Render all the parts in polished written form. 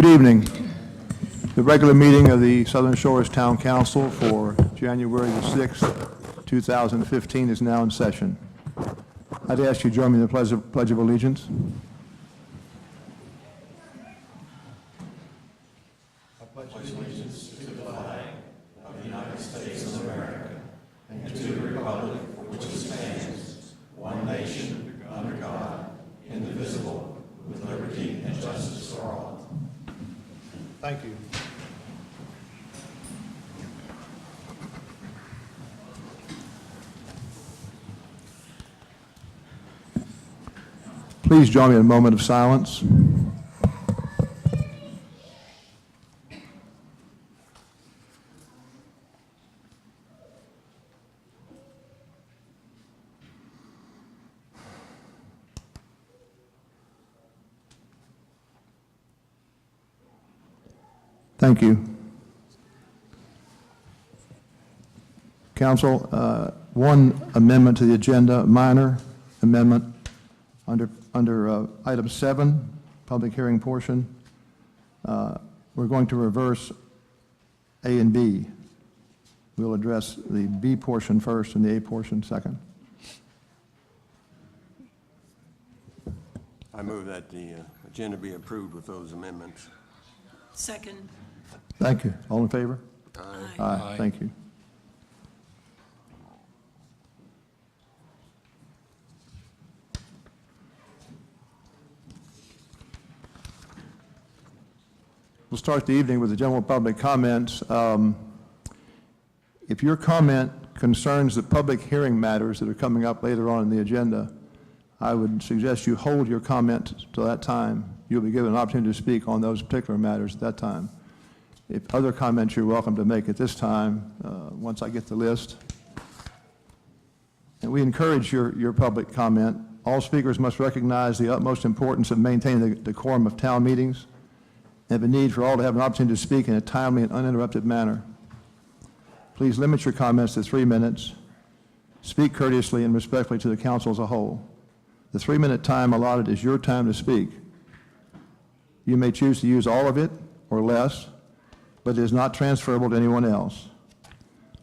Good evening. The regular meeting of the Southern Shores Town Council for January the 6th, 2015 is now in session. I'd ask you to join me in the Pledge of Allegiance. Thank you. Please join me in a moment of silence. Thank you. Council, one amendment to the agenda, minor amendment under item 7, public hearing portion. We're going to reverse A and B. We'll address the B portion first and the A portion second. I move that the agenda be approved with those amendments. Second. Thank you. All in favor? Aye. Aye. Thank you. We'll start the evening with the general public comments. If your comment concerns the public hearing matters that are coming up later on in the agenda, I would suggest you hold your comment till that time. You'll be given an opportunity to speak on those particular matters at that time. If other comments you're welcome to make at this time, once I get the list. And we encourage your public comment. All speakers must recognize the utmost importance of maintaining the decorum of town meetings and the need for all to have an opportunity to speak in a timely and uninterrupted manner. Please limit your comments to 3 minutes. Speak courteously and respectfully to the council as a whole. The 3-minute time allotted is your time to speak. You may choose to use all of it or less, but it is not transferable to anyone else.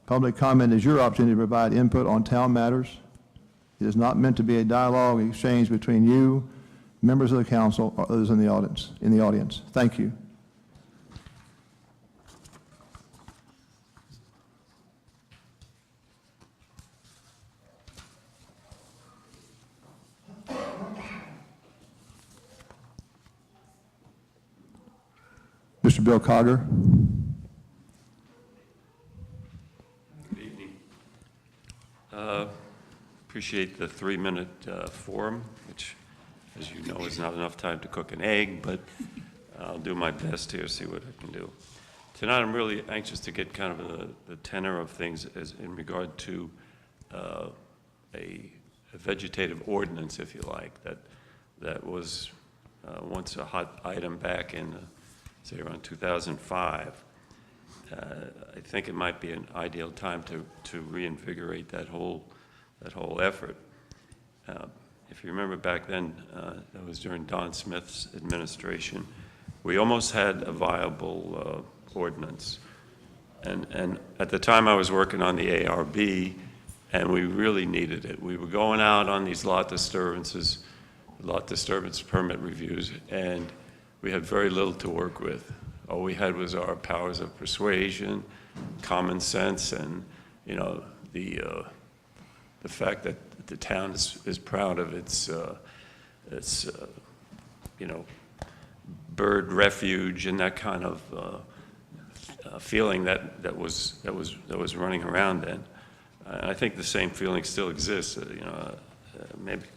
Public comment is your opportunity to provide input on town matters. It is not meant to be a dialogue exchange between you, members of the council, or others in the audience. Thank you. Mr. Bill Cogger. Good evening. Appreciate the 3-minute forum, which, as you know, is not enough time to cook an egg, but I'll do my best here, see what I can do. Tonight, I'm really anxious to get kind of the tenor of things as in regard to a vegetative ordinance, if you like, that was once a hot item back in say around 2005. I think it might be an ideal time to reinvigorate that whole effort. If you remember back then, that was during Don Smith's administration, we almost had a viable ordinance. And at the time I was working on the ARB, and we really needed it. We were going out on these lot disturbance permit reviews, and we had very little to work with. All we had was our powers of persuasion, common sense, and the fact that the town is proud of its bird refuge and that kind of feeling that was running around then. I think the same feeling still exists.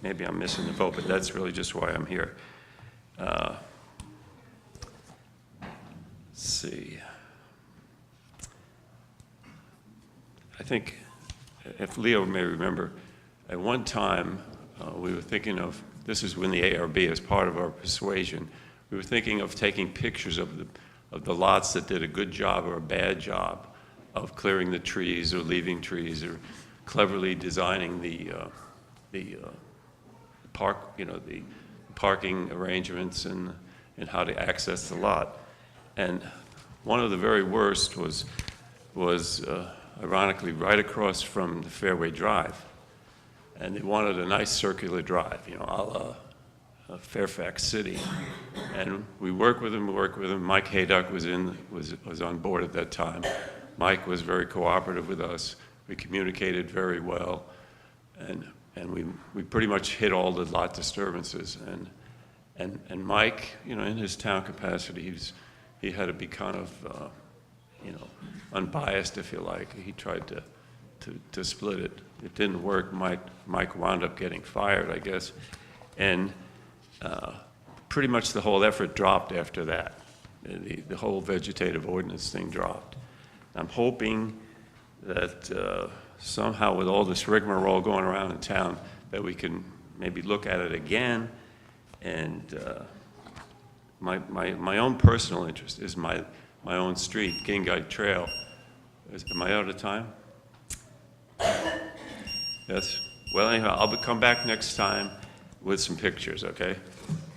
Maybe I'm missing the boat, but that's really just why I'm here. Let's see. I think, if Leo may remember, at one time we were thinking of, this is when the ARB, as part of our persuasion, we were thinking of taking pictures of the lots that did a good job or a bad job of clearing the trees or leaving trees or cleverly designing the parking arrangements and how to access the lot. And one of the very worst was ironically right across from the Fairway Drive. And they wanted a nice circular drive, you know, a la Fairfax City. And we worked with them. Mike Hayduck was on board at that time. Mike was very cooperative with us. We communicated very well. And we pretty much hit all the lot disturbances. And Mike, you know, in his town capacity, he had to be kind of, you know, unbiased, if you like. He tried to split it. It didn't work. Mike wound up getting fired, I guess. And pretty much the whole effort dropped after that. The whole vegetative ordinance thing dropped. I'm hoping that somehow with all this rigmarole going around in town, that we can maybe look at it again. And my own personal interest is my own street, Gingite Trail. Am I out of time? Yes? Well, anyhow, I'll come back next time with some pictures, okay?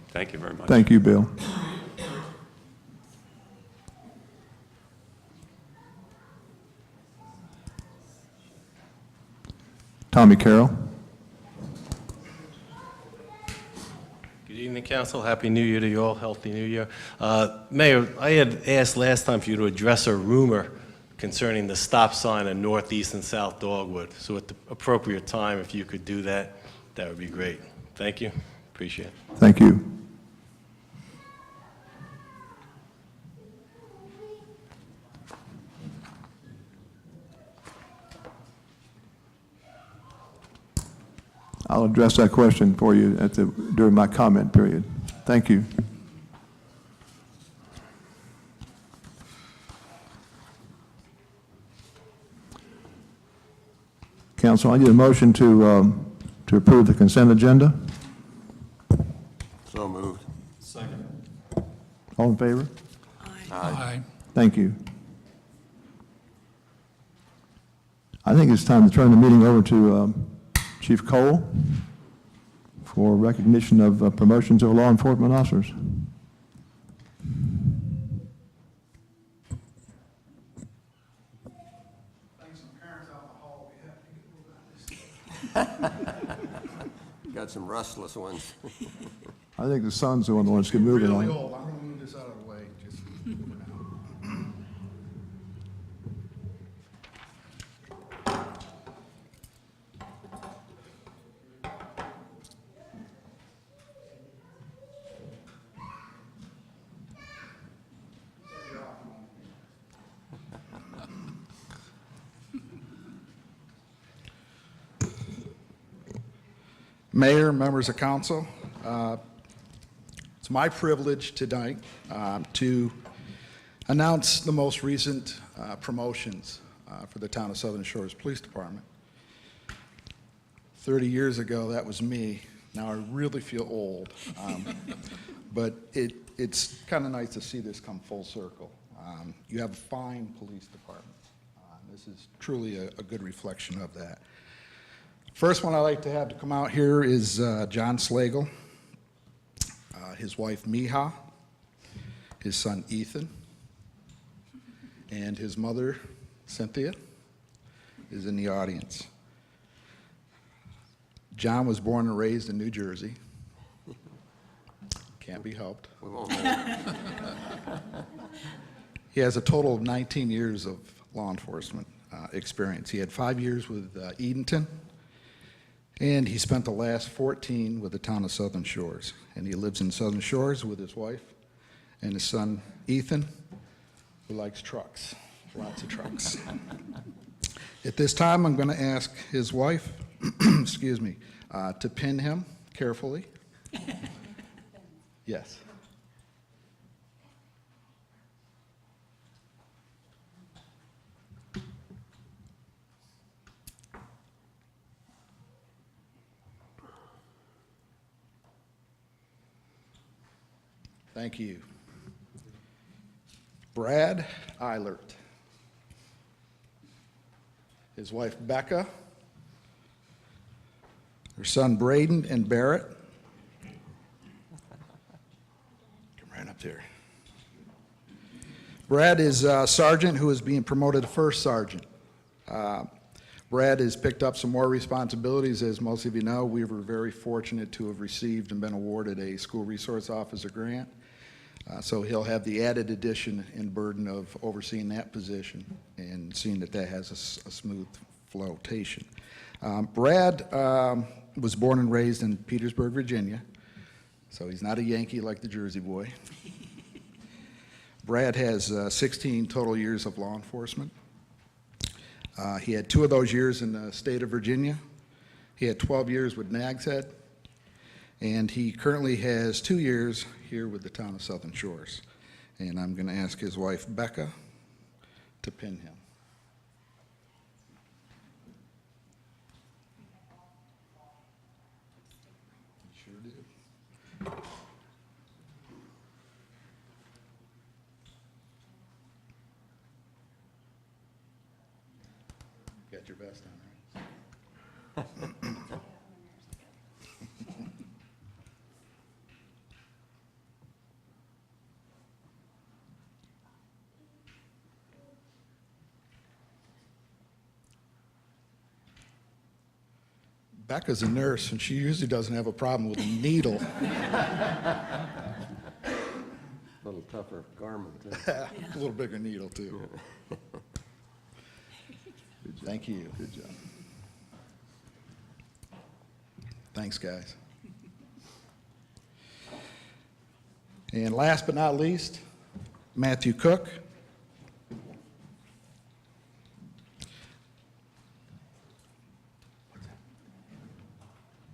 Thank you very much. Thank you, Bill. Tommy Carroll. Good evening, Council. Happy New Year to you all. Healthy New Year. Mayor, I had asked last time for you to address a rumor concerning the stop sign on Northeast and South Dogwood. So at the appropriate time, if you could do that, that would be great. Thank you. Appreciate it. Thank you. I'll address that question for you during my comment period. Thank you. Council, I need a motion to approve the consent agenda. So moved. All in favor? Aye. Thank you. I think it's time to turn the meeting over to Chief Cole for recognition of promotions of law enforcement officers. Got some restless ones. I think the son's the one that wants to get moving Really on. old. I'm going to move this out of the way just for now. Mayor, members of council, it's my privilege tonight to announce the most recent promotions for the town of Southern Shores Police Department. 30 years ago, that was me. Now I really feel old, but it's kind of nice to see this come full circle. You have a fine police department. This is truly a good reflection of that. First one I'd like to have to come out here is John Slagle, his wife Miha, his son Ethan, and his mother Cynthia is in the audience. John was born and raised in New Jersey. Can't be helped. We won't know. He has a total of 19 years of law enforcement experience. He had 5 years with Edenton, and he spent the last 14 with the town of Southern Shores. And he lives in Southern Shores with his wife and his son Ethan, who likes trucks, lots of trucks. At this time, I'm going to ask his wife, excuse me, to pin him carefully. Yes. Thank you. Brad Eilert. His wife Becca. Their son Braden and Barrett. Come right up there. Brad is a sergeant who is being promoted to first sergeant. Brad has picked up some more responsibilities. As most of you know, we were very fortunate to have received and been awarded a school resource officer grant. So he'll have the added addition and burden of overseeing that position and seeing that that has a smooth flotation. Brad was born and raised in Petersburg, Virginia, so he's not a Yankee like the Jersey boy. Brad has 16 total years of law enforcement. He had 2 of those years in the state of Virginia. He had 12 years with Nags Head, and he currently has 2 years here with the town of Southern Shores. And I'm going to ask his wife, Becca, to pin him. Sure do. Got your vest on, right? Becca's a nurse, and she usually doesn't have a problem with a needle. A little tougher garment. A little bigger needle, too. Thank you. Good job. Thanks, guys. And last but not least, Matthew Cook.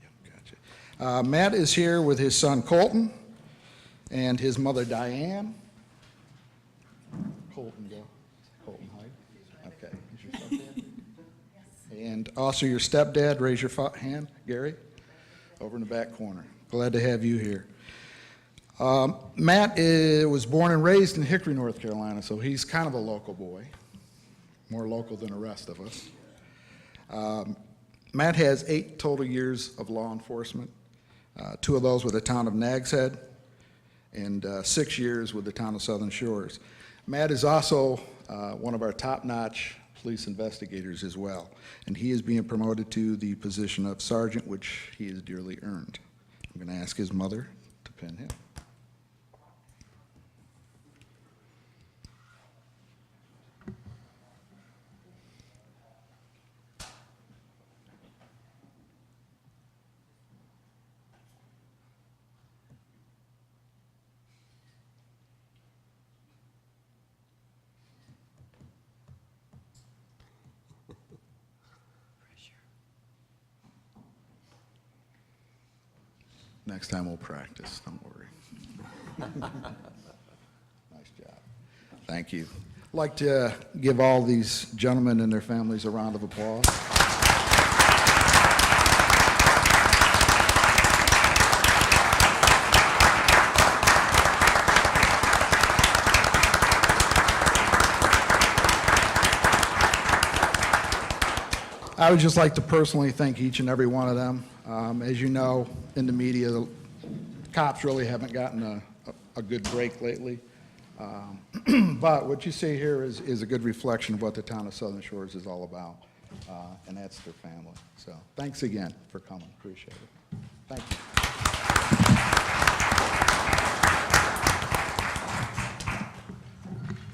Yep, gotcha. Matt is here with his son Colton and his mother Diane. Colton, go. Colton, hide. Okay. Is your stepdad? And also your stepdad, raise your hand, Gary, over in the back corner. Glad to have you here. Matt was born and raised in Hickory, North Carolina, so he's kind of a local boy, more local than the rest of us. Matt has 8 total years of law enforcement, 2 of those with the town of Nags Head, and 6 years with the town of Southern Shores. Matt is also one of our top-notch police investigators as well, and he is being promoted to the position of sergeant, which he has dearly earned. I'm going to ask his mother to pin him. Next time we'll practice, don't worry. Nice job. Thank you. I'd like to give all these gentlemen and their families a round of applause. I would just like to personally thank each and every one of them. As you know, in the media, the cops really haven't gotten a good break lately. But what you see here is a good reflection of what the town of Southern Shores is all about, and that's their family. So thanks again for coming. Appreciate it. Thank you.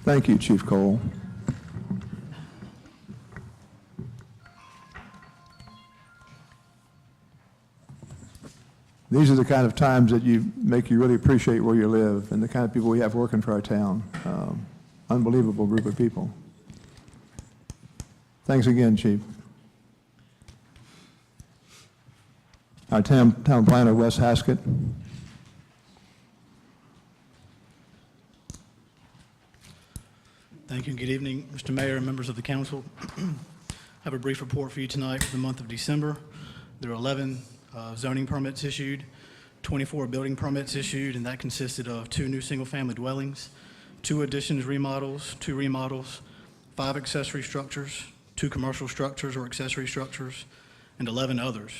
Thank you, Chief Cole. These are the kind of times that make you really appreciate where you live and the kind of people we have working for our town. Unbelievable group of people. Thanks again, Chief. Our town planner, Wes Haskett. Thank you and good evening, Mr. Mayor and members of the council. I have a brief report for you tonight for the month of December. There are 11 zoning permits issued, 24 building permits issued, and that consisted of 2 new single-family dwellings, 2 additions, remodels, 2 remodels, 5 accessory structures, 2 commercial structures or accessory structures, and 11 others.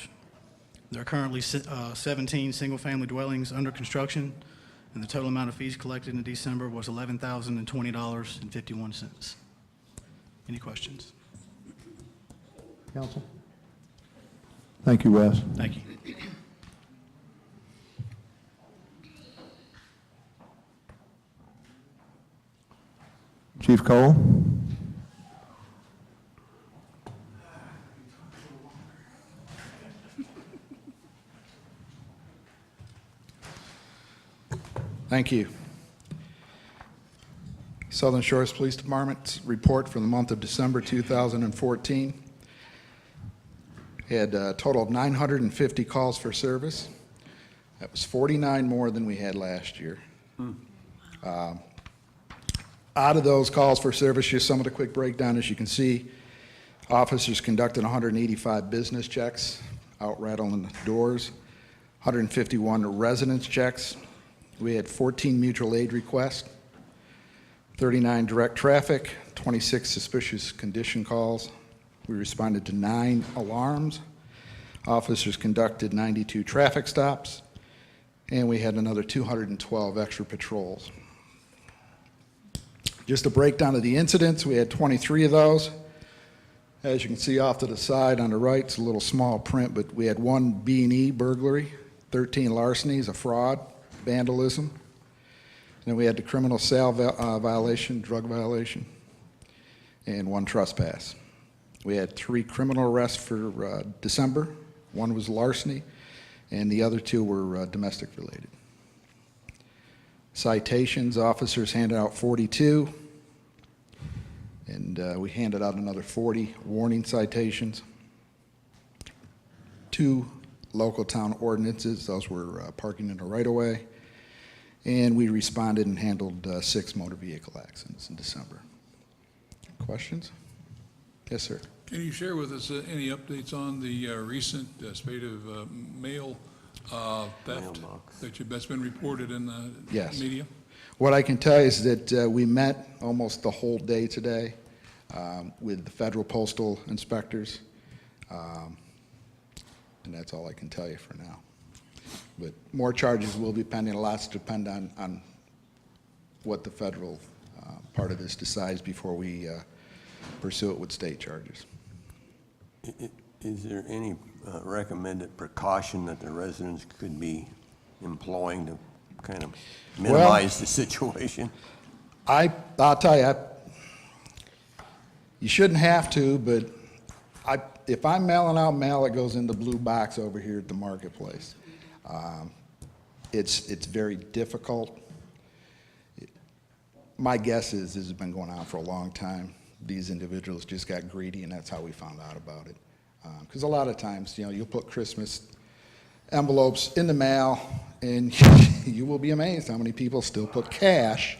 There are currently 17 single-family dwellings under construction and the total amount of fees collected in December was $11,020.51. Any questions? Counsel? Thank you, Wes. Thank you. Chief Cole? Thank you. Southern Shores Police Department's report for the month of December 2014 had a total of 950 calls for service. That was 49 more than we had last year. Out of those calls for service, here's some of the quick breakdown. As you can see, officers conducted 185 business checks, out rattling the doors, 151 residence checks. We had 14 mutual aid requests, 39 direct traffic, 26 suspicious condition calls. We responded to 9 alarms. Officers conducted 92 traffic stops, and we had another 212 extra patrols. Just a breakdown of the incidents, we had 23 of those. As you can see off to the side on the right, it's a little small print, but we had 1 B&E burglary, 13 larcenies, a fraud, vandalism. And then we had the criminal sale violation, drug violation, and 1 trespass. We had 3 criminal arrests for December. 1 was larceny, and the other 2 were domestic related. Citations, officers handed out 42, and we handed out another 40 warning citations. 2 local town ordinances, those were parking in the right-of-way, and we responded and handled 6 motor vehicle accidents in December. Questions? Yes, sir. Can you share with us any updates on the recent spate of mail theft that's been reported in the Yes. media? What I can tell you is that we met almost the whole day today with the federal postal inspectors, and that's all I can tell you for now. But more charges will be pending. Lots depend on what the federal part of this decides before we pursue it with state charges. Is there any recommended precaution that the residents could be employing to kind of minimize the situation? I'll tell you, you shouldn't have to, but if I'm mailing out mail, it goes in the blue box over here at the marketplace. It's very difficult. My guess is this has been going on for a long time. These individuals just got greedy, and that's how we found out about it. Because a lot of times, you'll put Christmas envelopes in the mail, and you will be amazed how many people still put cash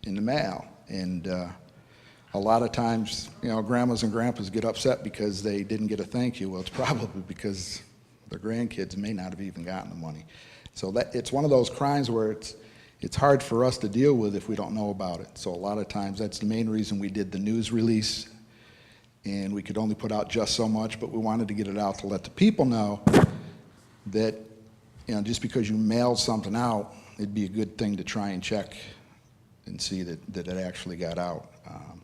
in the mail. And a lot of times, grandmas and grandpas get upset because they didn't get a thank you. Well, it's probably because their grandkids may not have even gotten the money. So it's one of those crimes where it's hard for us to deal with if we don't know about it. So a lot of times, that's the main reason we did the news release, and we could only put out just so much, but we wanted to get it out to let the people know that, just because you mailed something out, it'd be a good thing to try and check and see that it actually got out.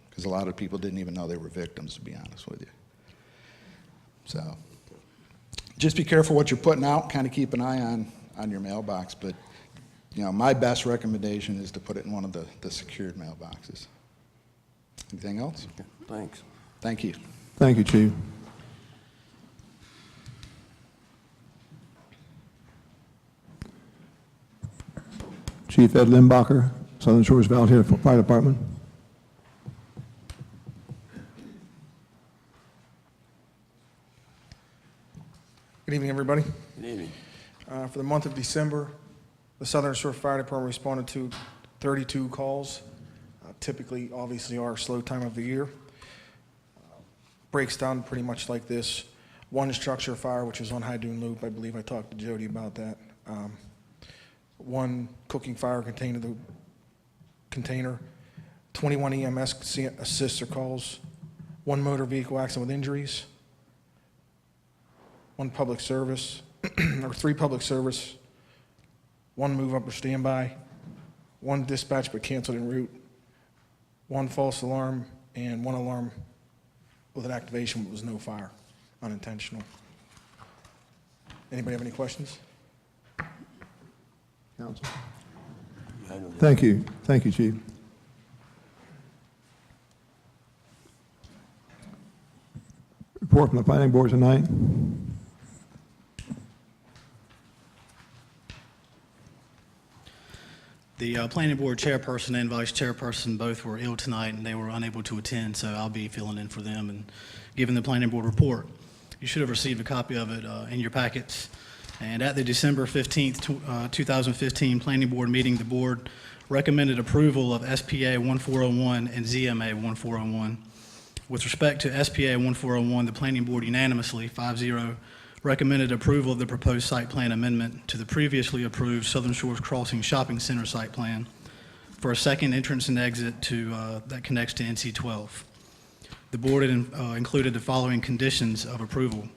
Because a lot of people didn't even know they were victims, to be honest with you. So just be careful what you're putting out, kind of keep an eye on your mailbox, but my best recommendation is to put it in one of the secured mailboxes. Anything else? Thanks. Thank you. Thank you, Chief. Chief Ed Limbacher, Southern Shores Volunteer Fire Department. Good evening, everybody. Good evening. For the month of December, the Southern Shore Fire Department responded to 32 calls, typically, obviously, our slow time of the year. Breaks down pretty much like this. 1 structure fire, which is on High Dune Loop. I believe I talked to Jody about that. 1 cooking fire container. 21 EMS assists or calls. 1 motor vehicle accident with injuries. 1 public service, or 3 public service 1 move up or standby, 1 dispatch but canceled en route, 1 false alarm, and 1 alarm with an activation but was no fire, unintentional. Anybody have any questions? Counsel? I don't have- Thank you. Thank you, Chief. Report from the planning board tonight. The planning board chairperson and vice chairperson both were ill tonight, and they were unable to attend, so I'll be filling in for them and giving the planning board report. You should have received a copy of it in your packets. And at the December 15th, 2015 planning board meeting, the board recommended approval of SPA 1401 and ZMA 1401. With respect to SPA 1401, the planning board unanimously, 5-0, recommended approval of the proposed site plan amendment to the previously approved Southern Shores Crossing Shopping Center site plan for a second entrance and exit that connects to NC 12. The board included the following conditions of approval.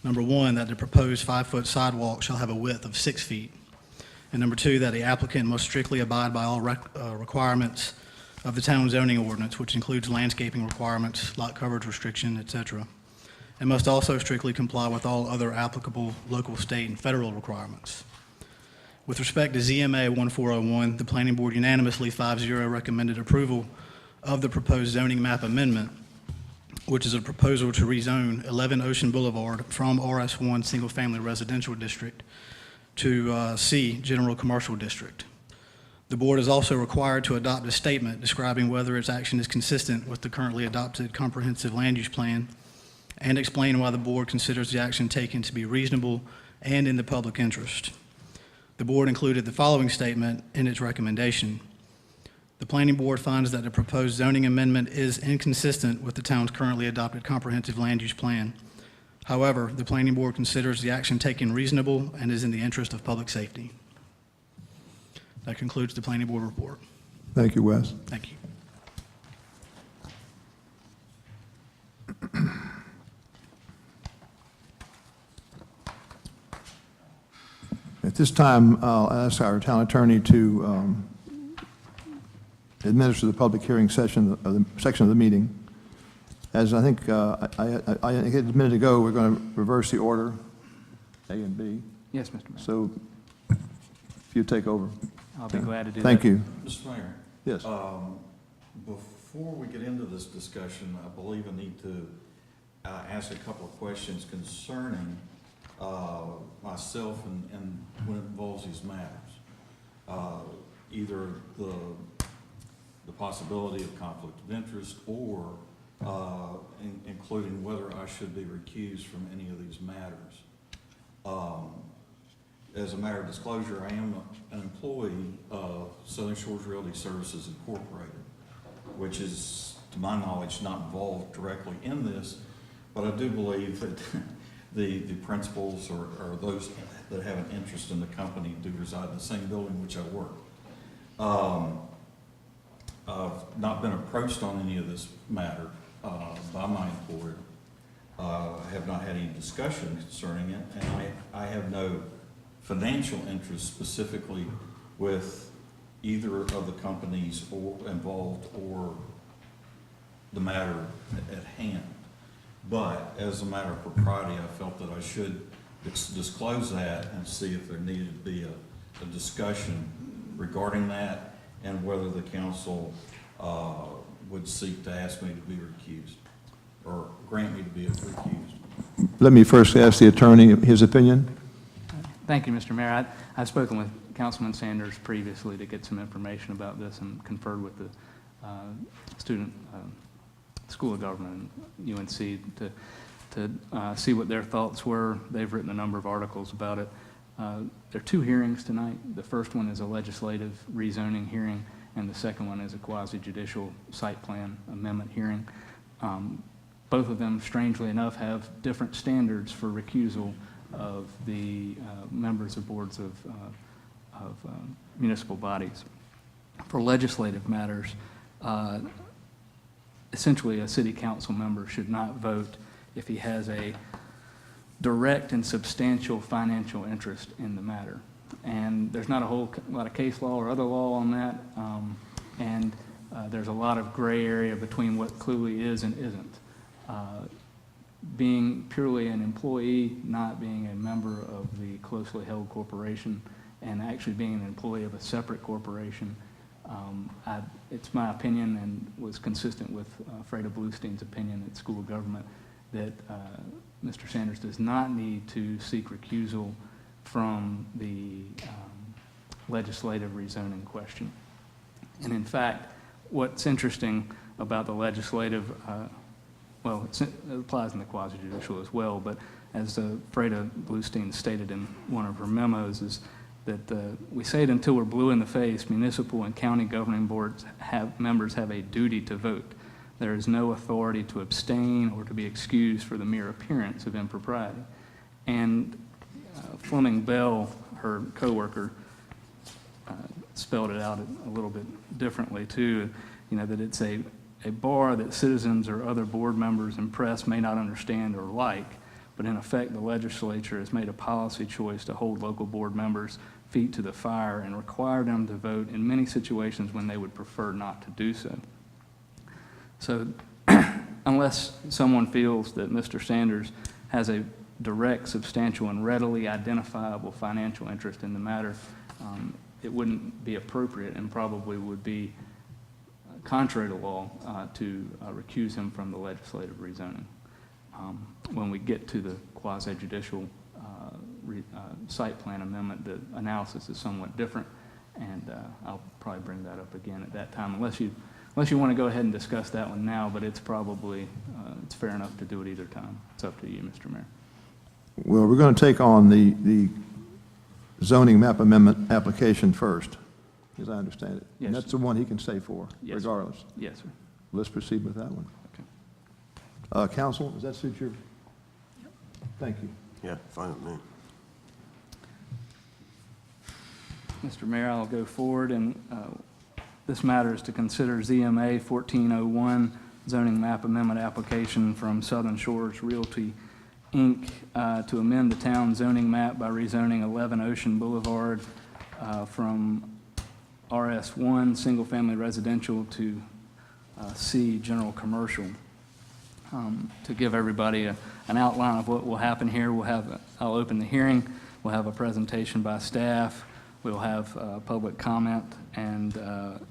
Number 1, that the proposed 5-foot sidewalk shall have a width of 6 feet. And number 2, that the applicant must strictly abide by all requirements of the town zoning ordinance, which includes landscaping requirements, lot coverage restriction, etc., and must also strictly comply with all other applicable local, state, and federal requirements. With respect to ZMA 1401, the planning board unanimously 5-0 recommended approval of the proposed zoning map amendment, which is a proposal to rezone 11 Ocean Boulevard from RS1 Single Family Residential District to C General Commercial District. The board is also required to adopt a statement describing whether its action is consistent with the currently adopted comprehensive land use plan and explain why the board considers the action taken to be reasonable and in the public interest. The board included the following statement in its recommendation. The planning board finds that the proposed zoning amendment is inconsistent with the town's currently adopted comprehensive land use plan. However, the planning board considers the action taken reasonable and is in the interest of public safety. That concludes the planning board report. Thank you, Wes. Thank you. At this time, I'll ask our town attorney to administer the public hearing section of the meeting. As I think I indicated a minute ago, we're going to reverse the order, A and B. Yes, Mr. Mayor. So if you take over. I'll be glad to do that. Thank you. Mr. Mayor, Yes. before we get into this discussion, I believe I need to ask a couple of questions concerning myself and when it involves these matters. Either the possibility of conflict of interest or including whether I should be recused from any of these matters. As a matter of disclosure, I am an employee of Southern Shores Realty Services Incorporated, which is, to my knowledge, not involved directly in this, but I do believe that the principals or those that have an interest in the company do reside in the same building which I work. I've not been approached on any of this matter by my employer. I have not had any discussion concerning it, and I have no financial interest specifically with either of the companies involved or the matter at hand. But as a matter of propriety, I felt that I should disclose that and see if there needed to be a discussion regarding that and whether the council would seek to ask me to be recused or grant me to be recused. Let me first ask the attorney his opinion. Thank you, Mr. Mayor. I've spoken with Councilman Sanders previously to get some information about this and conferred with the student School of Government and UNC to see what their thoughts were. They've written a number of articles about it. There are 2 hearings tonight. The first one is a legislative rezoning hearing, and the second one is a quasi-judicial site plan amendment hearing. Both of them, strangely enough, have different standards for recusal of the members of boards of municipal bodies. For legislative matters, essentially a city council member should not vote if he has a direct and substantial financial interest in the matter. And there's not a whole lot of case law or other law on that. And there's a lot of gray area between what clearly is and isn't. Being purely an employee, not being a member of the closely held corporation, and actually being an employee of a separate corporation, it's my opinion, and was consistent with Freda Bluestein's opinion at School of Government, that Mr. Sanders does not need to seek recusal from the legislative rezoning question. And in fact, what's interesting about the legislative, well, it applies in the quasi-judicial as well, but as Freda Bluestein stated in one of her memos, is that we say it until we're blue in the face, municipal and county governing boards members have a duty to vote. There is no authority to abstain or to be excused for the mere appearance of impropriety. And Fleming Bell, her coworker, spelled it out a little bit differently too, that it's a bar that citizens or other board members and press may not understand or like, but in effect the legislature has made a policy choice to hold local board members' feet to the fire and require them to vote in many situations when they would prefer not to do so. So unless someone feels that Mr. Sanders has a direct, substantial, and readily identifiable financial interest in the matter, it wouldn't be appropriate and probably would be contrary to law to recuse him from the legislative rezoning. When we get to the quasi-judicial site plan amendment, the analysis is somewhat different, and I'll probably bring that up again at that time, unless you want to go ahead and discuss that one now, but it's probably, it's fair enough to do it either time. It's up to you, Mr. Mayor. Well, we're going to take on the zoning map amendment application first, as I understand it. Yes. And that's the one he can stay for, Yes, sir. regardless. Yes, sir. Let's proceed with that one. Okay. Counsel, does that suit your? Thank you. Yeah, fine with me. Mr. Mayor, I'll go forward, and this matter is to consider ZMA 1401 zoning map amendment application from Southern Shores Realty, Inc. To amend the town zoning map by rezoning 11 Ocean Boulevard from RS1 single-family residential to C general commercial. To give everybody an outline of what will happen here, I'll open the hearing. We'll have a presentation by staff. We'll have public comment, and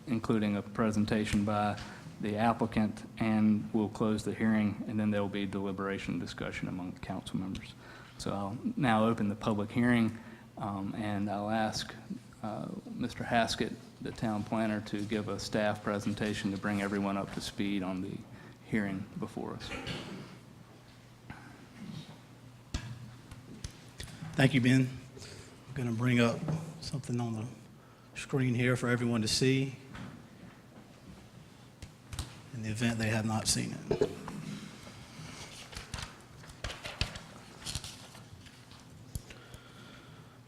including a presentation by the applicant, and we'll close the hearing, and then there'll be deliberation and discussion among the council members. So I'll now open the public hearing, and I'll ask Mr. Haskett, the town planner, to give a staff presentation to bring everyone up to speed on the hearing before us. Thank you, Ben. I'm going to bring up something on the screen here for everyone to see in the event they have not seen it.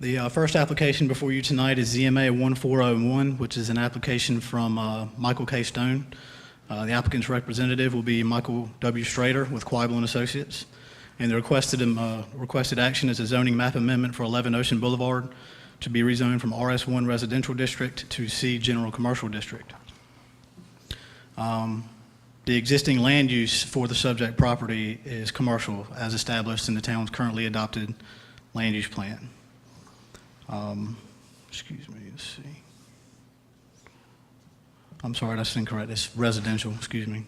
The first application before you tonight is ZMA 1401, which is an application from Michael K. Stone. The applicant's representative will be Michael W. Strader with Quibel & Associates. And the requested action is a zoning map amendment for 11 Ocean Boulevard to be rezoned from RS1 Residential District to C General Commercial District. The existing land use for the subject property is commercial, as established in the town's currently adopted land use plan. Excuse me, let's see. I'm sorry, that's incorrect. It's residential, excuse me.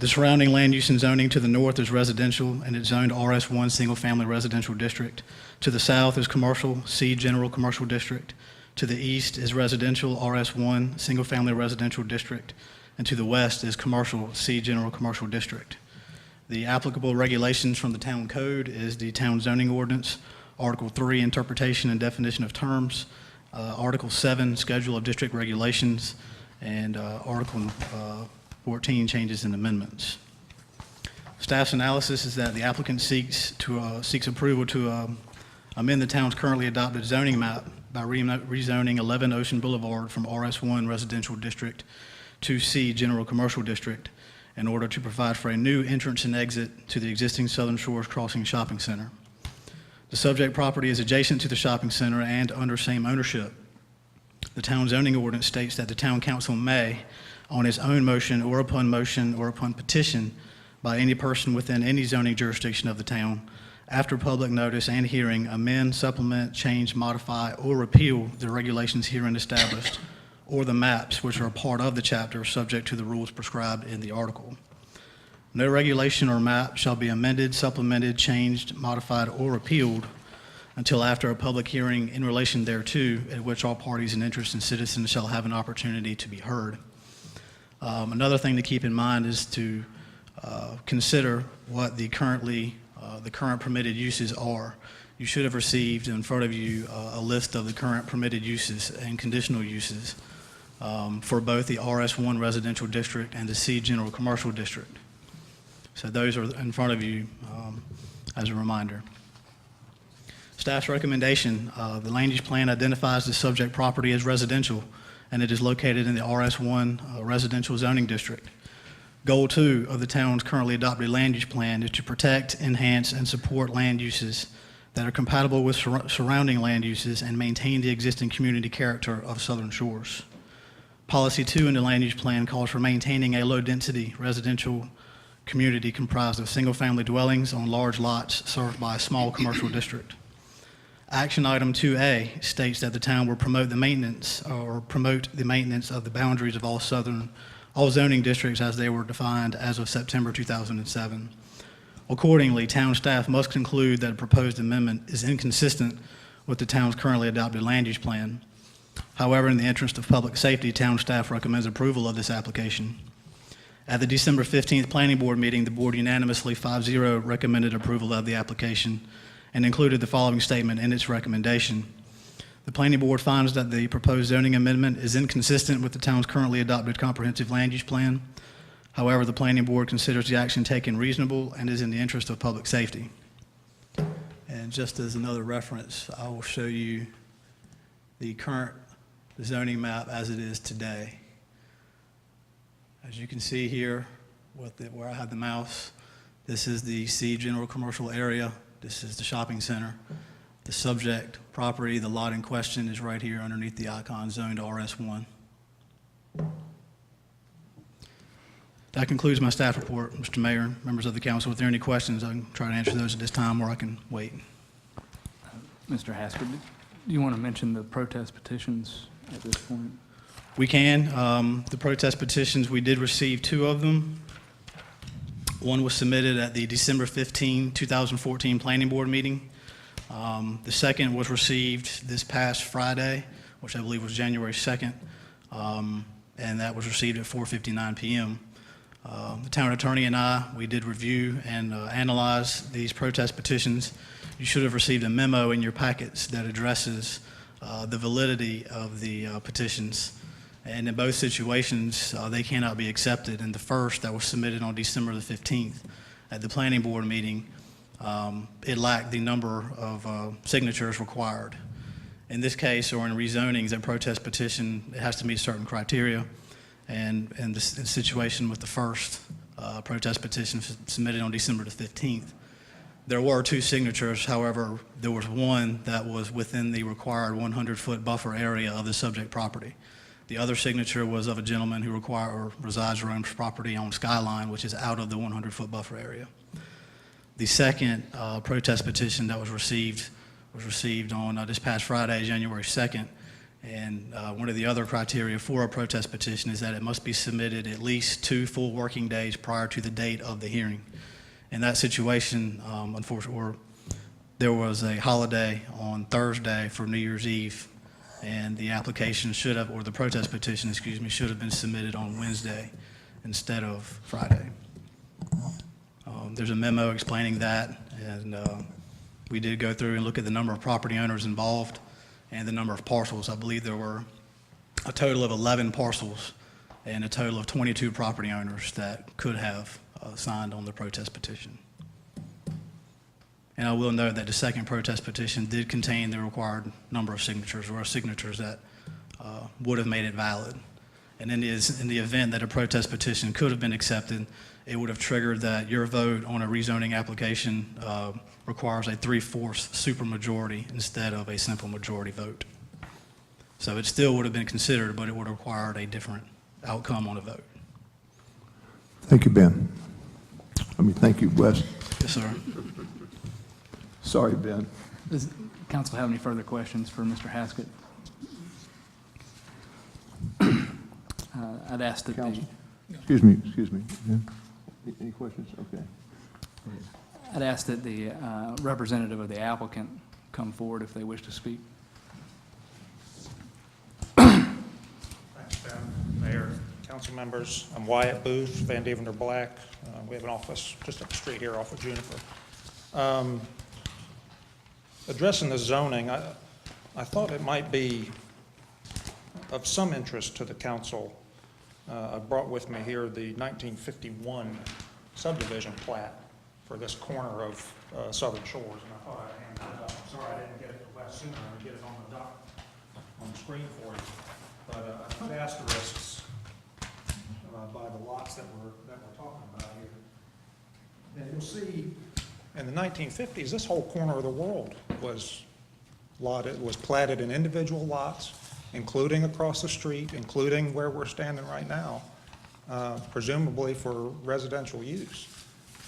The surrounding land use and zoning to the north is residential, and it's zoned RS1 Single Family Residential District. To the south is commercial, C General Commercial District. To the east is residential, RS1 Single Family Residential District. And to the west is commercial, C General Commercial District. The applicable regulations from the town code is the town zoning ordinance, Article 3, interpretation and definition of terms, Article 7, schedule of district regulations, and Article 14, changes and amendments. Staff's analysis is that the applicant seeks approval to amend the town's currently adopted zoning map by rezoning 11 Ocean Boulevard from RS1 Residential District to C General Commercial District in order to provide for a new entrance and exit to the existing Southern Shores Crossing Shopping Center. The subject property is adjacent to the shopping center and under same ownership. The town zoning ordinance states that the town council may, on its own motion or upon petition by any person within any zoning jurisdiction of the town, after public notice and hearing, amend, supplement, change, modify, or repeal the regulations herein established or the maps which are a part of the chapter subject to the rules prescribed in the article. No regulation or map shall be amended, supplemented, changed, modified, or repealed until after a public hearing in relation thereto, at which all parties and interests and citizens shall have an opportunity to be heard. Another thing to keep in mind is to consider what the current permitted uses are. You should have received in front of you a list of the current permitted uses and conditional uses for both the RS1 residential district and the C general commercial district. So those are in front of you as a reminder. Staff's recommendation, the land use plan identifies the subject property as residential, and it is located in the RS1 residential zoning district. Goal 2 of the town's currently adopted land use plan is to protect, enhance, and support land uses that are compatible with surrounding land uses and maintain the existing community character of Southern Shores. Policy 2 in the land use plan calls for maintaining a low-density residential community comprised of single-family dwellings on large lots served by a small commercial district. Action item 2A states that the town will promote the maintenance of the boundaries of all zoning districts as they were defined as of September 2007. Accordingly, town staff must conclude that a proposed amendment is inconsistent with the town's currently adopted land use plan. However, in the interest of public safety, town staff recommends approval of this application. At the December 15th Planning Board meeting, the board unanimously 5-0 recommended approval of the application and included the following statement in its recommendation. The Planning Board finds that the proposed zoning amendment is inconsistent with the town's currently adopted comprehensive land use plan. However, the Planning Board considers the action taken reasonable and is in the interest of public safety. And just as another reference, I will show you the current zoning map as it is today. As you can see here, where I have the mouse, this is the C general commercial area. This is the shopping center. The subject property, the lot in question, is right here underneath the icon zoned RS1. That concludes my staff report, Mr. Mayor, members of the council. If there are any questions, I can try to answer those at this time, or I can wait. Mr. Hasker, do you want to mention the protest petitions at this point? We can. The protest petitions, we did receive 2 of them. One was submitted at the December 15, 2014 Planning Board meeting. The second was received this past Friday, which I believe was January 2nd, and that was received at 4:59 p.m. The town attorney and we did review and analyze these protest petitions. You should have received a memo in your packets that addresses the validity of the petitions. And in both situations, they cannot be accepted. In the first that was submitted on December the 15th at the Planning Board meeting, it lacked the number of signatures required. In this case, or in rezonings, a protest petition, it has to meet certain criteria. And in the situation with the first protest petition submitted on December the 15th, there were 2 signatures. However, there was one that was within the required 100-foot buffer area of the subject property. The other signature was of a gentleman who resides or owns property on Skyline, which is out of the 100-foot buffer area. The second protest petition that was received on this past Friday, January 2nd. And one of the other criteria for a protest petition is that it must be submitted at least 2 full working days prior to the date of the hearing. In that situation, unfortunately, there was a holiday on Thursday for New Year's Eve, and the application should have, or the protest petition, excuse me, should have been submitted on Wednesday instead of Friday. There's a memo explaining that, and we did go through and look at the number of property owners involved and the number of parcels. I believe there were a total of 11 parcels and a total of 22 property owners that could have signed on the protest petition. And I will note that the second protest petition did contain the required number of signatures, or signatures that would have made it valid. And in the event that a protest petition could have been accepted, it would have triggered that your vote on a rezoning application requires a 3/4 supermajority instead of a simple majority vote. So it still would have been considered, but it would have required a different outcome on a vote. Thank you, Ben. Thank you, Wes. Yes, sir. Sorry, Ben. Does council have any further questions for Mr. Haskett? I'd ask that the, Counsel? Excuse me. Yeah. Any questions? Okay. I'd ask that the representative of the applicant come forward if they wish to speak. Thanks, Ben. Mayor, council members. I'm Wyatt Booth, Van Deventer Black. We have an office just up the street here off of Juniper. Addressing the zoning, I thought it might be of some interest to the council. I brought with me here the 1951 subdivision plat for this corner of Southern Shores, and I thought I'd hand that up. I'm sorry I didn't get it last sooner. I'll get it on the dock, on the screen for you. But I put asterisks by the lots that we're talking about here. And you'll see in the 1950s, this whole corner of the world was platted in individual lots, including across the street, including where we're standing right now, presumably for residential use.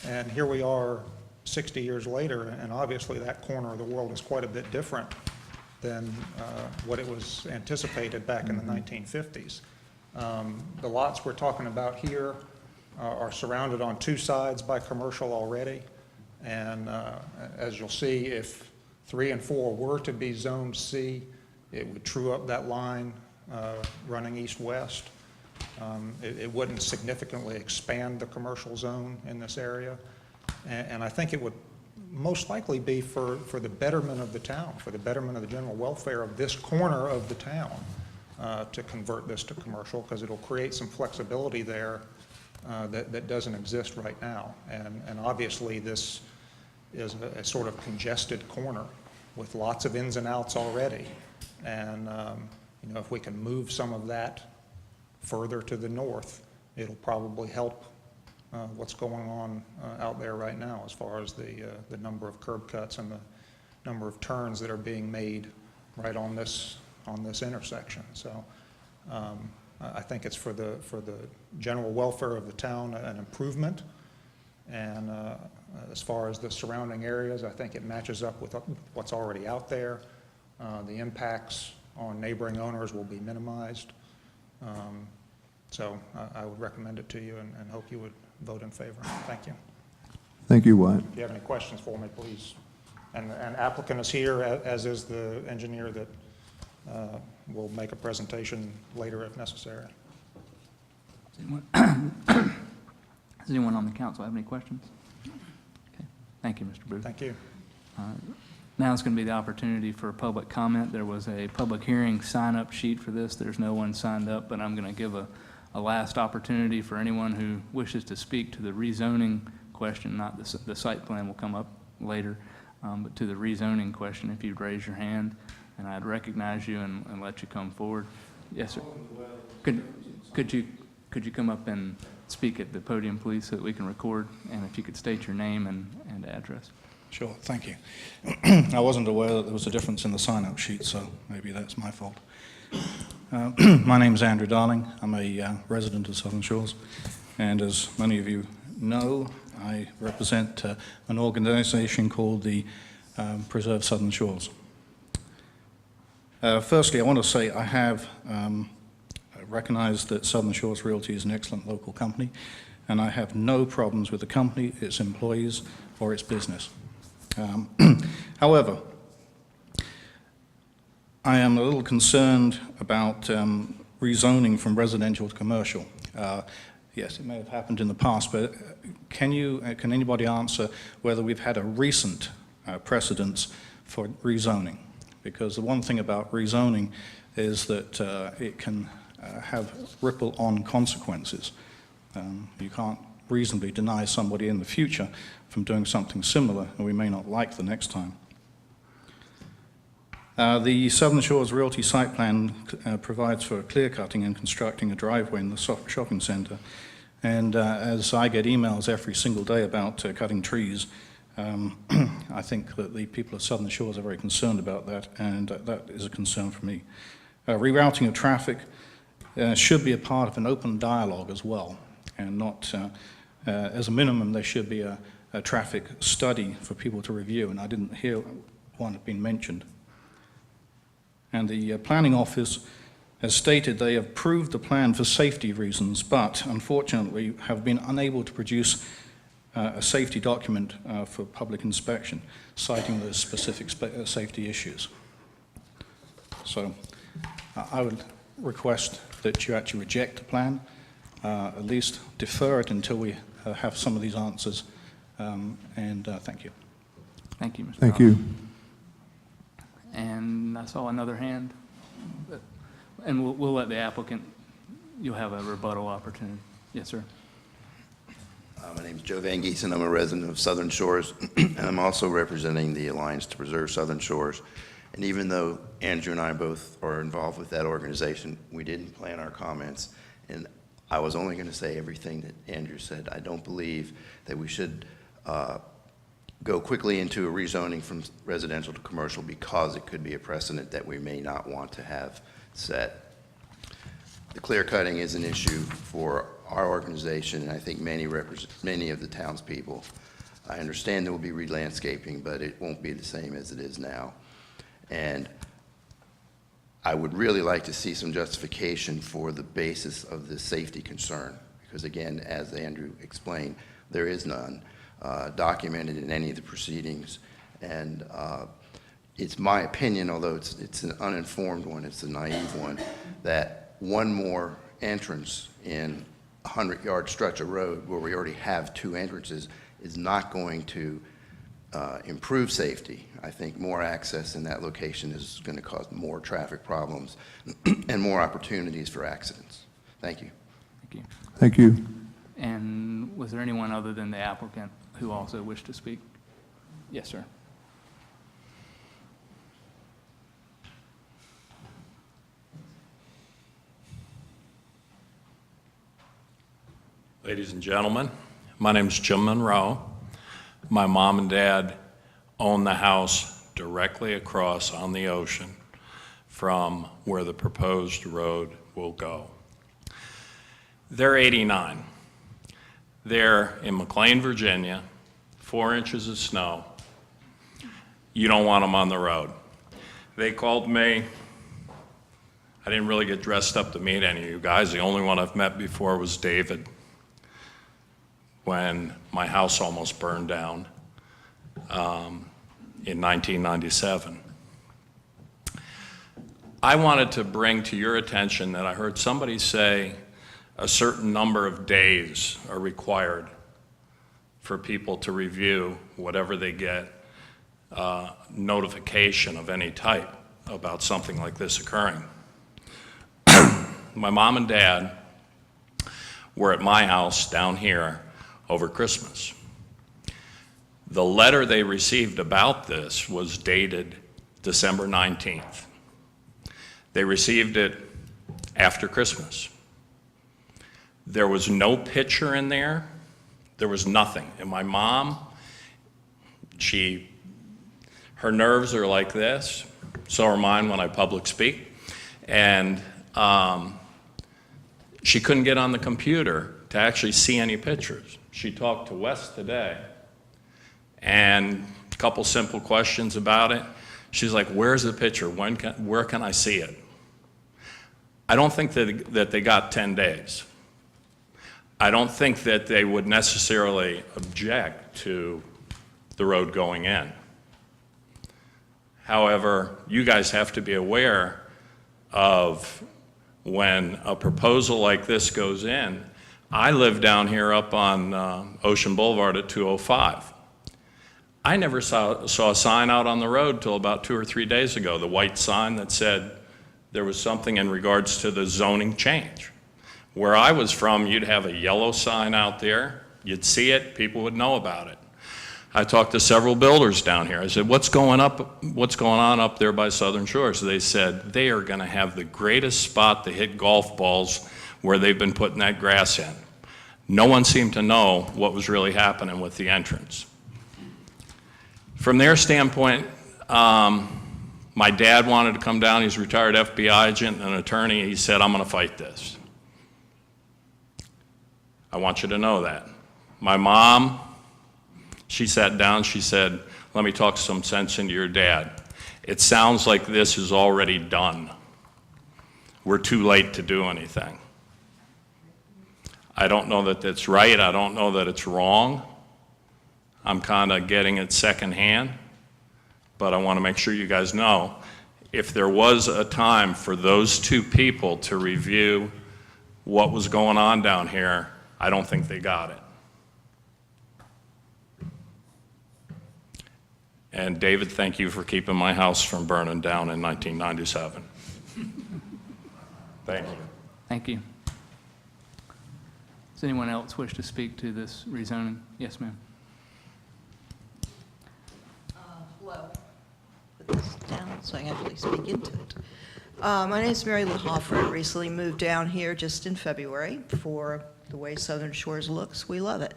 And here we are 60 years later, and obviously that corner of the world is quite a bit different than what it was anticipated back in the 1950s. The lots we're talking about here are surrounded on two sides by commercial already. And as you'll see, if 3 and 4 were to be zoned C, it would true up that line running east-west. It wouldn't significantly expand the commercial zone in this area. And I think it would most likely be for the betterment of the town, for the betterment of the general welfare of this corner of the town to convert this to commercial, because it'll create some flexibility there that doesn't exist right now. And obviously this is a sort of congested corner with lots of ins and outs already. And if we can move some of that further to the north, it'll probably help what's going on out there right now as far as the number of curb cuts and the number of turns that are being made right on this intersection. So I think it's for the general welfare of the town an improvement. And as far as the surrounding areas, I think it matches up with what's already out there. The impacts on neighboring owners will be minimized. So I would recommend it to you and hope you would vote in favor. Thank you. Thank you, Wyatt. If you have any questions for me, please. And applicant is here, as is the engineer that will make a presentation later if necessary. Does anyone on the council have any questions? Okay. Thank you, Mr. Booth. Thank you. Now it's going to be the opportunity for public comment. There was a public hearing sign-up sheet for this. There's no one signed up, but I'm going to give a last opportunity for anyone who wishes to speak to the rezoning question. Not the site plan will come up later, but to the rezoning question, if you'd raise your hand, and I'd recognize you and let you come forward. Yes, sir. Could you come up and speak at the podium, please, so that we can record? And if you could state your name and address. Sure, thank you. I wasn't aware that there was a difference in the sign-up sheet, so maybe that's my fault. My name is Andrew Darling. I'm a resident of Southern Shores, and as many of you know, I represent an organization called the Preserve Southern Shores. Firstly, I want to say I have recognized that Southern Shores Realty is an excellent local company, and I have no problems with the company, its employees, or its business. However, I am a little concerned about rezoning from residential to commercial. Yes, it may have happened in the past, but can anybody answer whether we've had a recent precedence for rezoning? Because the one thing about rezoning is that it can have ripple-on consequences. You can't reasonably deny somebody in the future from doing something similar, and we may not like the next time. The Southern Shores Realty site plan provides for clear cutting and constructing a driveway in the shopping center. And as I get emails every single day about cutting trees, I think that the people of Southern Shores are very concerned about that, and that is a concern for me. Rerouting of traffic should be a part of an open dialogue as well, and not, as a minimum, there should be a traffic study for people to review, and I didn't hear one being mentioned. And the planning office has stated they have approved the plan for safety reasons, but unfortunately have been unable to produce a safety document for public inspection, citing those specific safety issues. So I would request that you actually reject the plan, at least defer it until we have some of these answers, and thank you. Thank you, Mr. Thank Roberts. you. And I saw another hand. And we'll let the applicant, you'll have a rebuttal opportunity. Yes, sir. My name's Joe Van Giesen. I'm a resident of Southern Shores, and I'm also representing the Alliance to Preserve Southern Shores. And even though Andrew and I both are involved with that organization, we didn't plan our comments. And I was only going to say everything that Andrew said. I don't believe that we should go quickly into a rezoning from residential to commercial because it could be a precedent that we may not want to have set. The clear cutting is an issue for our organization, and I think many of the townspeople. I understand there will be re-landscaping, but it won't be the same as it is now. And I would really like to see some justification for the basis of the safety concern, because again, as Andrew explained, there is none documented in any of the proceedings. And it's my opinion, although it's an uninformed one, it's a naive one, that one more entrance in a 100-yard stretch of road where we already have 2 entrances is not going to improve safety. I think more access in that location is going to cause more traffic problems and more opportunities for accidents. Thank you. Thank you. Thank you. And was there anyone other than the applicant who also wished to speak? Yes, sir. Ladies and gentlemen, my name's Jim Monroe. My mom and dad own the house directly across on the ocean from where the proposed road will go. They're 89. They're in McLean, Virginia, 4 inches of snow. You don't want them on the road. They called me. I didn't really get dressed up to meet any of you guys. The only one I've met before was David, when my house almost burned down in 1997. I wanted to bring to your attention that I heard somebody say a certain number of days are required for people to review whatever they get notification of any type about something like this occurring. My mom and dad were at my house down here over Christmas. The letter they received about this was dated December 19th. They received it after Christmas. There was no picture in there. There was nothing. And my mom, her nerves are like this. So are mine when I public speak. And she couldn't get on the computer to actually see any pictures. She talked to Wes today, and a couple simple questions about it. She's like, where's the picture? Where can I see it? I don't think that they got 10 days. I don't think that they would necessarily object to the road going in. However, you guys have to be aware of when a proposal like this goes in. I live down here up on Ocean Boulevard at 205. I never saw a sign out on the road till about 2 or 3 days ago, the white sign that said there was something in regards to the zoning change. Where I was from, you'd have a yellow sign out there, you'd see it, people would know about it. I talked to several builders down here. I said, what's going on up there by Southern Shores? They said they are going to have the greatest spot to hit golf balls where they've been putting that grass in. No one seemed to know what was really happening with the entrance. From their standpoint, my dad wanted to come down. He's a retired FBI agent and an attorney. He said, I'm going to fight this. I want you to know that. My mom, she sat down, she said, let me talk some sense into your dad. It sounds like this is already done. We're too late to do anything. I don't know that that's right. I don't know that it's wrong. I'm kind of getting it secondhand, but I want to make sure you guys know, if there was a time for those two people to review what was going on down here, I don't think they got it. And David, thank you for keeping my house from burning down in 1997. Thank you. Thank you. Does anyone else wish to speak to this rezoning? Yes, ma'am. Hello. Put this down so I can actually speak into it. My name is Mary Lou Hoffer. I recently moved down here just in February. For the way Southern Shores looks, we love it.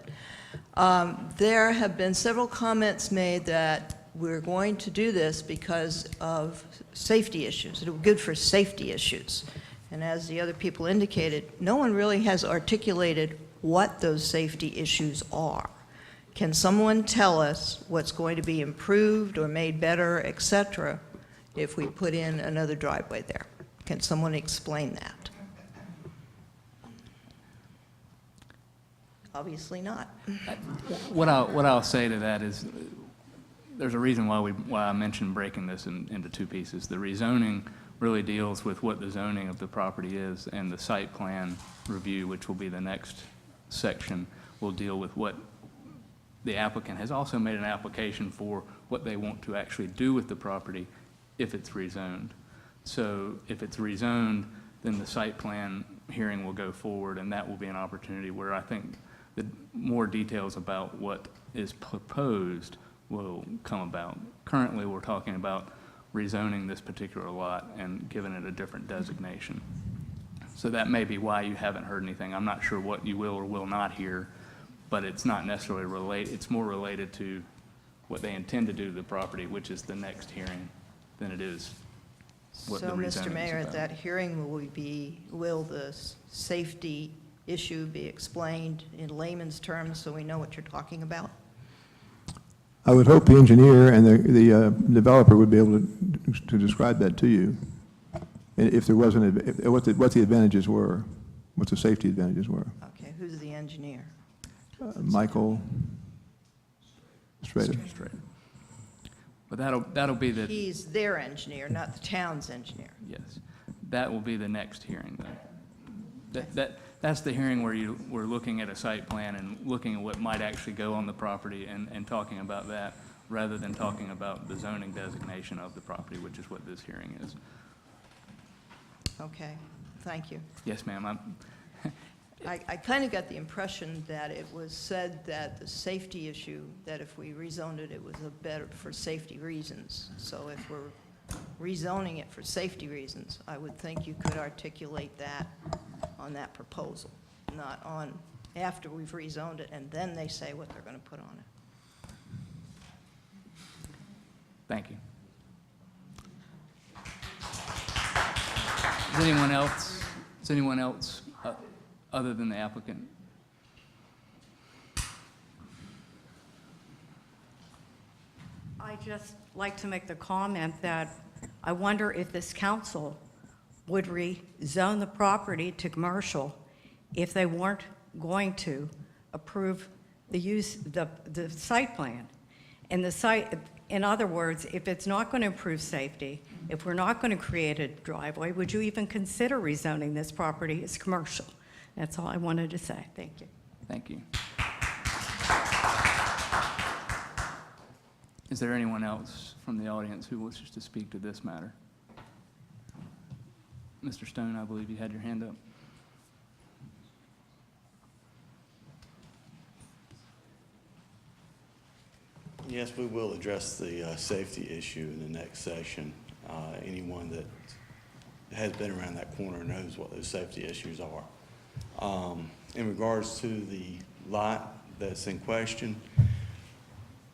There have been several comments made that we're going to do this because of safety issues. It will be good for safety issues. And as the other people indicated, no one really has articulated what those safety issues are. Can someone tell us what's going to be improved or made better, et cetera, if we put in another driveway there? Can someone explain that? Obviously not. What I'll say to that is, there's a reason why I mentioned breaking this into two pieces. The rezoning really deals with what the zoning of the property is, and the site plan review, which will be the next section, will deal with what the applicant has also made an application for, what they want to actually do with the property if it's rezoned. So if it's rezoned, then the site plan hearing will go forward, and that will be an opportunity where I think the more details about what is proposed will come about. Currently, we're talking about rezoning this particular lot and giving it a different designation. So that may be why you haven't heard anything. I'm not sure what you will or will not hear, but it's not necessarily related. It's more related to what they intend to do to the property, which is the next hearing, than it is what the rezoning is about. So, Mr. Mayor, at that hearing, will the safety issue be explained in layman's terms so we know what you're talking about? I would hope the engineer and the developer would be able to describe that to you. And if there wasn't, what the advantages were, what the safety advantages were. Okay, who's the engineer? Michael Strader. But that'll be the... He's their engineer, not the town's engineer. Yes. That will be the next hearing, though. That's the hearing where we're looking at a site plan and looking at what might actually go on the property and talking about that, rather than talking about the zoning designation of the property, which is what this hearing is. Okay, thank you. Yes, ma'am. I kind of got the impression that it was said that the safety issue, that if we rezoned it, it was a better for safety reasons. So if we're rezoning it for safety reasons, I would think you could articulate that on that proposal, not on after we've rezoned it and then they say what they're going to put on it. Thank you. Is anyone else other than the applicant? I just like to make the comment that I wonder if this council would rezone the property to commercial if they weren't going to approve the site plan. And the site, in other words, if it's not going to improve safety, if we're not going to create a driveway, would you even consider rezoning this property as commercial? That's all I wanted to say. Thank you. Thank you. Is there anyone else from the audience who wishes to speak to this matter? Mr. Stone, I believe you had your hand up. Yes, we will address the safety issue in the next session. Anyone that has been around that corner knows what those safety issues are. In regards to the lot that's in question,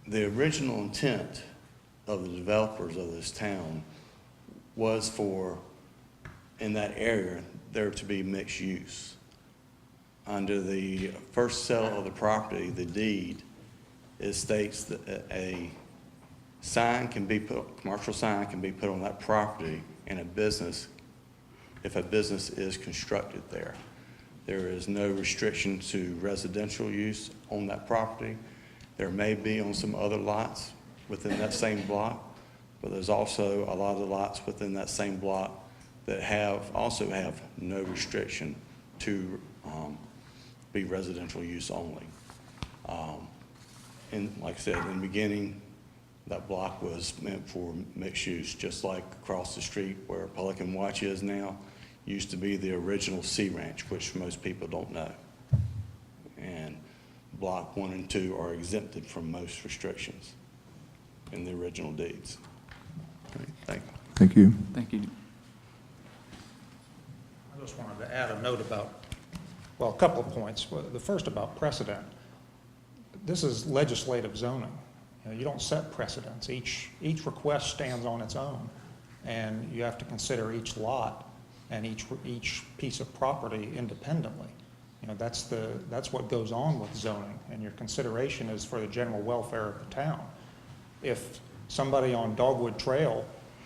the original intent of the developers of this town was for, in that area, there to be mixed use. Under the first sale of the property, the deed, it states that a sign can be put, commercial sign can be put on that property in a business, if a business is constructed there. There is no restriction to residential use on that property. There may be on some other lots within that same block, but there's also a lot of the lots within that same block that also have no restriction to be residential use only. And like I said, in the beginning, that block was meant for mixed use, just like across the street where Pelican Watch is now, used to be the original Sea Ranch, which most people don't know. And Block 1 and 2 are exempted from most restrictions in the original deeds. Okay, thank you. Thank you. Thank you. I just wanted to add a note about, well, a couple of points. Well, the first about precedent. This is legislative zoning. You don't set precedents. Each request stands on its own, and you have to consider each lot and each piece of property independently. That's what goes on with zoning, and your consideration is for the general welfare of the town. If somebody on Dogwood Trail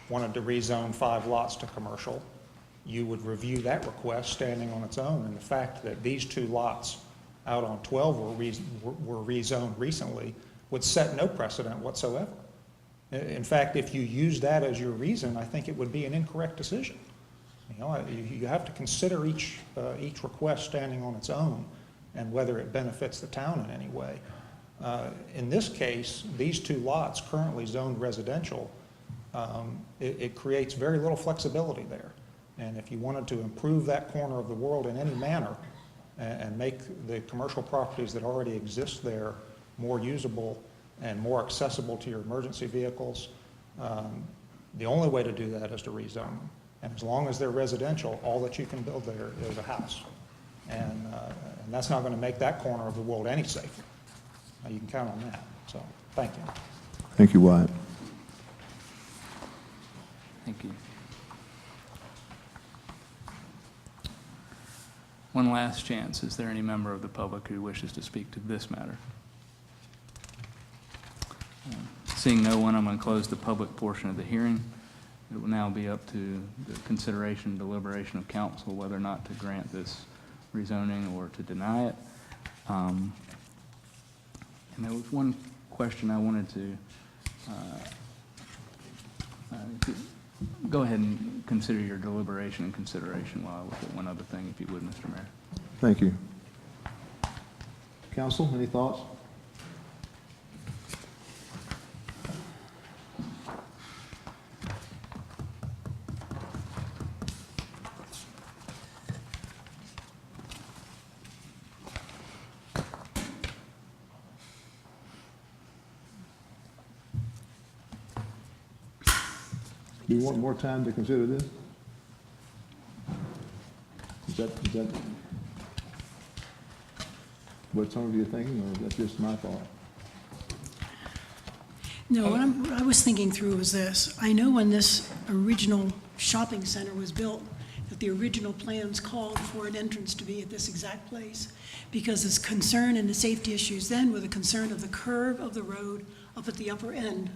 wanted to rezone 5 lots to commercial, you would review that request standing on its own. And the fact that these 2 lots out on 12 were rezoned recently would set no precedent whatsoever. In fact, if you use that as your reason, I think it would be an incorrect decision. You have to consider each request standing on its own and whether it benefits the town in any way. In this case, these 2 lots currently zoned residential, it creates very little flexibility there. And if you wanted to improve that corner of the world in any manner and make the commercial properties that already exist there more usable and more accessible to your emergency vehicles, the only way to do that is to rezone them. And as long as they're residential, all that you can build there is a house. And that's not going to make that corner of the world any safer. You can count on that. So, thank you. Thank you, Wyatt. Thank you. One last chance. Is there any member of the public who wishes to speak to this matter? Seeing no one, I'm going to close the public portion of the hearing. It will now be up to the consideration and deliberation of council whether or not to grant this rezoning or to deny it. And there was one question I wanted to go ahead and consider your deliberation and consideration while I look at one other thing, if you would, Mr. Mayor. Thank you. Council, any thoughts? Do you want more time to consider this? Is that what some of you are thinking, or is that just my thought? No, what I was thinking through was this. I know when this original shopping center was built, that the original plans called for an entrance to be at this exact place, because this concern and the safety issues then were the concern of the curve of the road up at the upper end.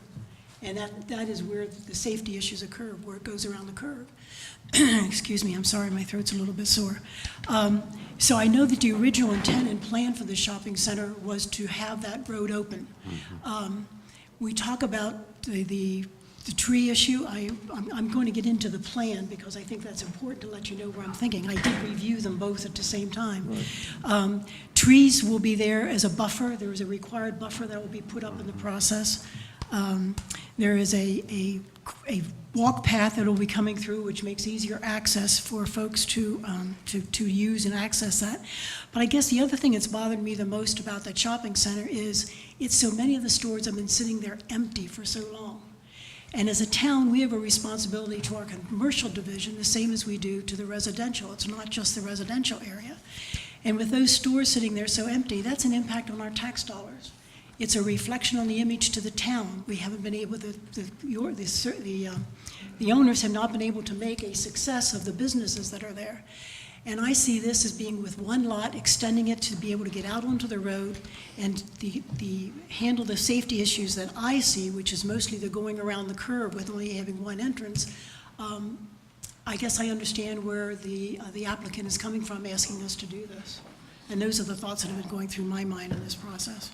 And that is where the safety issues occur, where it goes around the curve. Excuse me, I'm sorry, my throat's a little bit sore. So I know that the original intent and plan for the shopping center was to have that road open. We talk about the tree issue. I'm going to get into the plan because I think that's important to let you know where I'm thinking. I did review them both at the same time. Right. Trees will be there as a buffer. There is a required buffer that will be put up in the process. There is a walk path that will be coming through, which makes easier access for folks to use and access that. But I guess the other thing that's bothered me the most about that shopping center is it's so many of the stores have been sitting there empty for so long. And as a town, we have a responsibility to our commercial division, the same as we do to the residential. It's not just the residential area. And with those stores sitting there so empty, that's an impact on our tax dollars. It's a reflection on the image to the town. We haven't been able to, the owners have not been able to make a success of the businesses that are there. And I see this as being with one lot, extending it to be able to get out onto the road and handle the safety issues that I see, which is mostly the going around the curve with only having one entrance. I guess I understand where the applicant is coming from asking us to do this. And those are the thoughts that have been going through my mind in this process.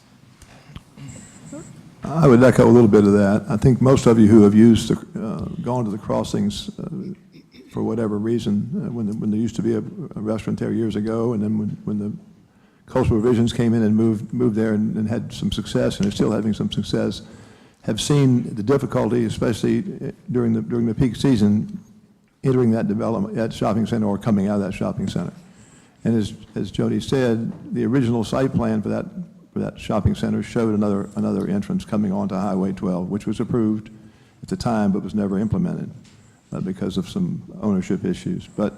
I would echo a little bit of that. I think most of you who have used, gone to the crossings for whatever reason, when there used to be a restaurant there years ago, and then when the coastal revisions came in and moved there and had some success, and are still having some success, have seen the difficulty, especially during the peak season, entering that development, that shopping center, or coming out of that shopping center. And as Jody said, the original site plan for that shopping center showed another entrance coming onto Highway 12, which was approved at the time but was never implemented because of some ownership issues. But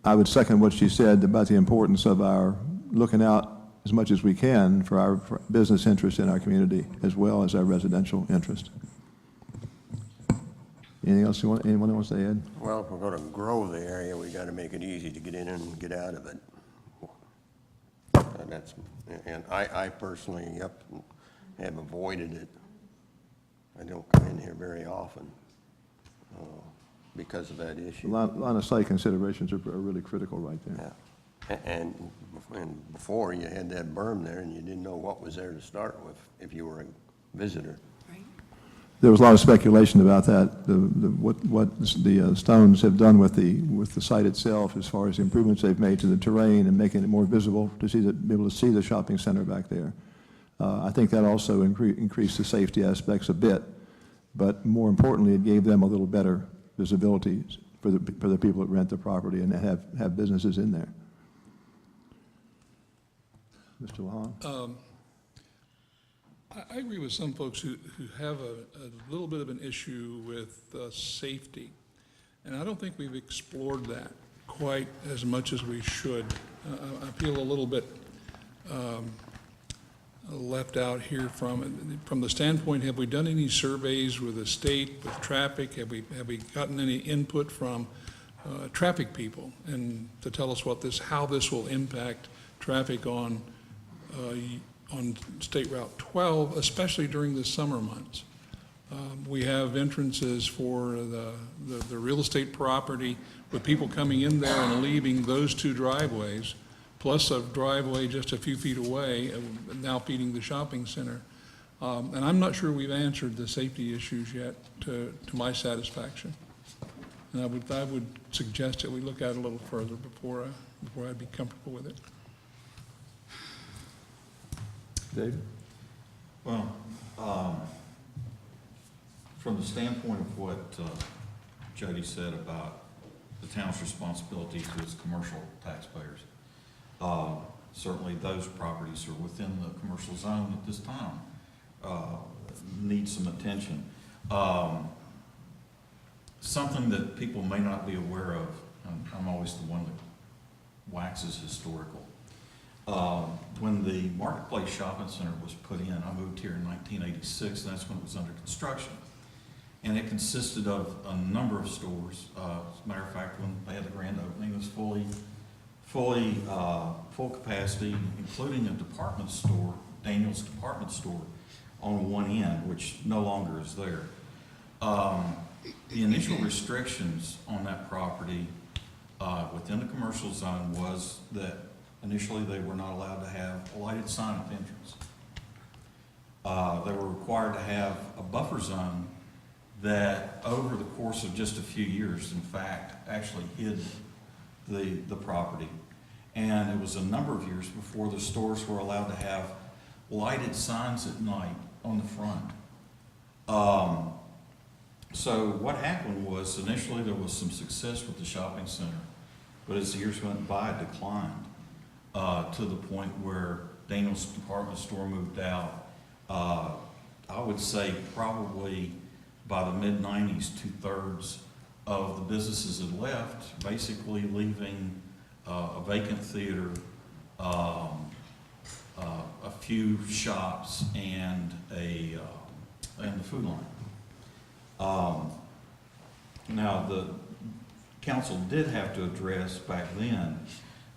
I would second what she said about the importance of our looking out as much as we can for our business interest in our community as well as our residential interest. Anything else anyone wants to add? Well, if we're going to grow the area, we got to make it easy to get in and get out of it. And I personally have avoided it. I don't come in here very often because of that issue. Line of sight considerations are really critical right there. Yeah. And before, you had that berm there, and you didn't know what was there to start with if you were a visitor. There was a lot of speculation about that, what the Stones have done with the site itself as far as the improvements they've made to the terrain and making it more visible to be able to see the shopping center back there. I think that also increased the safety aspects a bit, but more importantly, it gave them a little better visibility for the people that rent the property and have businesses in there. Mr. Lahan? I agree with some folks who have a little bit of an issue with safety. And I don't think we've explored that quite as much as we should. I feel a little bit left out here from the standpoint, have we done any surveys with the state, with traffic? Have we gotten any input from traffic people and to tell us how this will impact traffic on State Route 12, especially during the summer months? We have entrances for the real estate property with people coming in there and leaving those two driveways, plus a driveway just a few feet away, now feeding the shopping center. And I'm not sure we've answered the safety issues yet to my satisfaction. And I would suggest that we look at it a little further before I'd be comfortable with it. David? Well, from the standpoint of what Jody said about the town's responsibility to its commercial taxpayers, certainly those properties are within the commercial zone at this time, need some attention. Something that people may not be aware of, I'm always the one that waxes historical. When the Marketplace Shopping Center was put in, I moved here in 1986, and that's when it was under construction. And it consisted of a number of stores. As a matter of fact, when they had the grand opening, it was full capacity, including a department store, Daniel's Department Store, on one end, which no longer is there. The initial restrictions on that property within the commercial zone was that initially they were not allowed to have a lighted sign at the entrance. They were required to have a buffer zone that over the course of just a few years, in fact, actually hid the property. And it was a number of years before the stores were allowed to have lighted signs at night on the front So what happened was initially there was some success with the shopping center, but as the years went by, it declined to the point where Daniel's department store moved out. I would say probably by the mid-90s, 2/3 of the businesses had left, basically leaving a vacant theater, a few shops, and the food line. Now, the council did have to address back then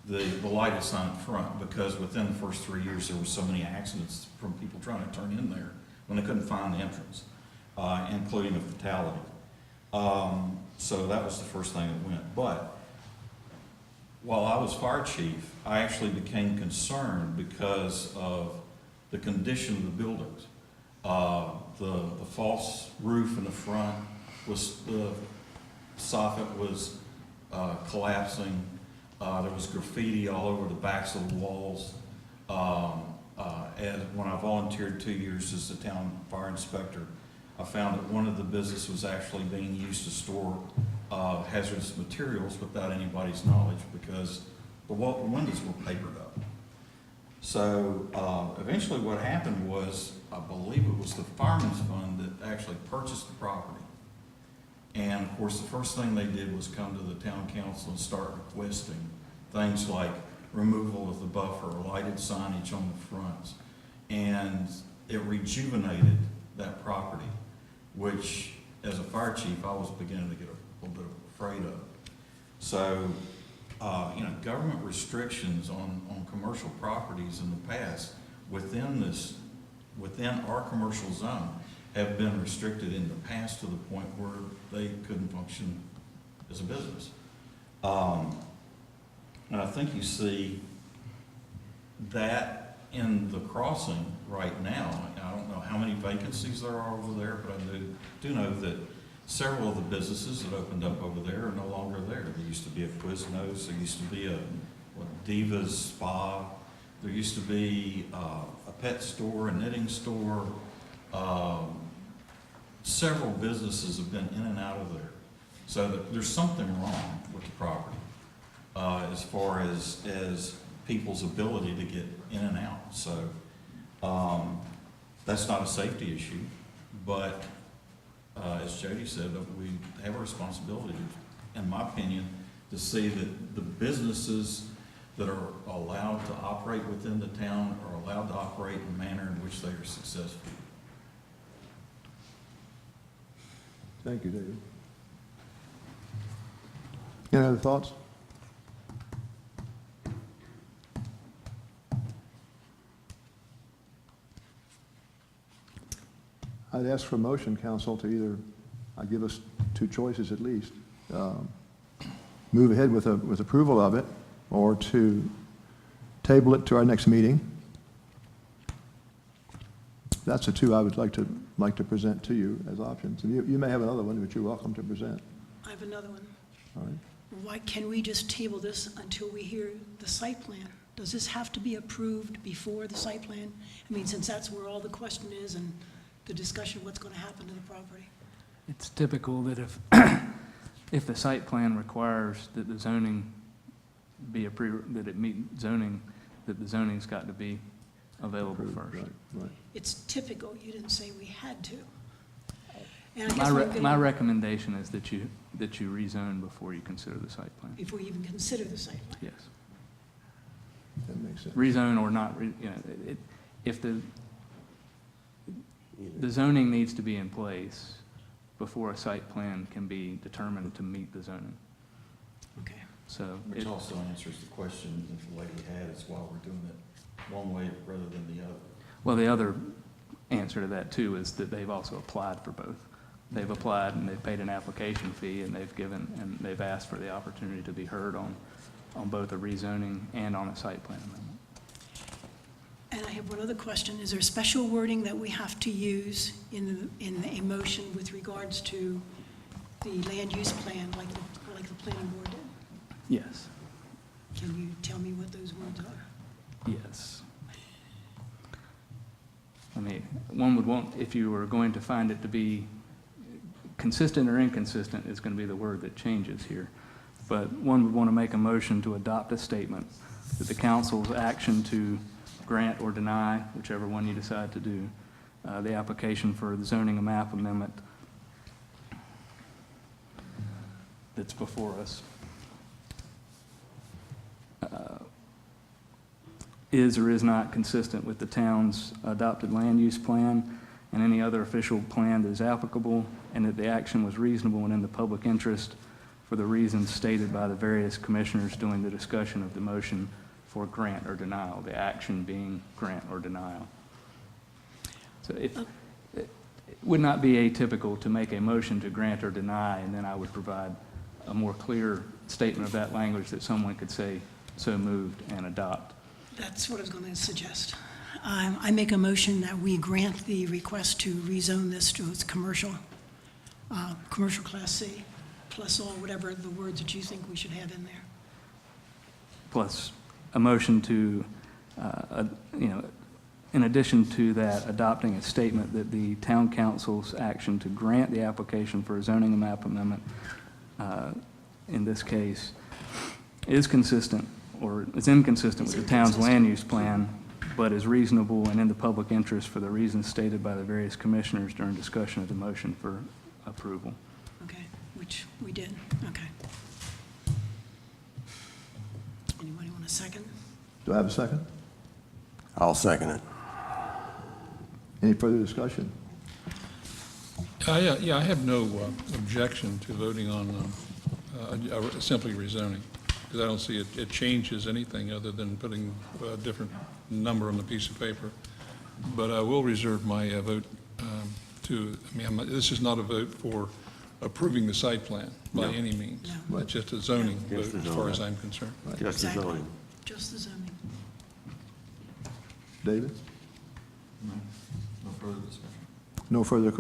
the lighted sign up front, because within the first 3 years, there were so many accidents from people trying to turn in there when they couldn't find the entrance, including a fatality. So that was the first thing that went. But while I was fire chief, I actually became concerned because of the condition of the buildings. The false roof in the front was, the soffit was collapsing. There was graffiti all over the backs of the walls. And when I volunteered 2 years as the town fire inspector, I found that one of the businesses was actually being used to store hazardous materials without anybody's knowledge, because the windows were papered up. So eventually what happened was, I believe it was the Fireman's Fund that actually purchased the property. And of course, the first thing they did was come to the town council and start requesting things like removal of the buffer, lighted signage on the fronts. And it rejuvenated that property, which as a fire chief, I was beginning to get a little bit afraid of. So, government restrictions on commercial properties in the past within our commercial zone have been restricted in the past to the point where they couldn't function as a business. And I think you see that in the crossing right now. I don't know how many vacancies there are over there, but I do know that several of the businesses that opened up over there are no longer there. There used to be a Quiznos, there used to be a Divas Spa, there used to be a pet store, a knitting store. Several businesses have been in and out of there. So there's something wrong with the property as far as people's ability to get in and out. So that's not a safety issue, but as Jody said, we have a responsibility, in my opinion, to see that the businesses that are allowed to operate within the town are allowed to operate in a manner in which they are successful. Thank you, David. Any other thoughts? I'd ask for a motion, council, to either, give us two choices at least, move ahead with approval of it, or to table it to our next meeting. That's the two I would like to present to you as options. And you may have another one, which you're welcome to present. I have another one. All right. Why can we just table this until we hear the site plan? Does this have to be approved before the site plan? I mean, since that's where all the question is and the discussion of what's going to happen to the property. It's typical that if the site plan requires that the zoning be approved, that it meet zoning, that the zoning's got to be available first. Right. It's typical. You didn't say we had to. And I guess we're gonna- My recommendation is that you rezone before you consider the site plan. Before you even consider the site plan. Yes. That makes sense. Rezone or not, if the zoning needs to be in place before a site plan can be determined to meet the zoning. Okay. So. Which also answers the question that the lady had, is why we're doing it one way rather than the other. Well, the other answer to that too is that they've also applied for both. They've applied and they've paid an application fee, and they've asked for the opportunity to be heard on both a rezoning and on a site plan amendment. And I have one other question. Is there special wording that we have to use in a motion with regards to the land use plan, like the planning board did? Yes. Can you tell me what those words are? Yes. I mean, one would want, if you were going to find it to be consistent or inconsistent is going to be the word that changes here. But one would want to make a motion to adopt a statement that the council's action to grant or deny, whichever one you decide to do, the application for the zoning and map amendment that's before us is or is not consistent with the town's adopted land use plan and any other official plan that is applicable, and that the action was reasonable and in the public interest for the reasons stated by the various commissioners during the discussion of the motion for grant or denial, the action being grant or denial. So it would not be atypical to make a motion to grant or deny, and then I would provide a more clear statement of that language that someone could say, so moved, and adopt. That's what I was going to suggest. I make a motion that we grant the request to rezone this to its commercial Class C, plus all whatever the words that you think we should have in there. Plus a motion to, in addition to that, adopting a statement that the town council's action to grant the application for a zoning and map amendment, in this case, is consistent or is inconsistent with the town's land use plan, but is reasonable and in the public interest for the reasons stated by the various commissioners during discussion of the motion for approval. Okay, which we did, okay. Anybody want a second? Do I have a second? I'll second it. Any further discussion? Yeah, I have no objection to voting on simply rezoning, because I don't see it changes anything other than putting a different number on the piece of paper. But I will reserve my vote this is not a vote for approving the site plan by any means. No. It's just a zoning vote Just the as far as zoning. I'm concerned. Just the Exactly. zoning. Just the zoning. David? No further discussion. No further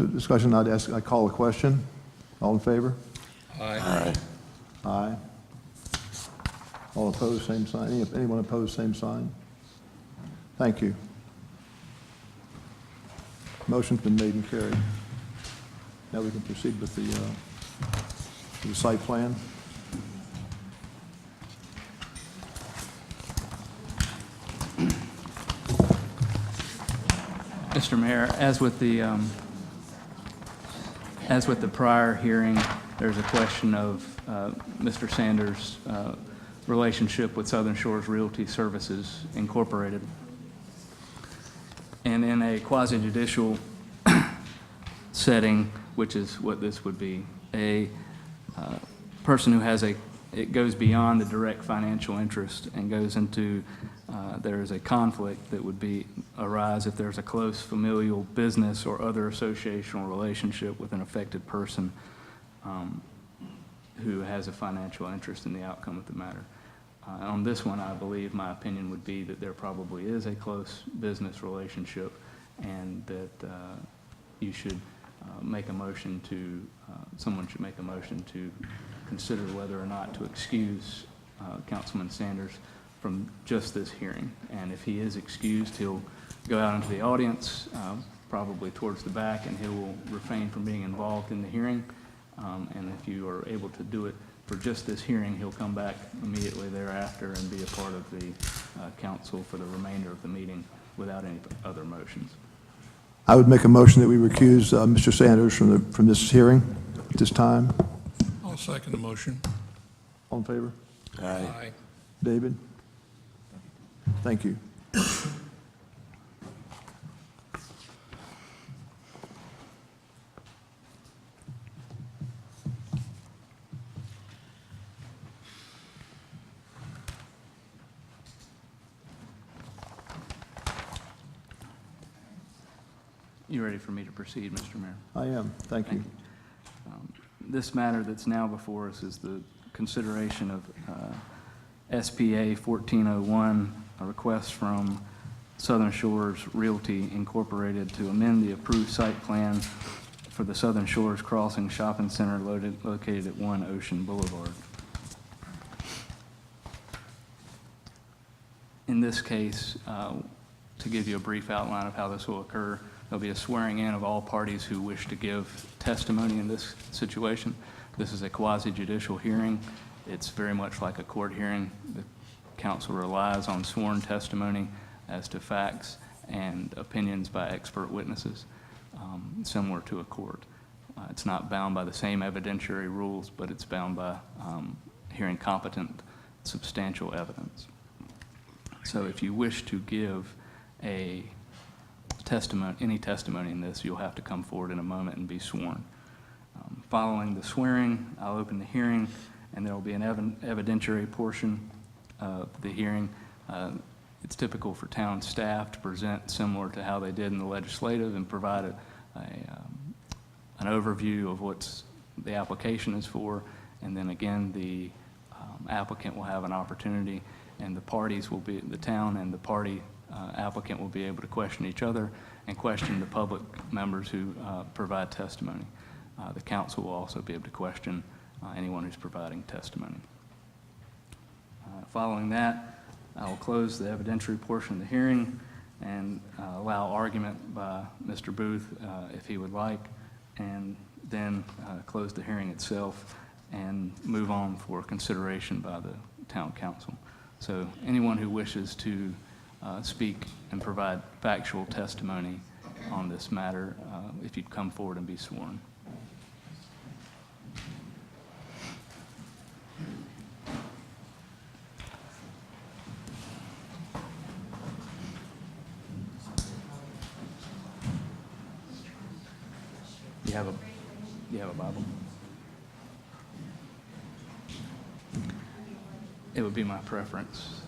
discussion. I call a question. All in favor? Aye. Aye. All opposed, same sign. Anyone opposed, same sign? Thank you. Motion's been made and carried. Now we can proceed with the site plan. Mr. Mayor, as with the prior hearing, there's a question of Mr. Sanders' relationship with Southern Shores Realty Services Incorporated. And in a quasi-judicial setting, which is what this would be, a person who has it goes beyond the direct financial interest and goes into, there is a conflict that would arise if there's a close familial business or other associational relationship with an affected person who has a financial interest in the outcome of the matter. On this one, I believe my opinion would be that there probably is a close business relationship, and that you should make a motion to, someone should make a motion to consider whether or not to excuse Councilman Sanders from just this hearing. And if he is excused, he'll go out into the audience, probably towards the back, and he will refrain from being involved in the hearing. And if you are able to do it for just this hearing, he'll come back immediately thereafter and be a part of the council for the remainder of the meeting without any other motions. I would make a motion that we recuse Mr. Sanders from this hearing at this time. I'll second the motion. All in favor? Aye. David? Thank you. You ready for me to proceed, Mr. Mayor? I am. Thank you. This matter that's now before us is the consideration of SPA 1401, a request from Southern Shores Realty Incorporated to amend the approved site plan for the Southern Shores Crossing Shopping Center located at 1 Ocean Boulevard. In this case, to give you a brief outline of how this will occur, there'll be a swearing in of all parties who wish to give testimony in this situation. This is a quasi-judicial hearing. It's very much like a court hearing. The council relies on sworn testimony as to facts and opinions by expert witnesses, similar to a court. It's not bound by the same evidentiary rules, but it's bound by hearing competent, substantial evidence. So if you wish to give a testimony, any testimony in this, you'll have to come forward in a moment and be sworn. Following the swearing, I'll open the hearing, and there will be an evidentiary portion of the hearing. It's typical for town staff to present similar to how they did in the legislative and provide an overview of what the application is for, and then again the applicant will have an opportunity, and the parties will be, the town and the party applicant will be able to question each other and question the public members who provide testimony. The council will also be able to question anyone who's providing testimony. Following that, I will close the evidentiary portion of the hearing and allow argument by Mr. Booth if he would like, and then close the hearing itself and move on for consideration by the town council. So anyone who wishes to speak and provide factual testimony on this matter, if you'd come forward and be sworn. You have a Bible? It would be my preference.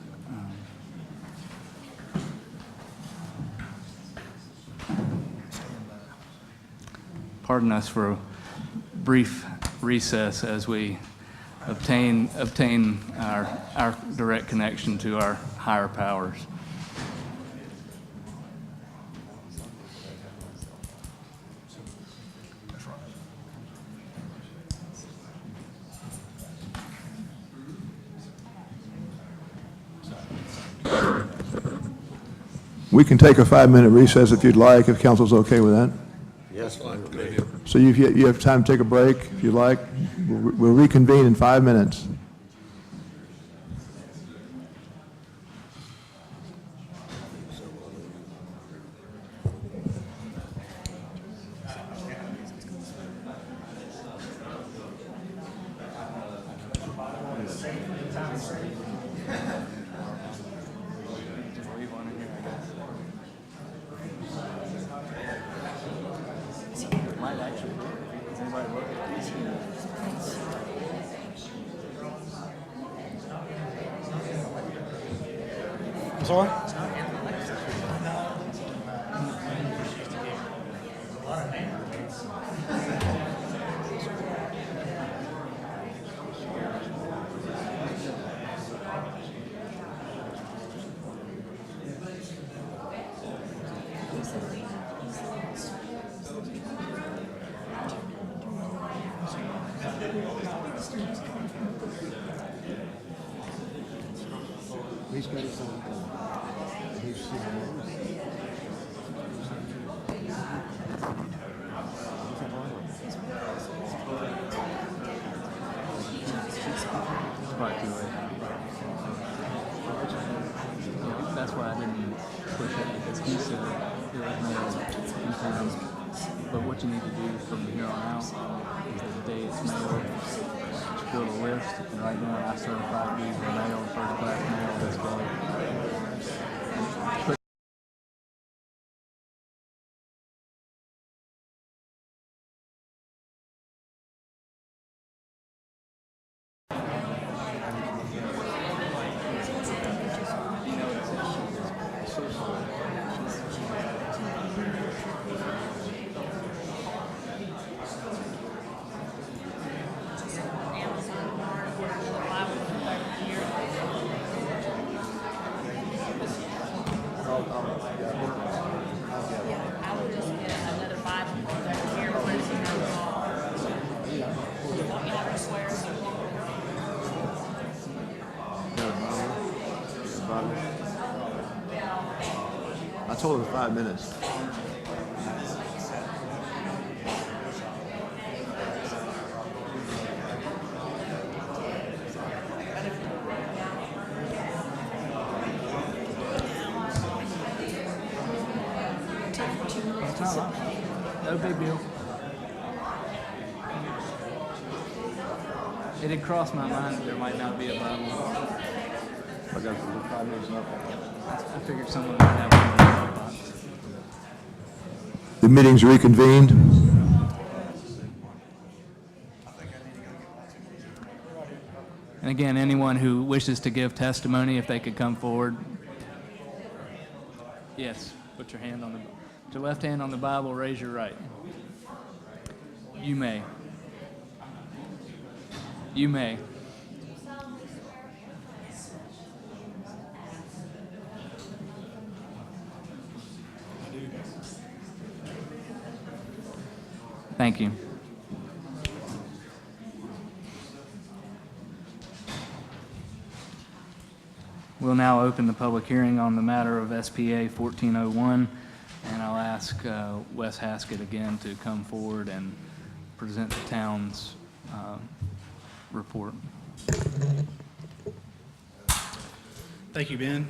Pardon us for a brief recess as we obtain our direct connection to our higher powers. We can take a 5-minute recess if you'd like, if council's okay with that. Yes, fine. So you have time to take a break if you'd like. We'll reconvene in 5 minutes. Sorry? He's got his own thing. That's why I didn't push it, because he said it was mailed in time. But what you need to do from here on out is the day it's mailed, build a list, and right now I certify these are mailed, first class mail this day. told her 5 minutes. No big deal. It had crossed my mind that there might not be a Bible. I got 5 minutes up. I figured someone would have one in the box. The meeting's reconvened. And again, anyone who wishes to give testimony, if they could come forward. Yes, put your hand on the, put your left hand on the Bible, raise your right. You may. You may. Thank you. We'll now open the public hearing on the matter of SPA 1401, and I'll ask Wes Haskett again to come forward and present the town's report. Thank you, Ben.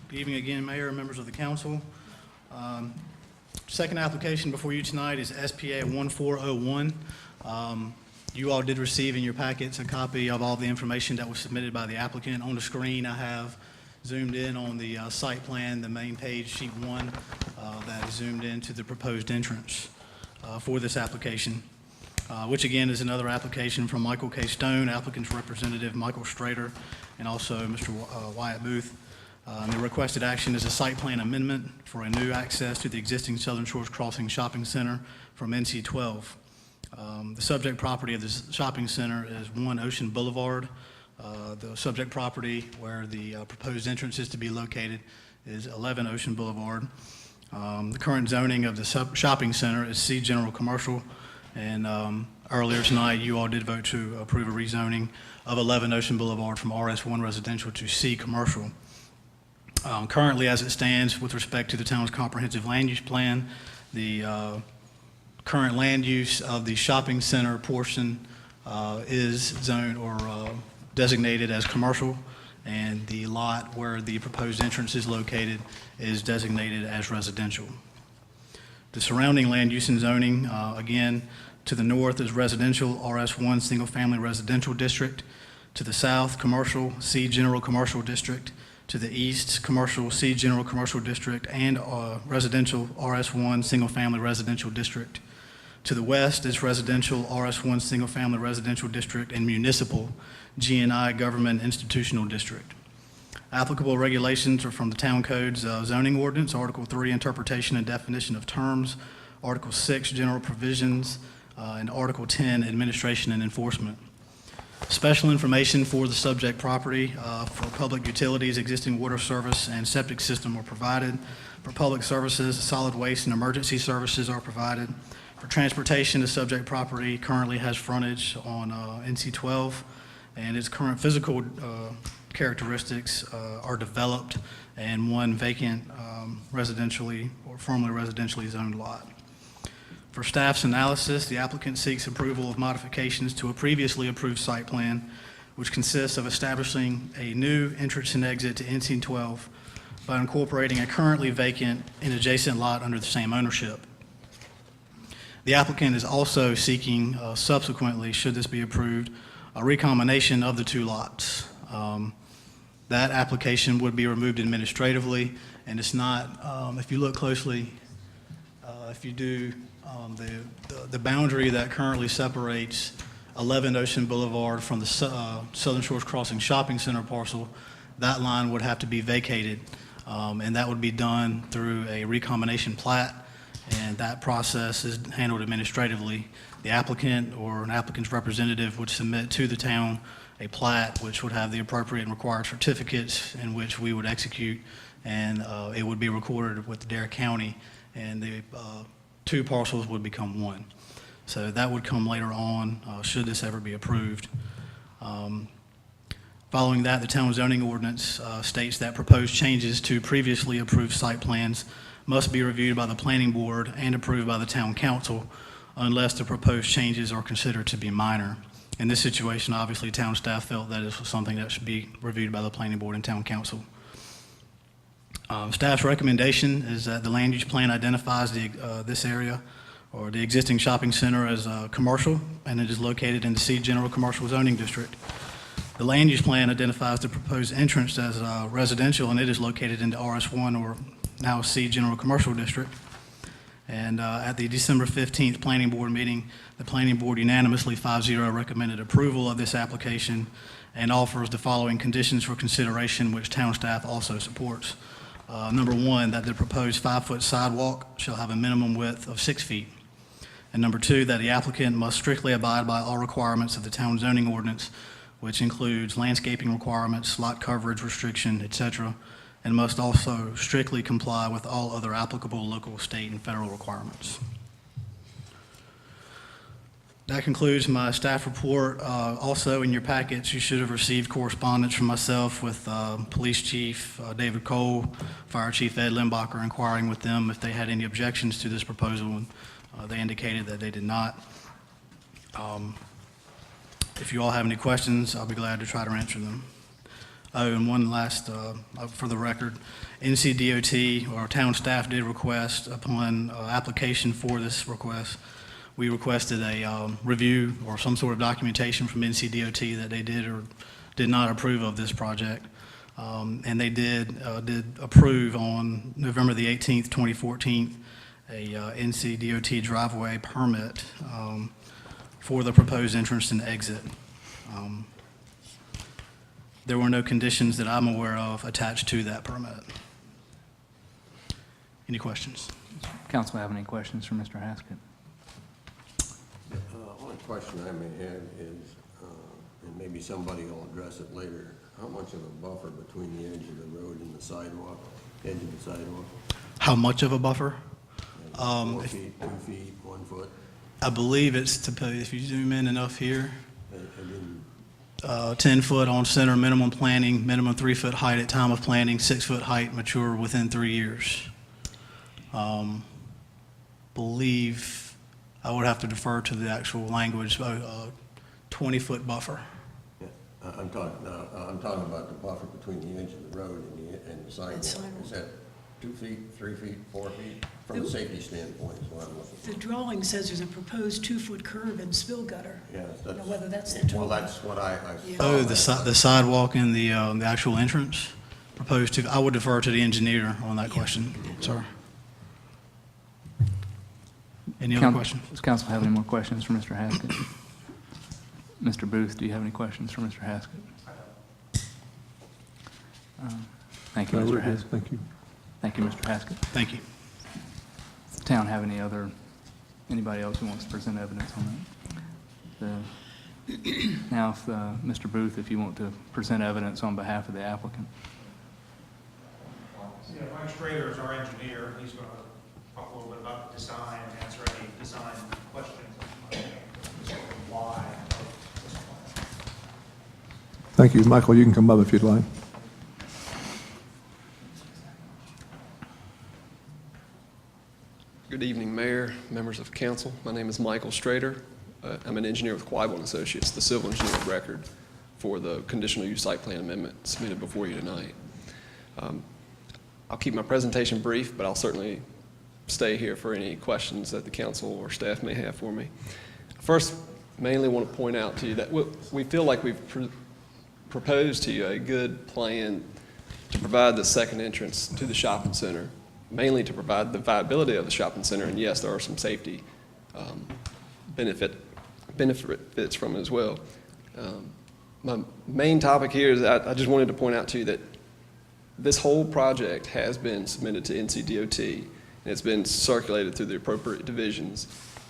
Good evening again, Mayor and members of the council. Second application before you tonight is SPA 1401. You all did receive in your packets a copy of all the information that was submitted by the applicant. On the screen, I have zoomed in on the site plan, the main page, sheet 1, that is zoomed into the proposed entrance for this application, which again is another application from Michael K. Stone, applicant's representative Michael Strader, and also Mr. Wyatt Booth. The requested action is a site plan amendment for a new access to the existing Southern Shores Crossing Shopping Center from NC 12. The subject property of this shopping center is 1 Ocean Boulevard. The subject property where the proposed entrance is to be located is 11 Ocean Boulevard. The current zoning of the shopping center is C General Commercial, and earlier tonight you all did vote to approve a rezoning of 11 Ocean Boulevard from RS1 Residential to C Commercial. Currently, as it stands with respect to the town's comprehensive land use plan, the current land use of the shopping center portion is zoned or designated as commercial, and the lot where the proposed entrance is located is designated as residential. The surrounding land use and zoning, again, to the north is residential, RS1 Single Family Residential District. To the south, commercial, C General Commercial District. To the east, commercial, C General Commercial District, and residential, RS1 Single Family Residential District. To the west is residential, RS1 Single Family Residential District, and municipal, GNI Government Institutional District. Applicable regulations are from the Town Code's zoning ordinance, Article 3, Interpretation and Definition of Terms, Article 6, General Provisions, and Article 10, Administration and Enforcement. Special information for the subject property for public utilities, existing water service, and septic system are provided. For public services, solid waste and emergency services are provided. For transportation, the subject property currently has frontage on NC 12, and its current physical characteristics are developed and one vacant residentially or formerly residentially zoned lot. For staff's analysis, the applicant seeks approval of modifications to a previously approved site plan, which consists of establishing a new entrance and exit to NC 12 by incorporating a currently vacant and adjacent lot under the same ownership. The applicant is also seeking subsequently, should this be approved, a recombination of the two lots. That application would be removed administratively, and it's not, if you look closely, if you do, the boundary that currently separates 11 Ocean Boulevard from the Southern Shores Crossing Shopping Center parcel, that line would have to be vacated, and that would be done through a recombination plat, and that process is handled administratively. The applicant or an applicant's representative would submit to the town a plat which would have the appropriate and required certificates in which we would execute, and it would be recorded with Dare County, and the two parcels would become one. So that would come later on, should this ever be approved. Following that, the town zoning ordinance states that proposed changes to previously approved site plans must be reviewed by the planning board and approved by the town council unless the proposed changes are considered to be minor. In this situation, obviously, town staff felt that this was something that should be reviewed by the planning board and town council. Staff's recommendation is that the land use plan identifies this area or the existing shopping center as commercial, and it is located in the C General Commercial Zoning District. The land use plan identifies the proposed entrance as residential, and it is located in the RS1, or now C General Commercial District. And at the December 15th Planning Board meeting, the Planning Board unanimously 5-0 recommended approval of this application and offers the following conditions for consideration, which town staff also supports. Number one, that the proposed 5-foot sidewalk shall have a minimum width of 6 feet. And number two, that the applicant must strictly abide by all requirements of the town zoning ordinance, which includes landscaping requirements, lot coverage restriction, etc., and must also strictly comply with all other applicable local, state, and federal requirements. That concludes my staff report. Also, in your packets, you should have received correspondence from myself with Police Chief David Cole, Fire Chief Ed Limbacher, inquiring with them if they had any objections to this proposal, and they indicated that they did not. If you all have any questions, I'll be glad to try to answer them. Oh, and one last, for the record, NCDOT, or town staff, did request, upon application for this request, we requested a review or some sort of documentation from NCDOT that they did or did not approve of this project. And they did approve on November the 18th, 2014, a NCDOT driveway permit for the proposed entrance and exit. There were no conditions that I'm aware of attached to that permit. Any questions? Council have any questions for Mr. Haskett? One question I may have is, and maybe somebody will address it later, how much of a buffer between the edge of the road and the sidewalk, edge of the sidewalk? How much of a buffer? 4 feet, 2 feet, 1 foot? I believe it's, if you zoom in enough here, I didn't 10 foot on center, minimum planting, minimum 3 foot height at time of planting, 6 foot height mature within 3 years. Believe, I would have to defer to the actual language, 20 foot buffer. Yeah, I'm talking about the buffer between the edge of the road and the sidewalk. Is that 2 feet, 3 feet, 4 feet? From a safety standpoint is what I'm looking for. The drawing says there's a proposed 2-foot curb and spill gutter. Yeah, Now, whether that's the well, 12. that's what I Yeah. saw. Oh, the sidewalk and the actual entrance proposed to, I would defer to the engineer on that question, sir. Any other questions? Does council have any more questions for Mr. Haskett? Mr. Booth, do you have any questions for Mr. Haskett? Thank you, Mr. Haskett. Thank you. Thank you, Mr. Haskett. Thank you. Does the town have anybody else who wants to present evidence on that? Now, if, Mr. Booth, if you want to present evidence on behalf of the applicant. Yeah, Mike Strader is our engineer. He's going to talk a little bit about the design and answer any design questions. Why of this plan. Thank you. Michael, you can come up if you'd like. Good evening, Mayor, members of council. My name is Michael Strader. I'm an engineer with Quibble & Associates, the civil engineer of record for the conditional use site plan amendment submitted before you tonight. I'll keep my presentation brief, but I'll certainly stay here for any questions that the council or staff may have for me. First, mainly want to point out to you that we feel like we've proposed to you a good plan to provide the second entrance to the shopping center, mainly to provide the viability of the shopping center, and yes, there are some safety benefits from it as well. My main topic here is I just wanted to point out to you that this whole project has been submitted to NCDOT, and it's been circulated through the appropriate divisions,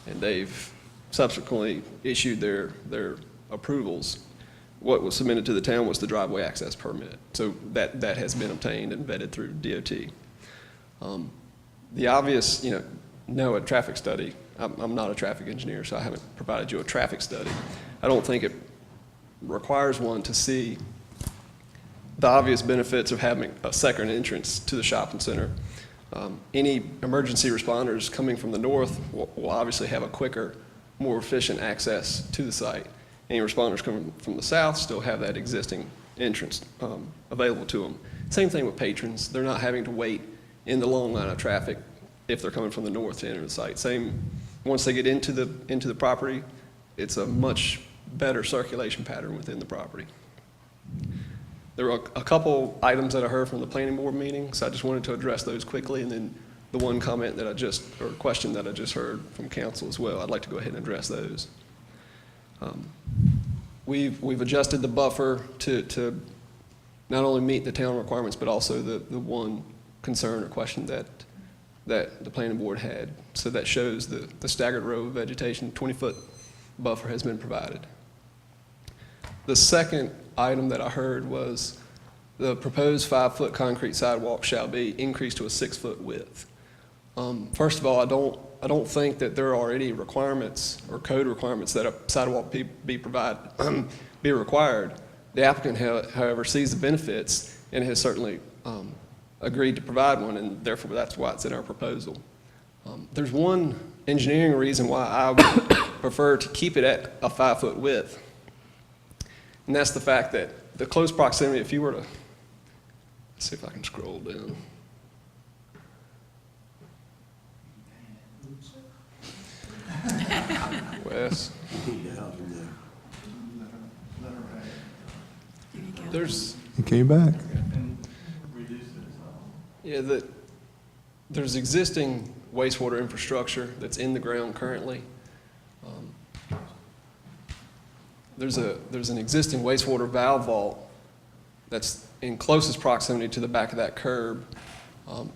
and they've subsequently issued their approvals. What was submitted to the town was the driveway access permit, so that has been obtained and vetted through DOT. The obvious, a traffic study. I'm not a traffic engineer, so I haven't provided you a traffic study. I don't think it requires one to see the obvious benefits of having a second entrance to the shopping center. Any emergency responders coming from the north will obviously have a quicker, more efficient access to the site. Any responders coming from the south still have that existing entrance available to them. Same thing with patrons. They're not having to wait in the long line of traffic if they're coming from the north to enter the site. Same, once they get into the property, it's a much better circulation pattern within the property. There were a couple items that I heard from the planning board meeting, so I just wanted to address those quickly, and then the one comment that or question that I just heard from council as well, I'd like to go ahead and address those. We've adjusted the buffer to not only meet the town requirements, but also the one concern or question that the planning board had. So that shows the staggered row of vegetation, 20-foot buffer has been provided. The second item that I heard was the proposed 5-foot concrete sidewalk shall be increased to a 6-foot width. First of all, I don't think that there are any requirements or code requirements that a sidewalk be required. The applicant, however, sees the benefits and has certainly agreed to provide one, and therefore that's why it's in our proposal. There's one engineering reason why I would prefer to keep it at a 5-foot width, and that's the fact that the close proximity, if you were to, let's see if I can scroll down. Wes. There's. He came back. Yeah, there's existing wastewater infrastructure that's in the ground currently. There's an existing wastewater valve vault that's in closest proximity to the back of that curb.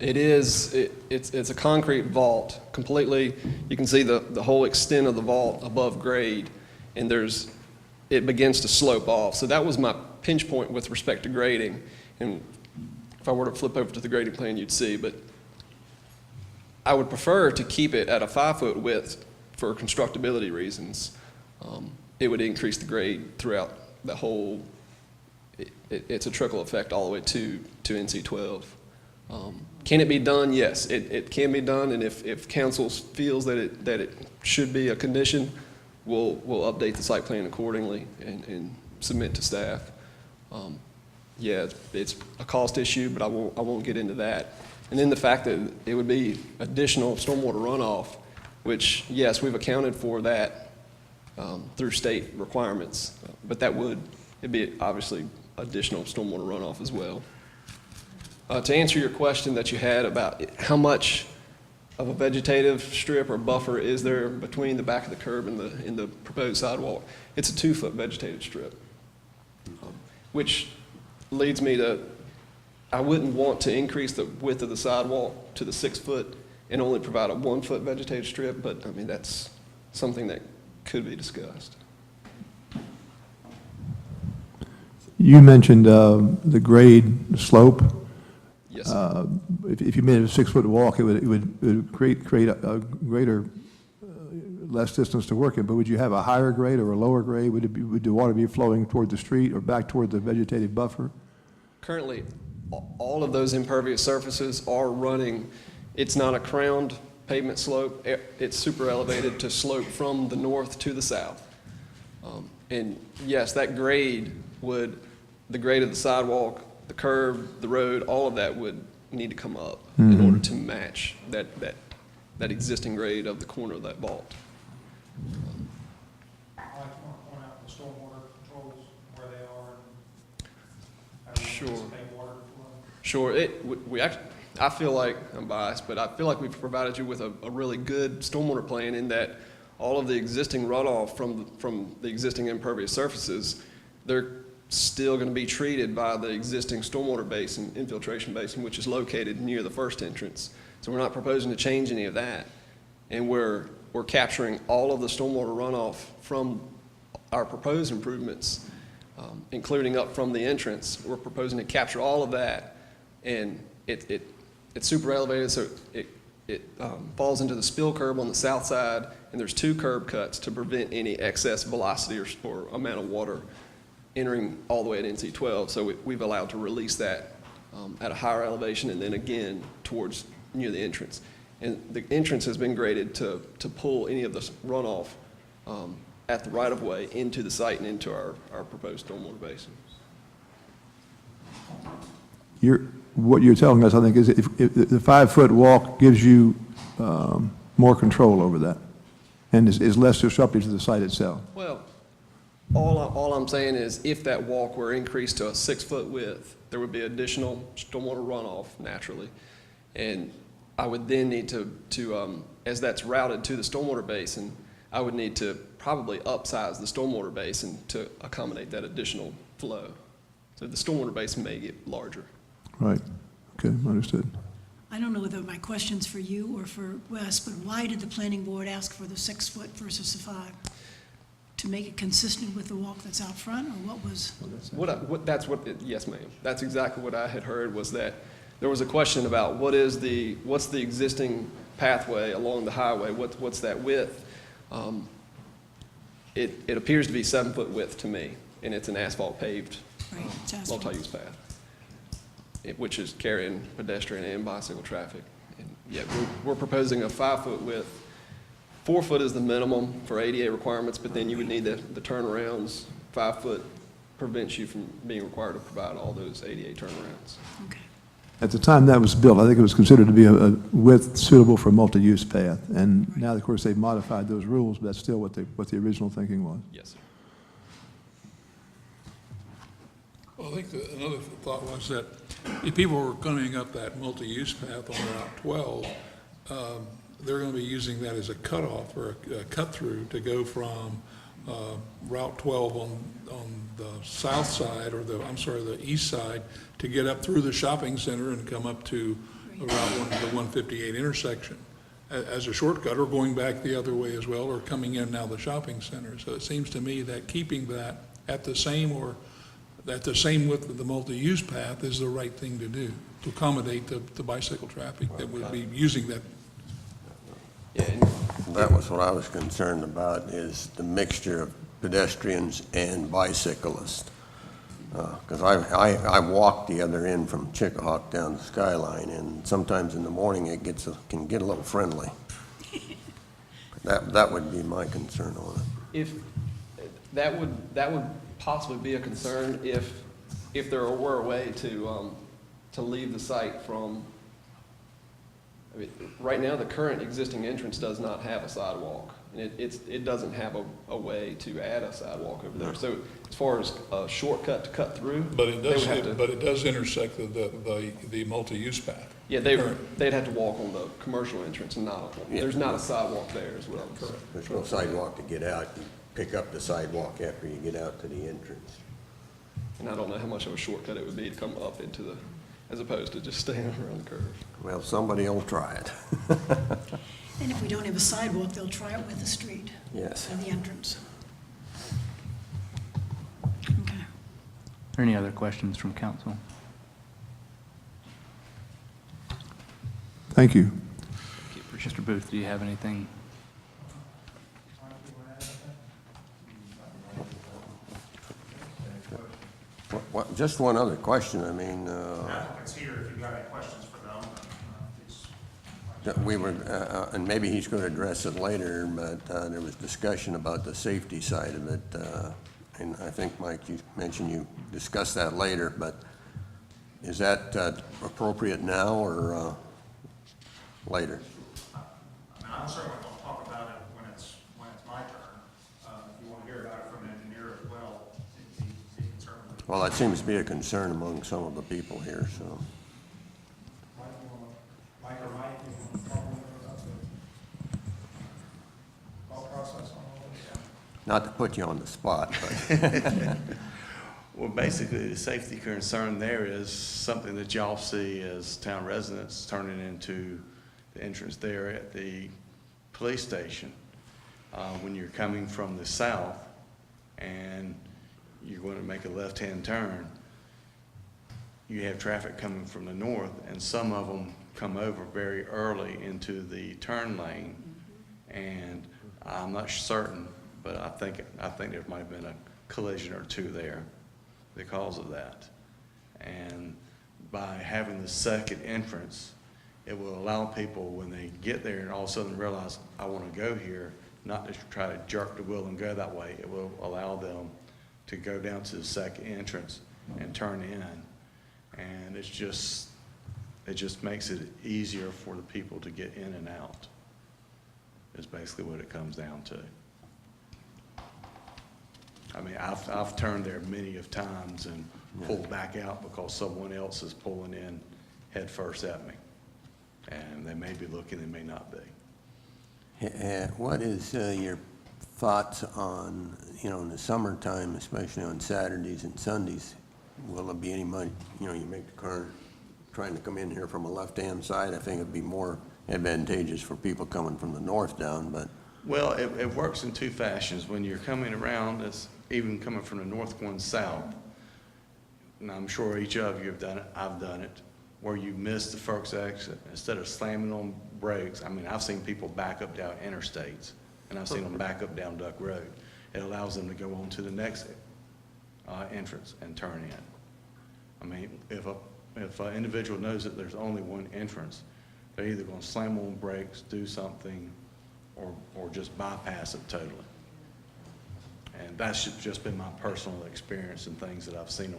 It's a concrete vault completely. You can see the whole extent of the vault above grade, and it begins to slope off. So that was my pinch point with respect to grading. And if I were to flip over to the grading plan, you'd see, but I would prefer to keep it at a 5-foot width for constructability reasons. It would increase the grade throughout the whole, it's a trickle effect all the way to NC 12. Can it be done? Yes, it can be done, and if council feels that it should be a condition, we'll update the site plan accordingly and submit to staff. Yeah, it's a cost issue, but I won't get into that. And then the fact that it would be additional stormwater runoff, which, yes, we've accounted for that through state requirements, but it'd be obviously additional stormwater runoff as well. To answer your question that you had about how much of a vegetative strip or buffer is there between the back of the curb and the proposed sidewalk, it's a 2-foot vegetative strip, which leads me to, I wouldn't want to increase the width of the sidewalk to the 6-foot and only provide a 1-foot vegetative strip, but I mean, that's something that could be discussed. You mentioned the grade, the slope. Yes. If you made it a 6-foot walk, it would create a greater, less distance to work in. But would you have a higher grade or a lower grade? Would the water be flowing toward the street or back toward the vegetative buffer? Currently, all of those impervious surfaces are running. It's not a crowned pavement slope. It's super elevated to slope from the north to the south. And yes, that grade the grade of the sidewalk, the curb, the road, all of that would need to come up in order to match that existing grade of the corner of that vault. I'd like to point out the stormwater controls, where they are, and how we anticipate water flow. Sure. I feel like, I'm biased, but I feel like we've provided you with a really good stormwater plan in that all of the existing runoff from the existing impervious surfaces, they're still going to be treated by the existing stormwater basin, infiltration basin, which is located near the first entrance. So we're not proposing to change any of that. And we're capturing all of the stormwater runoff from our proposed improvements, including up from the entrance. We're proposing to capture all of that, and it's super elevated, so it falls into the spill curb on the south side, and there's 2 curb cuts to prevent any excess velocity or amount of water entering all the way at NC 12. So we've allowed to release that at a higher elevation and then again towards near the entrance. And the entrance has been graded to pull any of the runoff at the right-of-way into the site and into our proposed stormwater basin. What you're telling us, I think, is if the 5-foot walk gives you more control over that and is less disruptive to the site itself. Well, all I'm saying is if that walk were increased to a 6-foot width, there would be additional stormwater runoff naturally. And I would then need to as that's routed to the stormwater basin, I would need to probably upsize the stormwater basin to accommodate that additional flow. So the stormwater basin may get larger. Right. Okay, understood. I don't know whether my question's for you or for Wes, but why did the planning board ask for the 6-foot versus the 5? To make it consistent with the walk that's out front, or what was? Yes, ma'am. That's exactly what I had heard, was that there was a question about what's the existing pathway along the highway, what's that width? It appears to be 7-foot width to me, and it's an asphalt paved multi-use path, which is carrying pedestrian and bicycle traffic. And yet we're proposing a 5-foot width. 4 foot is the minimum for ADA requirements, but then you would need the turnarounds. 5 foot prevents you from being required to provide all those ADA turnarounds. Okay. At the time that was built, I think it was considered to be a width suitable for a multi-use path. And now, of course, they've modified those rules, but that's still what the original thinking was. Yes, sir. Well, I think another thought was that if people were coming up that multi-use path on Route 12, they're going to be using that as a cutoff or a cut-through to go from Route 12 on the south side, or the east side, to get up through the shopping center and come up to Route 158 intersection as a shortcut, or going back the other way as well, or coming in now the shopping center. So it seems to me that keeping that at the same width of the multi-use path is the right thing to do, to accommodate the bicycle traffic that would be using that. Yeah, and that was what I was concerned about, is the mixture of pedestrians and bicyclists. Because I walk the other end from Chickahawk down the Skyline, and sometimes in the morning it can get a little friendly. That would be my concern on it. If that would possibly be a concern if there were a way to leave the site from. I mean, right now, the current existing entrance does not have a sidewalk, and it doesn't have a way to add a sidewalk over there. So as far as a shortcut to cut through, But it does intersect the multi-use path. Yeah, they'd have to walk on the commercial entrance and there's not a sidewalk there as well. Correct. There's no sidewalk to get out. You pick up the sidewalk after you get out to the entrance. And I don't know how much of a shortcut it would be to come up into as opposed to just staying around the curve. Well, somebody will try it. And if we don't have a sidewalk, they'll try it with the street. Yes. And the entrance. Okay. Are there any other questions from council? Thank you. Mr. Booth, do you have anything? Just one other question. I mean, Applicants here, if you've got any questions for them, we were, and maybe he's going to address it later, but there was discussion about the safety side of it. And I think, Mike, you mentioned you discussed that later, but is that appropriate now or later? I mean, I'm certainly going to talk about it when it's my turn. If you want to hear about it from an engineer as well, he can certainly. Well, that seems to be a concern among some of the people here, so. Mike or Mike, you want to talk a little bit about the thought process on all this? Not to put you on the spot, but. Well, basically, the safety concern there is something that y'all see as town residents turning into the entrance there at the police station. When you're coming from the south and you're going to make a left-hand turn, you have traffic coming from the north, and some of them come over very early into the turn lane. And I'm not certain, but I think there might have been a collision or two there. because of that. And by having the second entrance, it will allow people, when they get there and all of a sudden realize, I want to go here, not to try to jerk the wheel and go that way. It will allow them to go down to the second entrance and turn in. And it just makes it easier for the people to get in and out, is basically what it comes down to. I mean, I've turned there many of times and pulled back out because someone else is pulling in head first at me. And they may be looking, they may not be. What is your thoughts on, in the summertime, especially on Saturdays and Sundays, will there be any money, you make the car trying to come in here from a left-hand side? I think it'd be more advantageous for people coming from the north down, but. Well, it works in two fashions. When you're coming around, it's even coming from the north going south, and I'm sure each of you have done it, I've done it, where you miss the first exit. Instead of slamming on brakes, I mean, I've seen people back up down interstates, and I've seen them back up down Duck Road. It allows them to go on to the next entrance and turn in. I mean, if an individual knows that there's only one entrance, they're either going to slam on brakes, do something, or just bypass it totally. And that's just been my personal experience and things that I've seen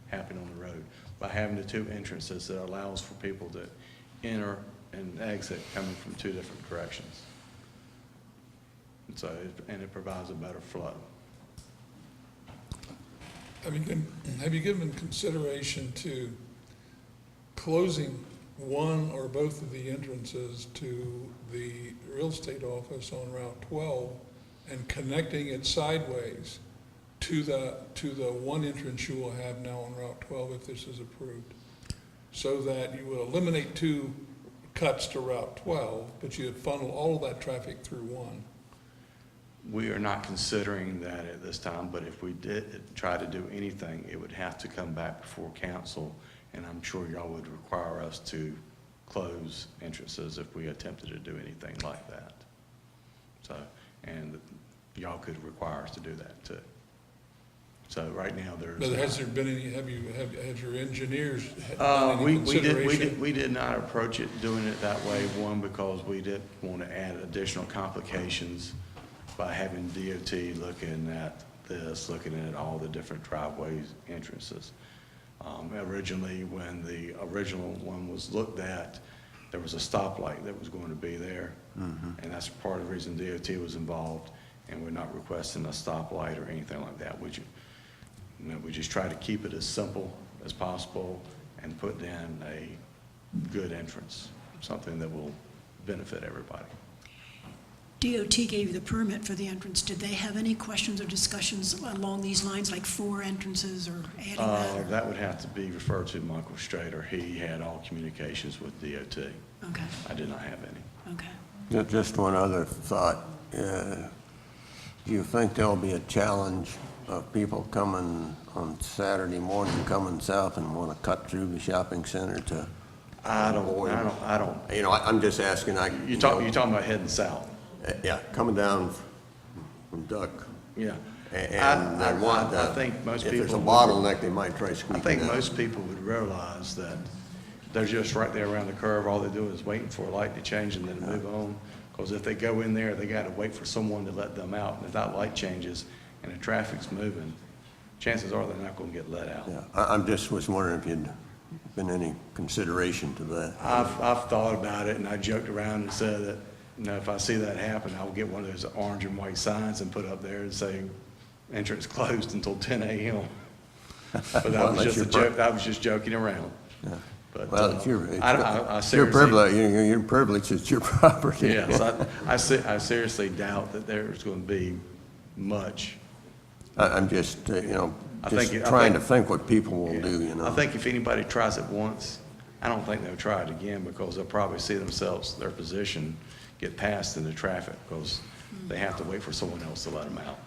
happen on the road. By having the two entrances, it allows for people to enter and exit coming from two different directions. And so, it provides a better flow. Have you given consideration to closing one or both of the entrances to the real estate office on Route 12 and connecting it sideways to the one entrance you will have now on Route 12 if this is approved? So that you will eliminate two cuts to Route 12, but you funnel all of that traffic through one. We are not considering that at this time, but if we did try to do anything, it would have to come back before council, and I'm sure y'all would require us to close entrances if we attempted to do anything like that. So, and y'all could require us to do that too. So right now there's. But has there been any, has your engineers done any consideration? We did not approach it doing it that way, one, because we didn't want to add additional complications by having DOT looking at this, looking at all the different driveways, entrances. Originally, when the original one was looked at, there was a stoplight that was going to be there. And that's part of the reason DOT was involved, and we're not requesting a stoplight or anything like that. We just try to keep it as simple as possible and put in a good entrance, something that will benefit everybody. DOT gave you the permit for the entrance. Did they have any questions or discussions along these lines, like 4 entrances or adding that? Or? That would have to be referred to Michael Strader. He had all communications with DOT. Okay. I did not have any. Okay. Just one other thought. Do you think there'll be a challenge of people coming on Saturday morning, coming south and want to cut through the shopping center to? I don't. I'm just asking. You're talking about heading south. Yeah, coming down from Duck. Yeah. And I think most people. If there's a bottleneck, they might try squeaking I think out. most people would realize that they're just right there around the curve. All they do is waiting for a light to change and then move on. Because if they go in there, they got to wait for someone to let them out. And if that light changes and the traffic's moving, chances are they're not going to get let out. Yeah, I'm just was wondering if you'd been any consideration to that. I've thought about it, and I joked around and said that, if I see that happen, I'll get one of those orange and white signs and put up there and say, entrance closed until 10 a.m. But that was just a joke. I was just joking around. Yeah. But, well, it's your privilege. Your privilege. It's your property. Yes, I seriously doubt that there's going to be much. I'm just, trying to think what people will do, I think if anybody tries it once, I don't think they'll try it again, because they'll probably see themselves, their position, get passed in the traffic, because they have to wait for someone else to let them out.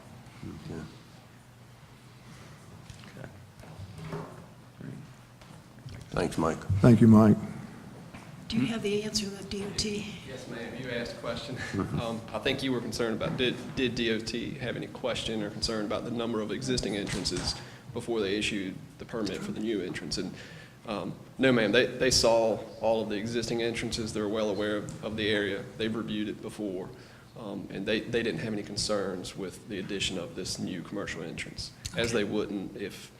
Okay. Thanks, Mike. Thank you, Mike. Do you have the answer to that, DOT? Yes, ma'am. You asked a question. I think you were concerned about, did DOT have any question or concern about the number of existing entrances before they issued the permit for the new entrance. And no, ma'am, they saw all of the existing entrances. They're well aware of the area. They've reviewed it before. And they didn't have any concerns with the addition of this new commercial entrance, as they wouldn't if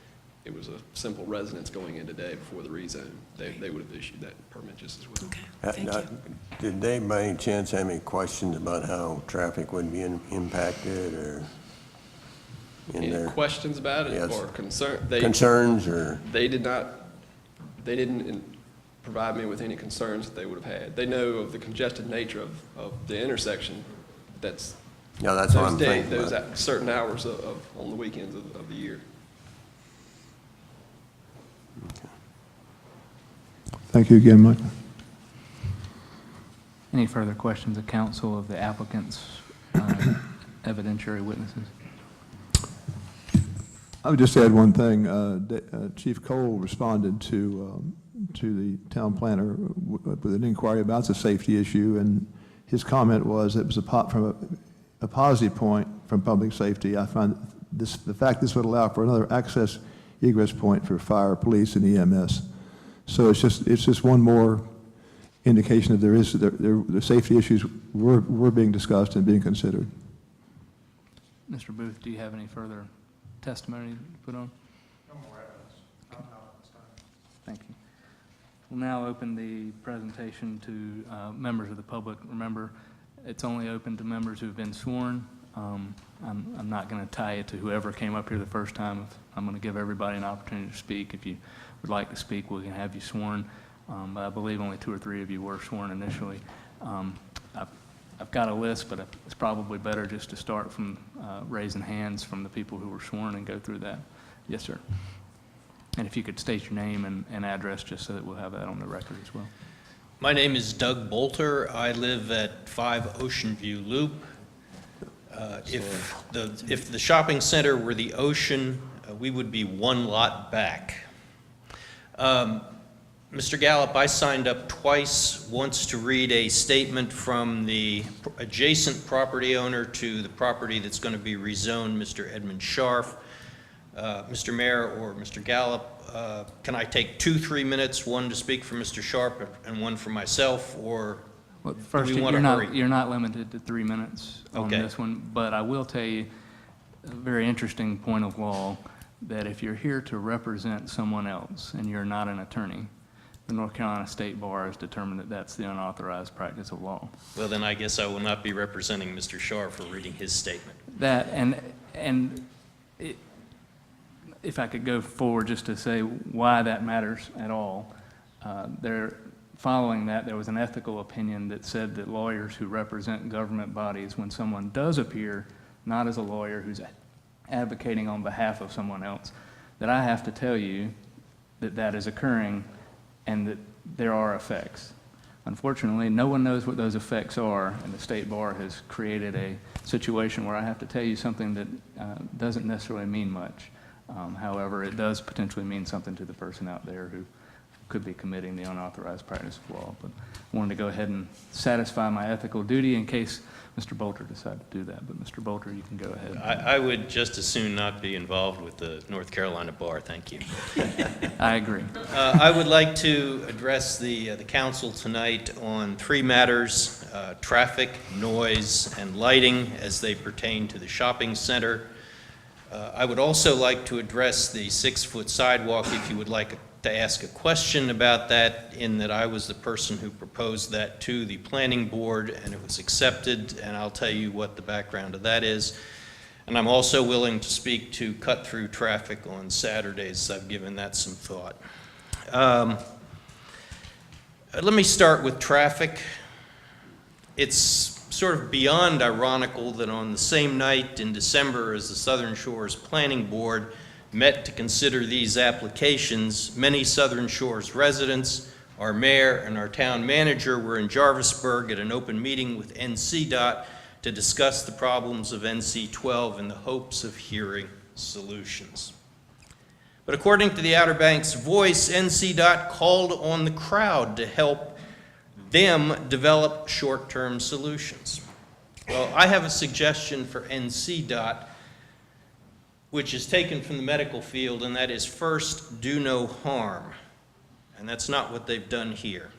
it was a simple residence going in today before the rezone. They would have issued that permit just as well. Thank you. Did they by any chance have any questions about how traffic would be impacted or in Any their questions about it Yes. or concerns or? They didn't provide me with any concerns that they would have had. They know of the congested nature of the intersection. That's Yeah, that's what I'm those thinking those about. certain hours on the weekends of the year. Thank you again, Mike. Any further questions of council of the applicant's evidentiary witnesses? I would just add one thing. Chief Cole responded to the town planner with an inquiry about the safety issue, and his comment was it was from a positive point from public safety. I find the fact this would allow for another access egress point for fire, police, and EMS. So it's just one more indication that the safety issues were being discussed and being considered. Mr. Booth, do you have any further testimony to put on? No more evidence. Not at this time. Thank you. We'll now open the presentation to members of the public. Remember, it's only open to members who've been sworn. I'm not going to tie it to whoever came up here the first time. I'm going to give everybody an opportunity to speak. If you would like to speak, we can have you sworn. But I believe only 2 or 3 of you were sworn initially. I've got a list, but it's probably better just to start from raising hands from the people who were sworn and go through that. Yes, sir. And if you could state your name and address, just so that we'll have that on the record as well. My name is Doug Bolter. I live at 5 Ocean View Loop. If the shopping center were the ocean, we would be 1 lot back. Mr. Gallup, I signed up twice, once to read a statement from the adjacent property owner to the property that's going to be rezoned, Mr. Edmund Scharf. Mr. Mayor or Mr. Gallup, can I take 2-3 minutes, one to speak for Mr. Scharf and one for myself, or Well, first, do we want to hurry? you're not limited to 3 minutes on Okay. this one, but I will tell you a very interesting point of law, that if you're here to represent someone else and you're not an attorney, the North Carolina State Bar has determined that that's the unauthorized practice of law. Well, then I guess I will not be representing Mr. Scharf for reading his statement. That, if I could go forward just to say why that matters at all, following that, there was an ethical opinion that said that lawyers who represent government bodies, when someone does appear not as a lawyer who's advocating on behalf of someone else, that I have to tell you that that is occurring and that there are effects. Unfortunately, no one knows what those effects are, and the State Bar has created a situation where I have to tell you something that doesn't necessarily mean much. However, it does potentially mean something to the person out there who could be committing the unauthorized practice of law. But I wanted to go ahead and satisfy my ethical duty in case Mr. Bolter decided to do that. But Mr. Bolter, you can go ahead. I would just as soon not be involved with the North Carolina Bar, thank you. I agree. I would like to address the council tonight on 3 matters: traffic, noise, and lighting as they pertain to the shopping center. I would also like to address the 6-foot sidewalk if you would like to ask a question about that, in that I was the person who proposed that to the planning board and it was accepted, and I'll tell you what the background of that is. And I'm also willing to speak to cut-through traffic on Saturdays. I've given that some thought. Let me start with traffic. It's sort of beyond ironical that on the same night in December as the Southern Shores Planning Board met to consider these applications, many Southern Shores residents, our mayor, and our town manager were in Jarvisburg at an open meeting with NCDOT to discuss the problems of NC-12 in the hopes of hearing solutions. But according to the Outer Banks Voice, NCDOT called on the crowd to help them develop short-term solutions. Well, I have a suggestion for NCDOT. which is taken from the medical field, and that is first, do no harm. And that's not what they've done here.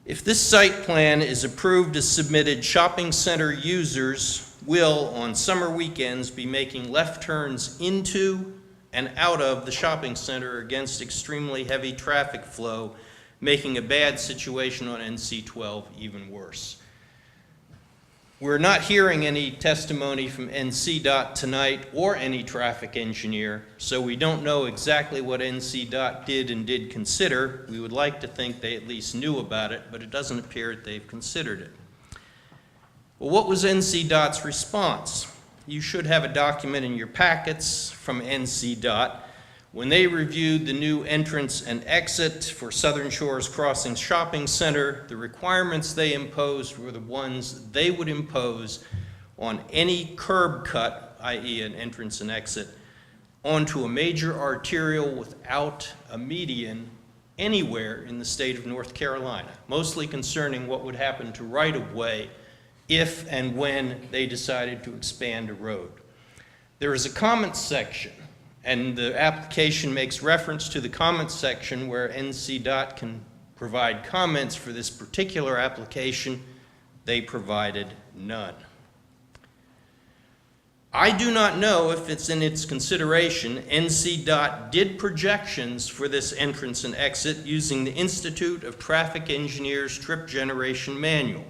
If this site plan is approved as submitted, shopping center users will, on summer weekends, be making left turns into and out of the shopping center against extremely heavy traffic flow, making a bad situation on NC 12 even worse. We're not hearing any testimony from NCDOT tonight or any traffic engineer, so we don't know exactly what NCDOT did and did consider. We would like to think they at least knew about it, but it doesn't appear that they've considered it. Well, what was NCDOT's response? You should have a document in your packets from NCDOT. When they reviewed the new entrance and exit for Southern Shores Crossings Shopping Center, the requirements they imposed were the ones they would impose on any curb cut, i.e. an entrance and exit, onto a major arterial without a median anywhere in the state of North Carolina, mostly concerning what would happen to right-of-way if and when they decided to expand a road. There is a comments section, and the application makes reference to the comments section where NCDOT can provide comments for this particular application. They provided none. I do not know if it's in its consideration. NCDOT did projections for this entrance and exit using the Institute of Traffic Engineers Trip Generation Manual.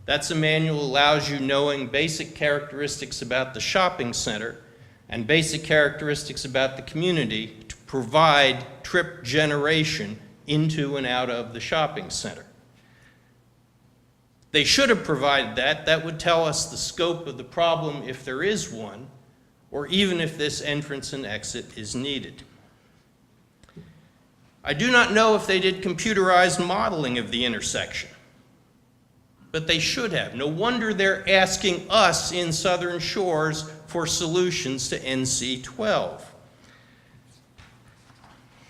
That's a manual that allows you knowing basic characteristics about the shopping center and basic characteristics about the community to provide trip generation into and out of the shopping center. They should have provided that. That would tell us the scope of the problem if there is one, or even if this entrance and exit is needed. I do not know if they did computerized modeling of the intersection, but they should have. No wonder they're asking us in Southern Shores for solutions to NC 12.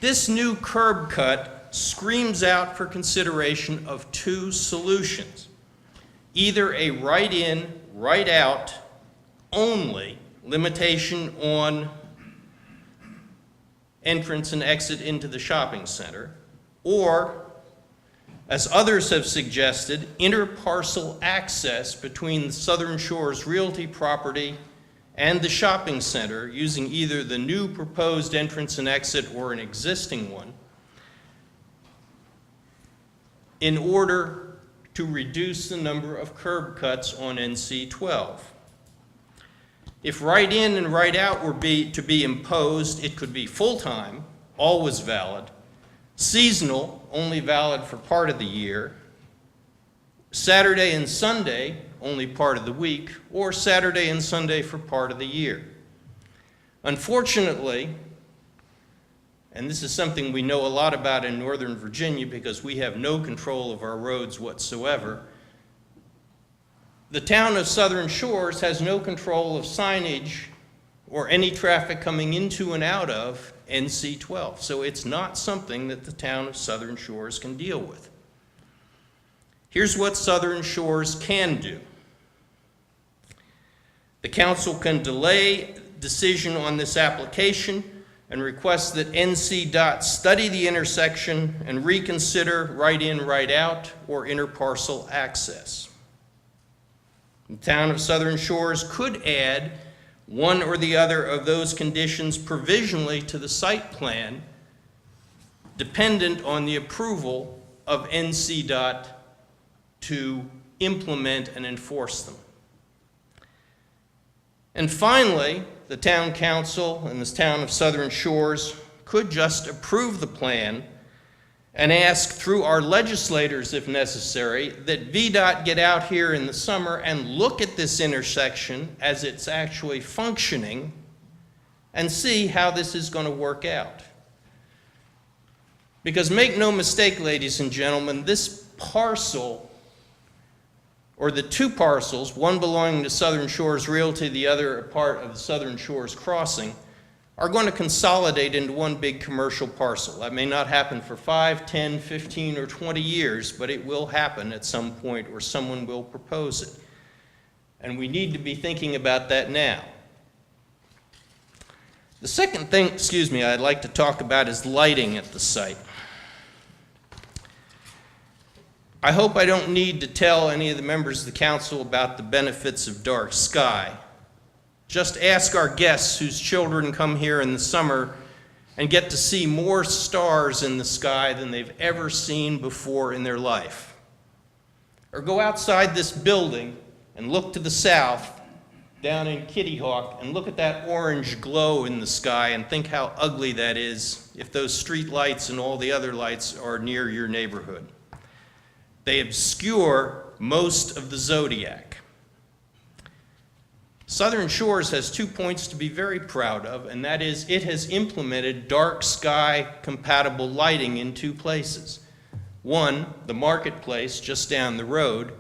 This new curb cut screams out for consideration of two solutions. Either a right-in, right-out only limitation on entrance and exit into the shopping center, or, as others have suggested, inter-parcel access between the Southern Shores Realty property and the shopping center using either the new proposed entrance and exit or an existing one in order to reduce the number of curb cuts on NC 12. If right in and right out were to be imposed, it could be full-time, always valid, seasonal, only valid for part of the year, Saturday and Sunday, only part of the week, or Saturday and Sunday for part of the year. Unfortunately, and this is something we know a lot about in Northern Virginia because we have no control of our roads whatsoever, the town of Southern Shores has no control of signage or any traffic coming into and out of NC 12. So it's not something that the town of Southern Shores can deal with. Here's what Southern Shores can do. The council can delay decision on this application and request that NCDOT study the intersection and reconsider right-in, right-out, or interparcel access. The town of Southern Shores could add one or the other of those conditions provisionally to the site plan, dependent on the approval of NCDOT to implement and enforce them. And finally, the town council and the town of Southern Shores could just approve the plan and ask through our legislators, if necessary, that VDOT get out here in the summer and look at this intersection as it's actually functioning and see how this is going to work out. Because make no mistake, ladies and gentlemen, this parcel, or the two parcels, one belonging to Southern Shores Realty, the other a part of the Southern Shores Crossing, are going to consolidate into one big commercial parcel. That may not happen for 5, 10, 15, or 20 years, but it will happen at some point, or someone will propose it. And we need to be thinking about that now. The second thing, I'd like to talk about is lighting at the site. I hope I don't need to tell any of the members of the council about the benefits of dark sky. Just ask our guests whose children come here in the summer and get to see more stars in the sky than they've ever seen before in their life. Or go outside this building and look to the south, down in Kitty Hawk, and look at that orange glow in the sky and think how ugly that is if those street lights and all the other lights are near your neighborhood. They obscure most of the zodiac. Southern Shores has 2 points to be very proud of, and that is it has implemented dark sky compatible lighting in 2 places. One, the marketplace just down the road.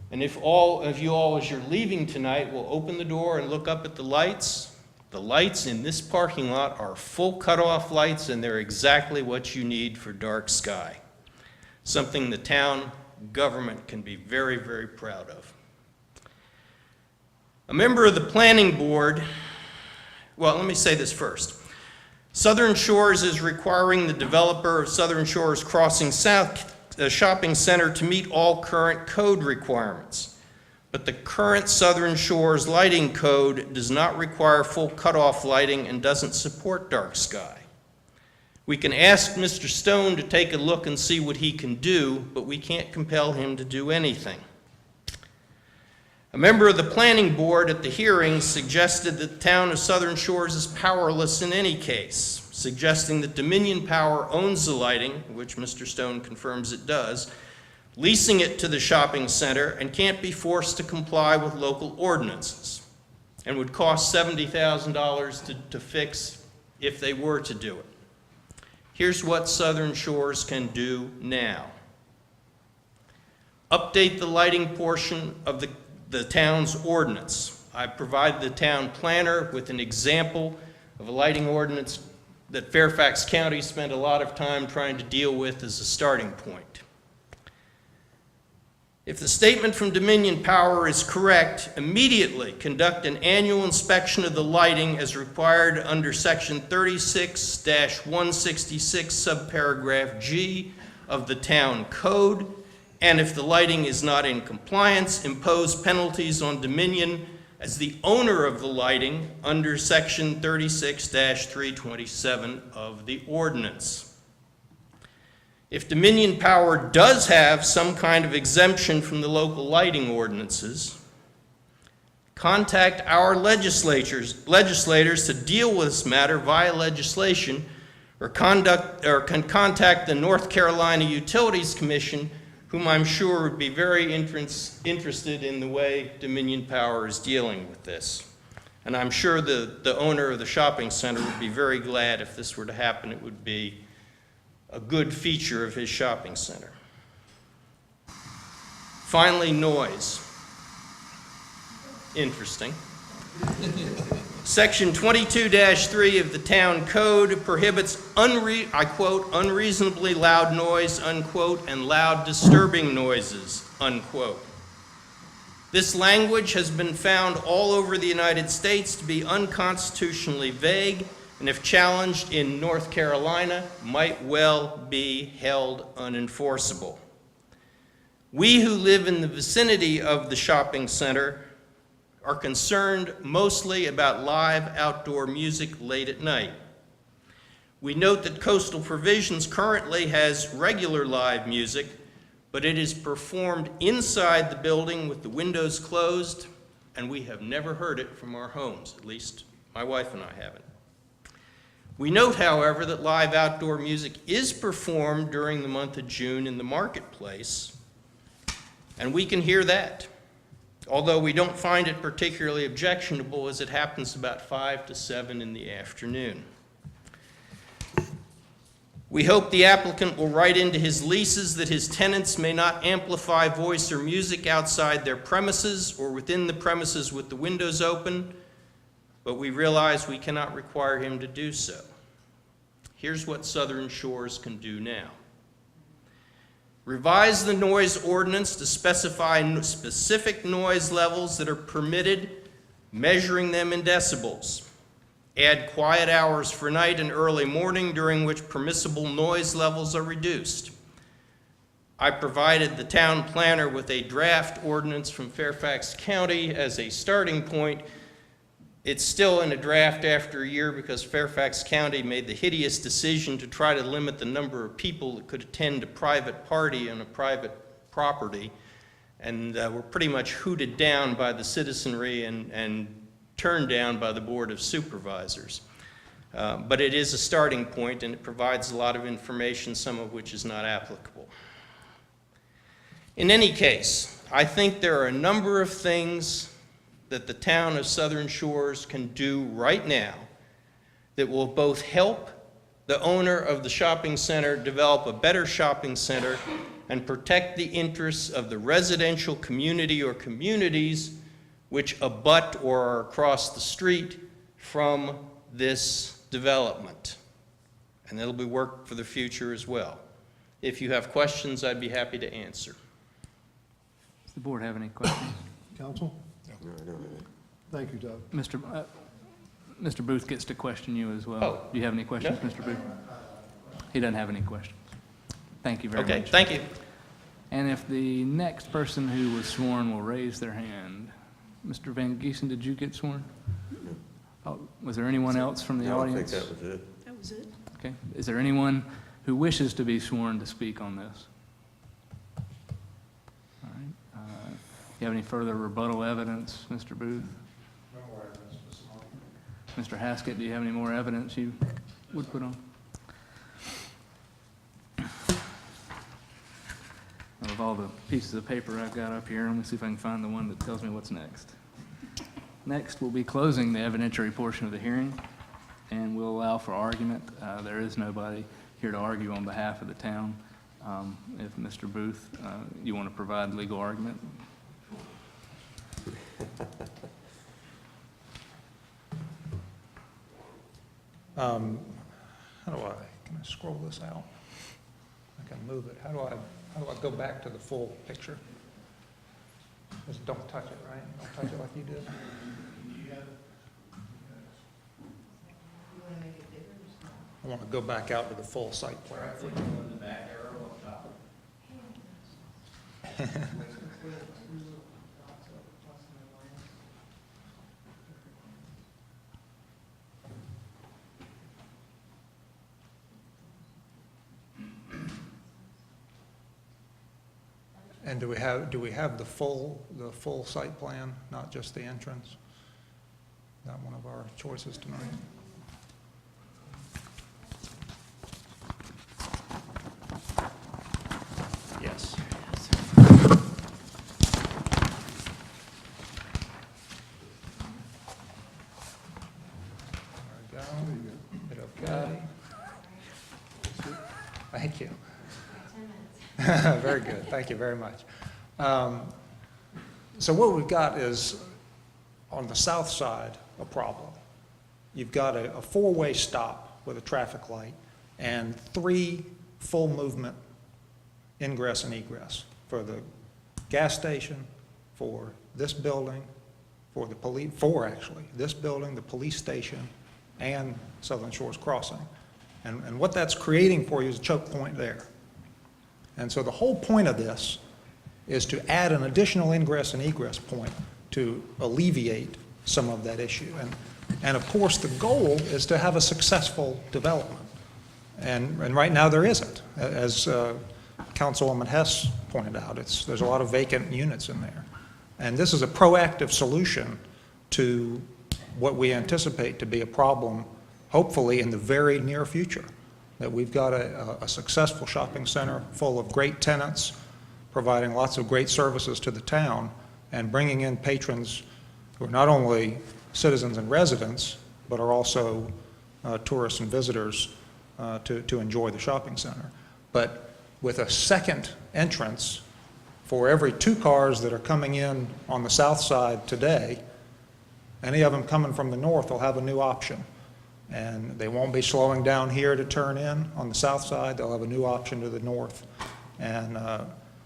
And if all of you all, as you're leaving tonight, will open the door and look up at the lights in this parking lot are full cutoff lights, and they're exactly what you need for dark sky. Something the town government can be very, very proud of. A member of the planning board, well, let me say this first. Southern Shores is requiring the developer of Southern Shores Crossing South shopping center to meet all current code requirements. But the current Southern Shores lighting code does not require full cutoff lighting and doesn't support dark sky. We can ask Mr. Stone to take a look and see what he can do, but we can't compel him to do anything. A member of the planning board at the hearing suggested that the town of Southern Shores is powerless in any case, suggesting that Dominion Power owns the lighting, which Mr. Stone confirms it does, leasing it to the shopping center, and can't be forced to comply with local ordinances, and would cost $70,000 to fix if they were to do it. Here's what Southern Shores can do now. Update the lighting portion of the town's ordinance. I provided the town planner with an example of a lighting ordinance that Fairfax County spent a lot of time trying to deal with as a starting point. If the statement from Dominion Power is correct, immediately conduct an annual inspection of the lighting as required under Section 36-166, subparagraph G of the town code, and if the lighting is not in compliance, impose penalties on Dominion as the owner of the lighting under Section 36-327 of the ordinance. If Dominion Power does have some kind of exemption from the local lighting ordinances, contact our legislators to deal with this matter via legislation, or can contact the North Carolina Utilities Commission, whom I'm sure would be very interested in the way Dominion Power is dealing with this. And I'm sure the owner of the shopping center would be very glad if this were to happen. It would be a good feature of his shopping center. Finally, noise. Interesting. Section 22-3 of the town code prohibits, I quote, unreasonably loud noise, unquote, and loud disturbing noises, unquote. This language has been found all over the United States to be unconstitutionally vague, and if challenged in North Carolina, might well be held unenforceable. We who live in the vicinity of the shopping center are concerned mostly about live outdoor music late at night. We note that Coastal Provisions currently has regular live music, but it is performed inside the building with the windows closed, and we have never heard it from our homes, at least my wife and I haven't. We note, however, that live outdoor music is performed during the month of June in the marketplace, and we can hear that, although we don't find it particularly objectionable as it happens about 5 to 7 in the afternoon. We hope the applicant will write into his leases that his tenants may not amplify voice or music outside their premises or within the premises with the windows open, but we realize we cannot require him to do so. Here's what Southern Shores can do now. Revise the noise ordinance to specify specific noise levels that are permitted, measuring them in decibels. Add quiet hours for night and early morning during which permissible noise levels are reduced. I provided the town planner with a draft ordinance from Fairfax County as a starting point. It's still in a draft after a year because Fairfax County made the hideous decision to try to limit the number of people that could attend a private party on a private property, and were pretty much hooted down by the citizenry and turned down by the Board of Supervisors. But it is a starting point, and it provides a lot of information, some of which is not applicable. In any case, I think there are a number of things that the town of Southern Shores can do right now that will both help the owner of the shopping center develop a better shopping center and protect the interests of the residential community or communities which abut or are across the street from this development. And it'll be work for the future as well. If you have questions, I'd be happy to answer. Does the board have any questions? Counsel? Thank you, Doug. Mr. Booth gets to question you as well. Oh. Do you have any questions, No. Mr. Booth? He doesn't have any questions. Thank you very much. Okay, thank you. And if the next person who was sworn will raise their hand. Mr. Van Giesen, did you get sworn? Oh, was there anyone else from the audience? I think that was it. That was it. Okay. Is there anyone who wishes to be sworn to speak on this? All right. Do you have any further rebuttal evidence, Mr. Booth? No more evidence, Mr. Haskett, do you have any more evidence you would put on? Of all the pieces of paper I've got up here, let me see if I can find the one that tells me what's next. Next, we'll be closing the evidentiary portion of the hearing, and we'll allow for argument. There is nobody here to argue on behalf of the town. If Mr. Booth, you want to provide legal argument? How do I, can I scroll this out? I can move it. How do I go back to the full picture? Just don't touch it, right? Don't touch it like you did. I want to go back out to the full site plan. And do we have the full site plan, not just the entrance? Not one of our choices tonight. Yes. There we go. Hit okay. Thank you. Very good. Thank you very much. So what we've got is, on the south side, a problem. You've got a four-way stop with a traffic light and 3 full movement ingress and egress for the gas station, for this building, for the police, 4 actually, this building, the police station, and Southern Shores Crossing. And what that's creating for you is a choke point there. And so the whole point of this is to add an additional ingress and egress point to alleviate some of that issue. And of course, the goal is to have a successful development. And right now there isn't. As Councilwoman Hess pointed out, there's a lot of vacant units in there. And this is a proactive solution to what we anticipate to be a problem, hopefully in the very near future. That we've got a successful shopping center full of great tenants, providing lots of great services to the town, and bringing in patrons who are not only citizens and residents, but are also tourists and visitors to enjoy the shopping center. But with a second entrance for every 2 cars that are coming in on the south side today, any of them coming from the north will have a new option. And they won't be slowing down here to turn in on the south side. They'll have a new option to the north. And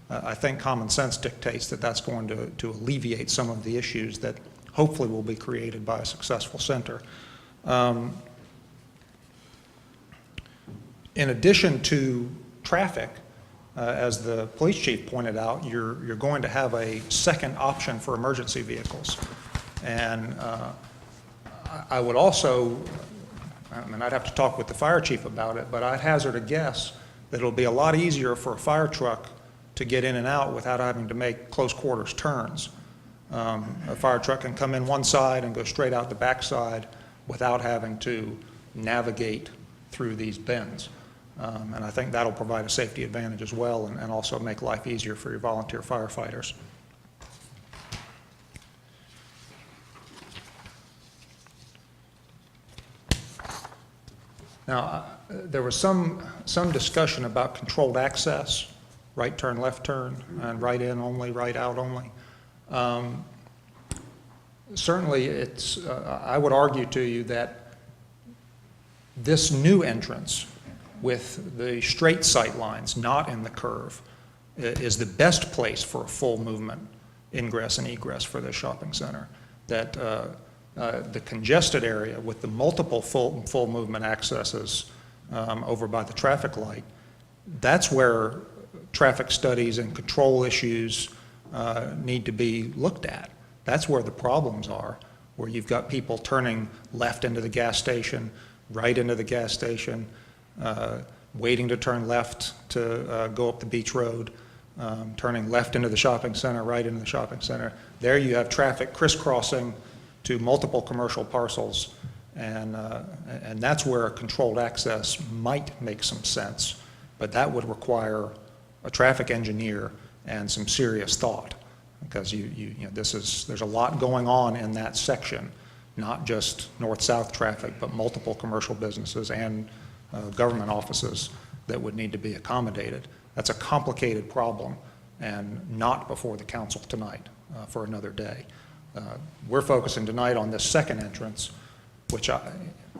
I think common sense dictates that that's going to alleviate some of the issues that hopefully will be created by a successful center. In addition to traffic, as the police chief pointed out, you're going to have a second option for emergency vehicles. And I would also, I mean, I'd have to talk with the fire chief about it, but I'd hazard a guess that it'll be a lot easier for a fire truck to get in and out without having to make close quarters turns. A fire truck can come in one side and go straight out the back side without having to navigate through these bends. And I think that'll provide a safety advantage as well, and also make life easier for your volunteer firefighters. Now, there was some discussion about controlled access, right turn, left turn, and right in only, right out only. Certainly, it's, I would argue to you that this new entrance with the straight sight lines, not in the curve, is the best place for a full movement ingress and egress for the shopping center. That the congested area with the multiple full movement accesses over by the traffic light, that's where traffic studies and control issues need to be looked at. That's where the problems are, where you've got people turning left into the gas station, right into the gas station, waiting to turn left to go up the beach road, turning left into the shopping center, right into the shopping center. There you have traffic crisscrossing to multiple commercial parcels, and that's where a controlled access might make some sense, but that would require a traffic engineer and some serious thought, because you know, there's a lot going on in that section, not just north-south traffic, but multiple commercial businesses and government offices that would need to be accommodated. That's a complicated problem, and not before the council tonight, for another day. We're focusing tonight on this second entrance, which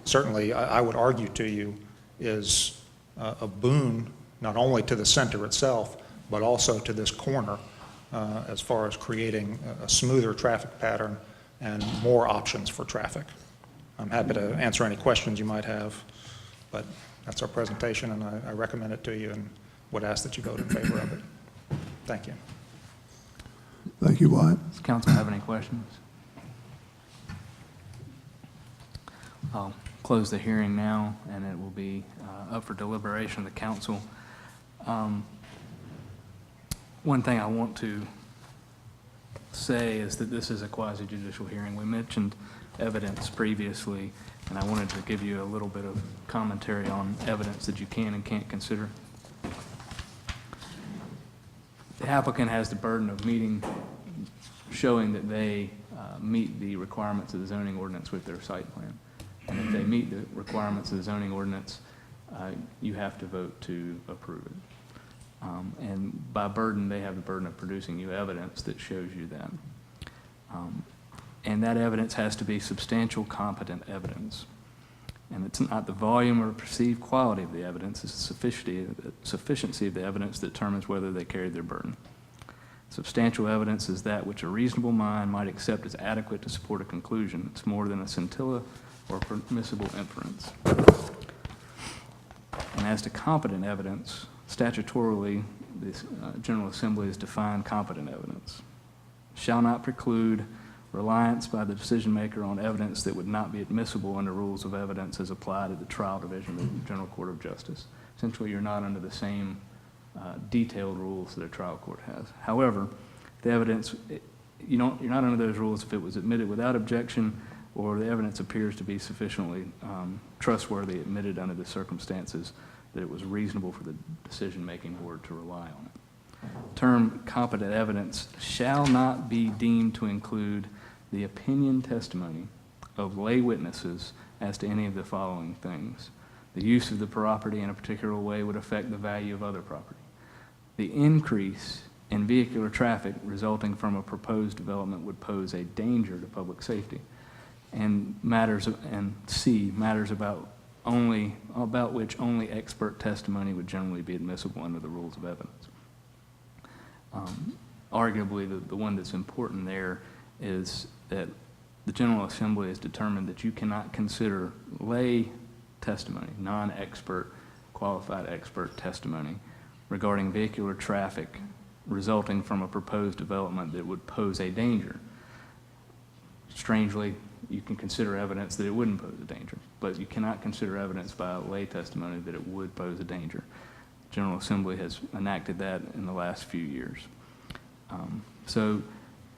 certainly I would argue to you is a boon not only to the center itself, but also to this corner as far as creating a smoother traffic pattern and more options for traffic. I'm happy to answer any questions you might have, but that's our presentation, and I recommend it to you and would ask that you vote in favor of it. Thank you. Thank you, Wyatt. Does council have any questions? I'll close the hearing now, and it will be up for deliberation of the council. One thing I want to say is that this is a quasi-judicial hearing. We mentioned evidence previously, and I wanted to give you a little bit of commentary on evidence that you can and can't consider. The applicant has the burden of showing that they meet the requirements of the zoning ordinance with their site plan. And if they meet the requirements of the zoning ordinance, you have to vote to approve it. And by burden, they have the burden of producing you evidence that shows you that. And that evidence has to be substantial, competent evidence. And it's not the volume or perceived quality of the evidence, it's the sufficiency of the evidence that determines whether they carried their burden. Substantial evidence is that which a reasonable mind might accept as adequate to support a conclusion. It's more than a scintilla or permissible inference. And as to competent evidence, statutorily, the General Assembly has defined competent evidence. Shall not preclude reliance by the decision maker on evidence that would not be admissible under rules of evidence as applied at the trial division of the General Court of Justice. Essentially, you're not under the same detailed rules that a trial court has. However, the evidence, you're not under those rules if it was admitted without objection or the evidence appears to be sufficiently trustworthy, admitted under the circumstances that it was reasonable for the decision-making board to rely on it. The term competent evidence shall not be deemed to include the opinion testimony of lay witnesses as to any of the following things. The use of the property in a particular way would affect the value of other property. The increase in vehicular traffic resulting from a proposed development would pose a danger to public safety. And matters about which only expert testimony would generally be admissible under the rules of evidence. Arguably, the one that's important there is that the General Assembly has determined that you cannot consider lay testimony, non-expert, qualified expert testimony regarding vehicular traffic resulting from a proposed development that would pose a danger. Strangely, you can consider evidence that it wouldn't pose a danger, but you cannot consider evidence by lay testimony that it would pose a danger. General Assembly has enacted that in the last few years. So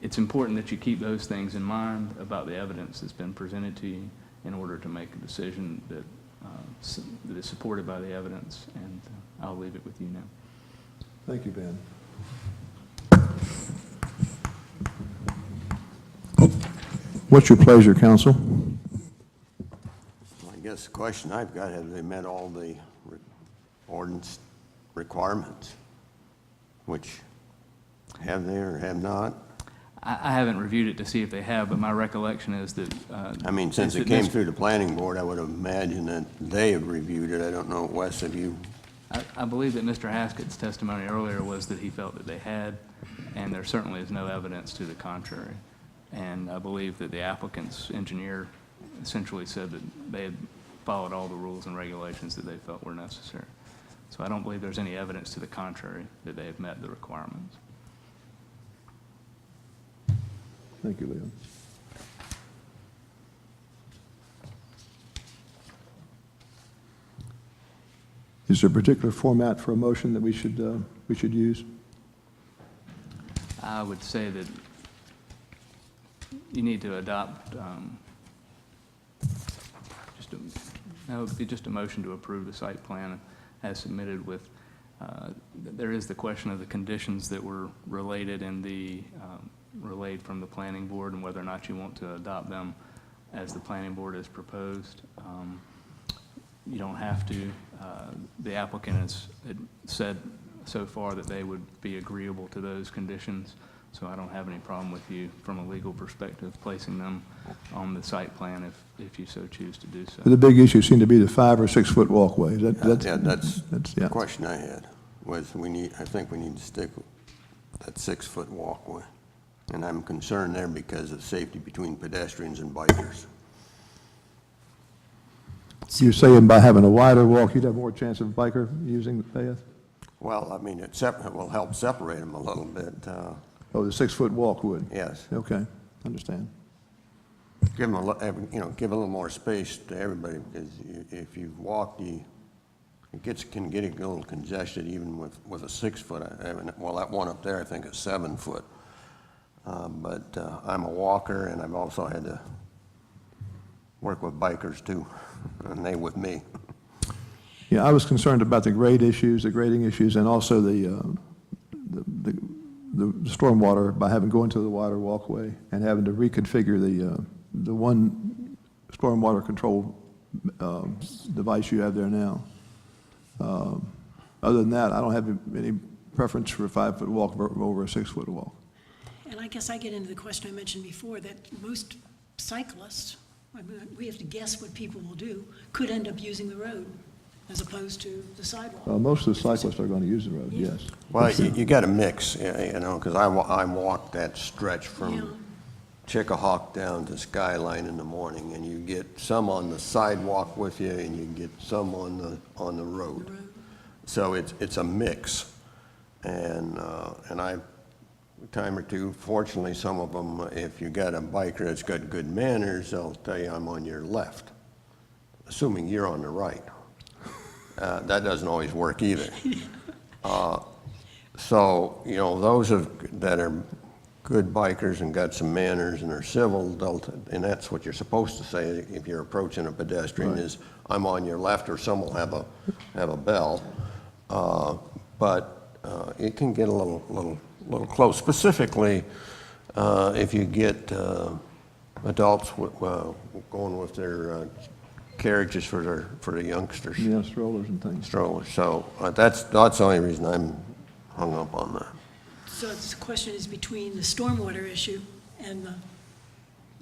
it's important that you keep those things in mind about the evidence that's been presented to you in order to make a decision that, that is supported by the evidence, and I'll leave it with you now. Thank you, Ben. What's your pleasure, counsel? I guess the question I've got, have they met all the ordinance requirements? Which, have they or have not? I haven't reviewed it to see if they have, but my recollection is that... I mean, since it came through the planning board, I would imagine that they have reviewed it. I don't know, Wes, have you? I believe that Mr. Haskett's testimony earlier was that he felt that they had, and there certainly is no evidence to the contrary. And I believe that the applicant's engineer essentially said that they had followed all the rules and regulations that they felt were necessary. So I don't believe there's any evidence to the contrary that they have met the requirements. Thank you, Leo. Is there a particular format for a motion that we should use? I would say that you need to adopt, that would be just a motion to approve the site plan as submitted with, there is the question of the conditions that were related in the, relayed from the planning board and whether or not you want to adopt them as the planning board has proposed. You don't have to. The applicant has said so far that they would be agreeable to those conditions, so I don't have any problem with you from a legal perspective placing them on the site plan if you so choose to do so. The big issue seemed to be the 5 or 6 foot walkway. Yeah, that's the question I had, was I think we need to stick with that 6 foot walkway. And I'm concerned there because of safety between pedestrians and bikers. You're saying by having a wider walk, you'd have more chance of a biker using the path? Well, I mean, it will help separate them a little bit. Oh, the 6 foot walk would? Yes. Okay, understand. Give them give a little more space to everybody, because if you walk, can get a little congested even with a 6 foot. Well, that one up there, I think is 7 foot. But I'm a walker, and I've also had to work with bikers too, and they with me. Yeah, I was concerned about the grade issues, the grading issues, and also the stormwater by having to go into the wider walkway and having to reconfigure the one stormwater control device you have there now. Other than that, I don't have any preference for a 5 foot walk over a 6 foot walk. And I guess I get into the question I mentioned before, that most cyclists, I mean, we have to guess what people will do, could end up using the road as opposed to the sidewalk. Most of the cyclists are going to use the road, yes. Well, you got to mix, because I walked that stretch from Chickahawk down to Skyline in the morning, and you get some on the sidewalk with you, and you get some on the road. So it's a mix, and I. A time or two, fortunately, some of them, if you got a biker that's got good manners, they'll tell you I'm on your left, assuming you're on the right. That doesn't always work either. So, those that are good bikers and got some manners and are civil, and that's what you're supposed to say if you're approaching a pedestrian, right, is I'm on your left, or some will have a bell. But it can get a little close, specifically if you get adults going with their carriages for the youngsters. Yeah, strollers and things. Strollers. So that's the only reason I'm hung up on that. So the question is between the stormwater issue and the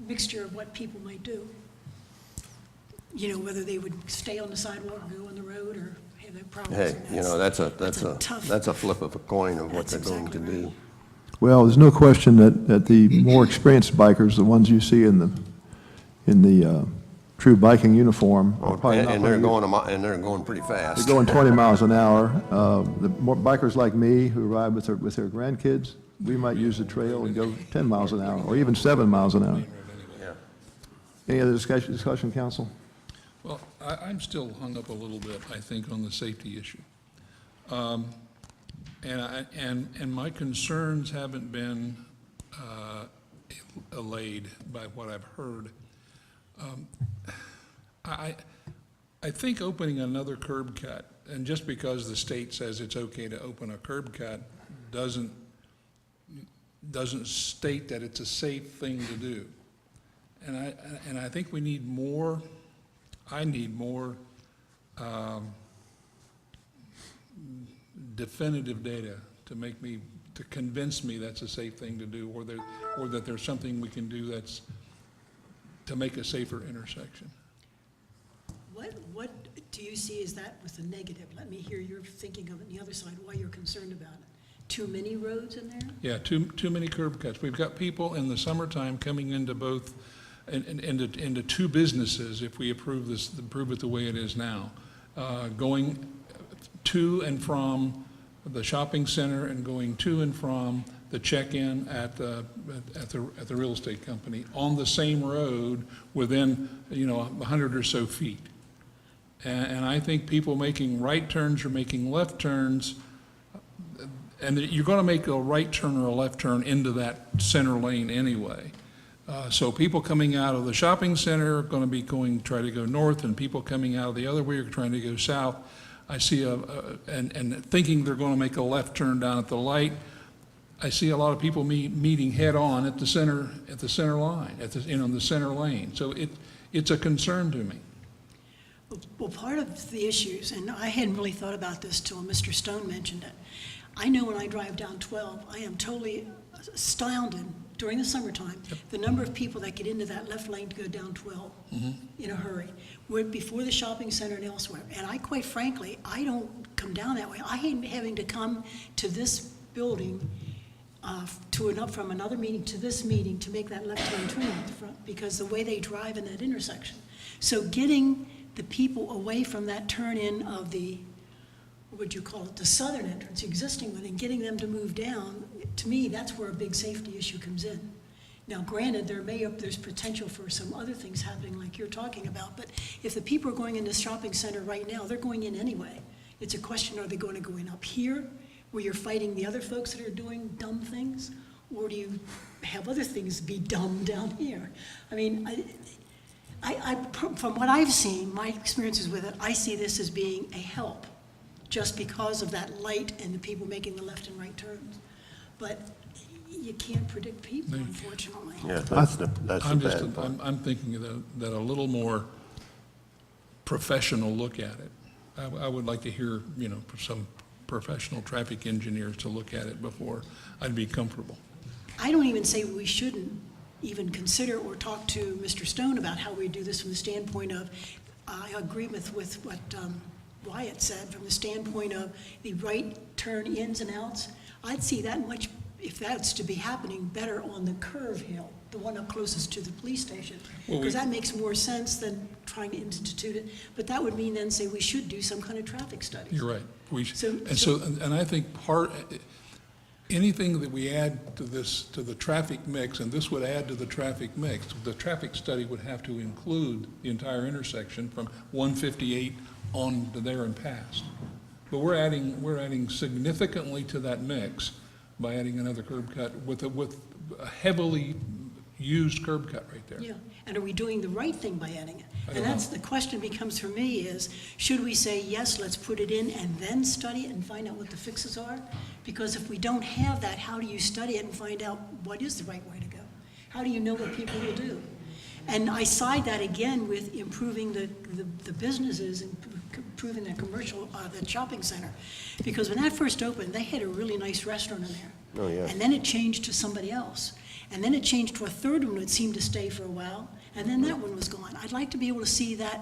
mixture of what people might do. Whether they would stay on the sidewalk or go on the road or have their problems. Hey, that's a flip of a coin of what they're going to do. Well, there's no question that the more experienced bikers, the ones you see in in the true biking uniform are probably not And going they're to going, and they're going pretty fast. They're going 20 miles an hour. The more bikers like me who ride with their grandkids, we might use the trail and go 10 miles an hour, or even 7 miles an hour. Any other discussion, council? Well, I'm still hung up a little bit, I think, on the safety issue. And my concerns haven't been allayed by what I've heard. I think opening another curb cut, and just because the state says it's okay to open a curb cut, doesn't state that it's a safe thing to do. And I think we need more, I need more definitive data to make me, to convince me that's a safe thing to do, or that there's something we can do that's to make a safer intersection. What do you see as that with the negative? Let me hear your thinking of it on the other side, why you're concerned about it. Too many roads in there? Yeah, too many curb cuts. We've got people in the summertime coming into both, into two businesses, if we approve it the way it is now, going to and from the shopping center and going to and from the check-in at the real estate company on the same road within, 100 or so feet. And I think people making right turns or making left turns, and you're going to make a right turn or a left turn into that center lane anyway. So people coming out of the shopping center are going to be try to go north, and people coming out of the other way are trying to go south. I see and thinking they're going to make a left turn down at the light. I see a lot of people meeting head on at the center line, the center lane. So it's a concern to me. Well, part of the issues, and I hadn't really thought about this till Mr. Stone mentioned it. I know when I drive down 12, I am totally astounded during the summertime, the number of people that get into that left lane to go down 12 in a hurry, before the shopping center and elsewhere. And I, quite frankly, I don't come down that way. I hate having to come to this building from another meeting to this meeting to make that left-hand turn at the front, because the way they drive in that intersection. So getting the people away from that turn-in of the, what would you call it, the southern entrance, the existing one, and getting them to move down, to me, that's where a big safety issue comes in. Now, granted, there's potential for some other things happening like you're talking about, but if the people are going in the shopping center right now, they're going in anyway. It's a question, are they going to go in up here, where you're fighting the other folks that are doing dumb things, or do you have other things be dumb down here? I mean, from what I've seen, my experiences with it, I see this as being a help, just because of that light and the people making the left and right turns. But you can't predict people, unfortunately. Yeah, that's the bad part. I'm thinking that a little more professional look at it. I would like to hear, some professional traffic engineers to look at it before I'd be comfortable. I don't even say we shouldn't even consider or talk to Mr. Stone about how we do this from the standpoint of, I agree with what Wyatt said, from the standpoint of the right turn ins and outs. I'd see that much, if that's to be happening, better on the curve hill, the one up closest to the police station, because that makes more sense than trying to institute it. But that would mean then say we should do some kind of traffic study. You're right. And I think anything that we add to the traffic mix, and this would add to the traffic mix, the traffic study would have to include the entire intersection from 158 on to there and past. But we're adding significantly to that mix by adding another curb cut with a heavily used curb cut right there. Yeah, and are we doing the right thing by adding it? And that's the question becomes for me is, should we say, yes, let's put it in and then study it and find out what the fixes are? Because if we don't have that, how do you study it and find out what is the right way to go? How do you know what people will do? And I side that again with improving the businesses and improving the commercial, the shopping center. Because when that first opened, they had a really nice restaurant in there. Oh, yeah. And then it changed to somebody else. And then it changed to a third one that seemed to stay for a while, and then that one was gone. I'd like to be able to see that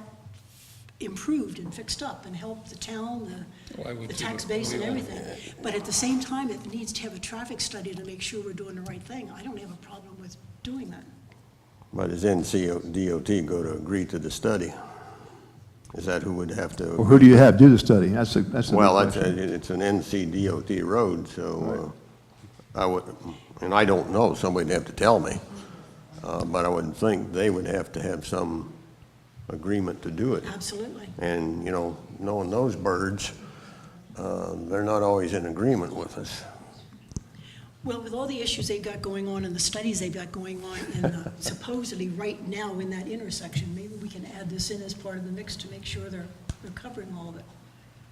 improved and fixed up and help the town, the tax base and everything. But at the same time, it needs to have a traffic study to make sure we're doing the right thing. I don't have a problem with doing that. But is NCDOT going to agree to the study? Is that who would have to? Or who do you have do the study? That's a good Well, question. it's an NCDOT road, so I would, and I don't know, somebody'd have to tell me. But I would think they would have to have some agreement to do it. Absolutely. And, you know, knowing those birds, they're not always in agreement with us. Well, with all the issues they've got going on and the studies they've got going on, and supposedly right now in that intersection, maybe we can add this in as part of the mix to make sure they're covering all of it.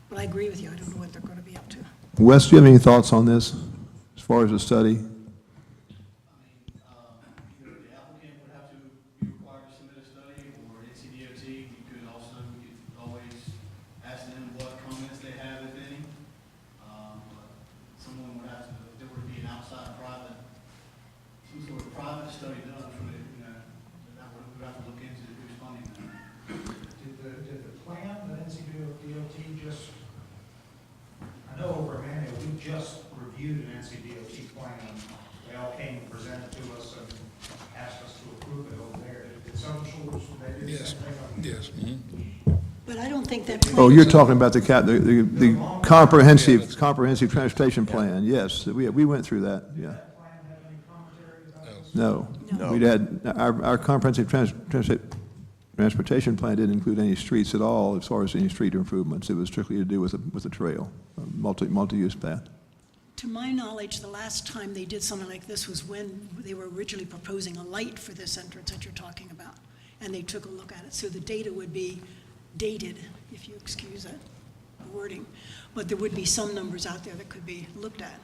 But I agree with you, I don't know what they're going to be up to. Wes, do you have any thoughts on this, as far as the study? Either the applicant would have to be required to submit a study, or NCDOT, we could always ask them what comments they have, if any. But someone would have to, if there were to be an outside private, some sort of private study done for the, that would have to look into who's funding that. Did the plan that NCDOT just, I know over Emmanuel, we just reviewed an NCDOT plan. They all came and presented to us and asked us to approve it over there. Did Southern Shores, they did the Yes, same thing? yes. But I don't think that. Oh, you're talking about the comprehensive transportation plan, yes, we went through that, yeah. No. No. We'd had, our comprehensive transportation plan didn't include any streets at all as far as any street improvements. It was strictly to do with the trail, multi-use path. To my knowledge, the last time they did something like this was when they were originally proposing a light for this entrance that you're talking about, and they took a look at it. So the data would be dated, if you excuse that wording, but there would be some numbers out there that could be looked at.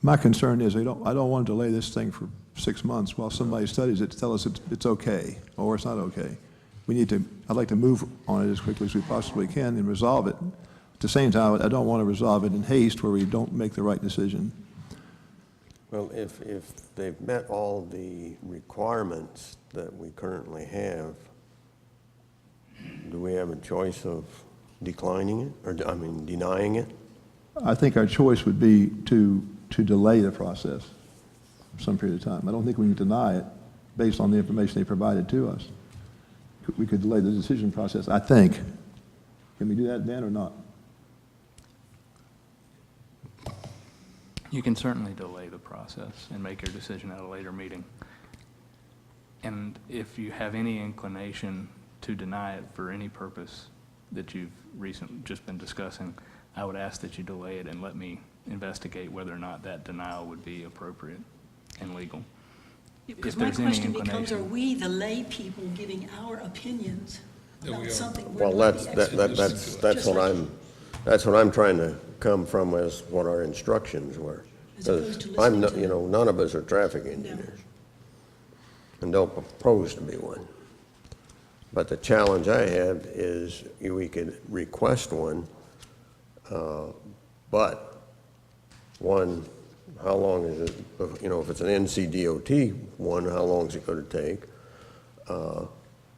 My concern is I don't want to delay this thing for 6 months while somebody studies it to tell us it's okay or it's not okay. I'd like to move on it as quickly as we possibly can and resolve it. At the same time, I don't want to resolve it in haste where we don't make the right decision. Well, if they've met all the requirements that we currently have, do we have a choice of declining it, or, denying it? I think our choice would be to delay the process for some period of time. I don't think we can deny it based on the information they provided to us. We could delay the decision process, I think. Can we do that, Dan, or not? You can certainly delay the process and make your decision at a later meeting. And if you have any inclination to deny it for any purpose that you've just been discussing, I would ask that you delay it and let me investigate whether or not that denial would be appropriate and legal. Because If my there's any question becomes, are inclination. we, the lay people, giving our opinions Yeah, we about are. something we're Well, not the experts? that's what I'm trying to come from as what our instructions were. As opposed to I'm, listening to- none of us are traffic engineers, and don't propose to be one. But the challenge I have is we could request one, but one, how long is it, if it's an NCDOT one, how long is it going to take?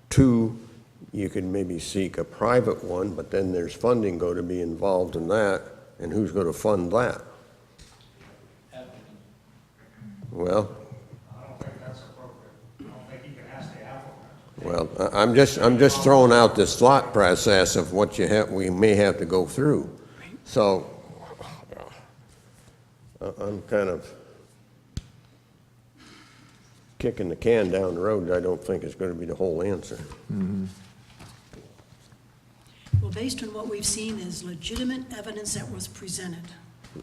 Two, you could maybe seek a private one, but then there's funding going to be involved in that, and who's going to fund that? Well, I don't think that's appropriate. I don't think you can ask the applicant. well, I'm just throwing out this thought process of what we may have to go through. So, I'm kind of kicking the can down the road that I don't think is going to be the whole answer. Well, based on what we've seen is legitimate evidence that was presented,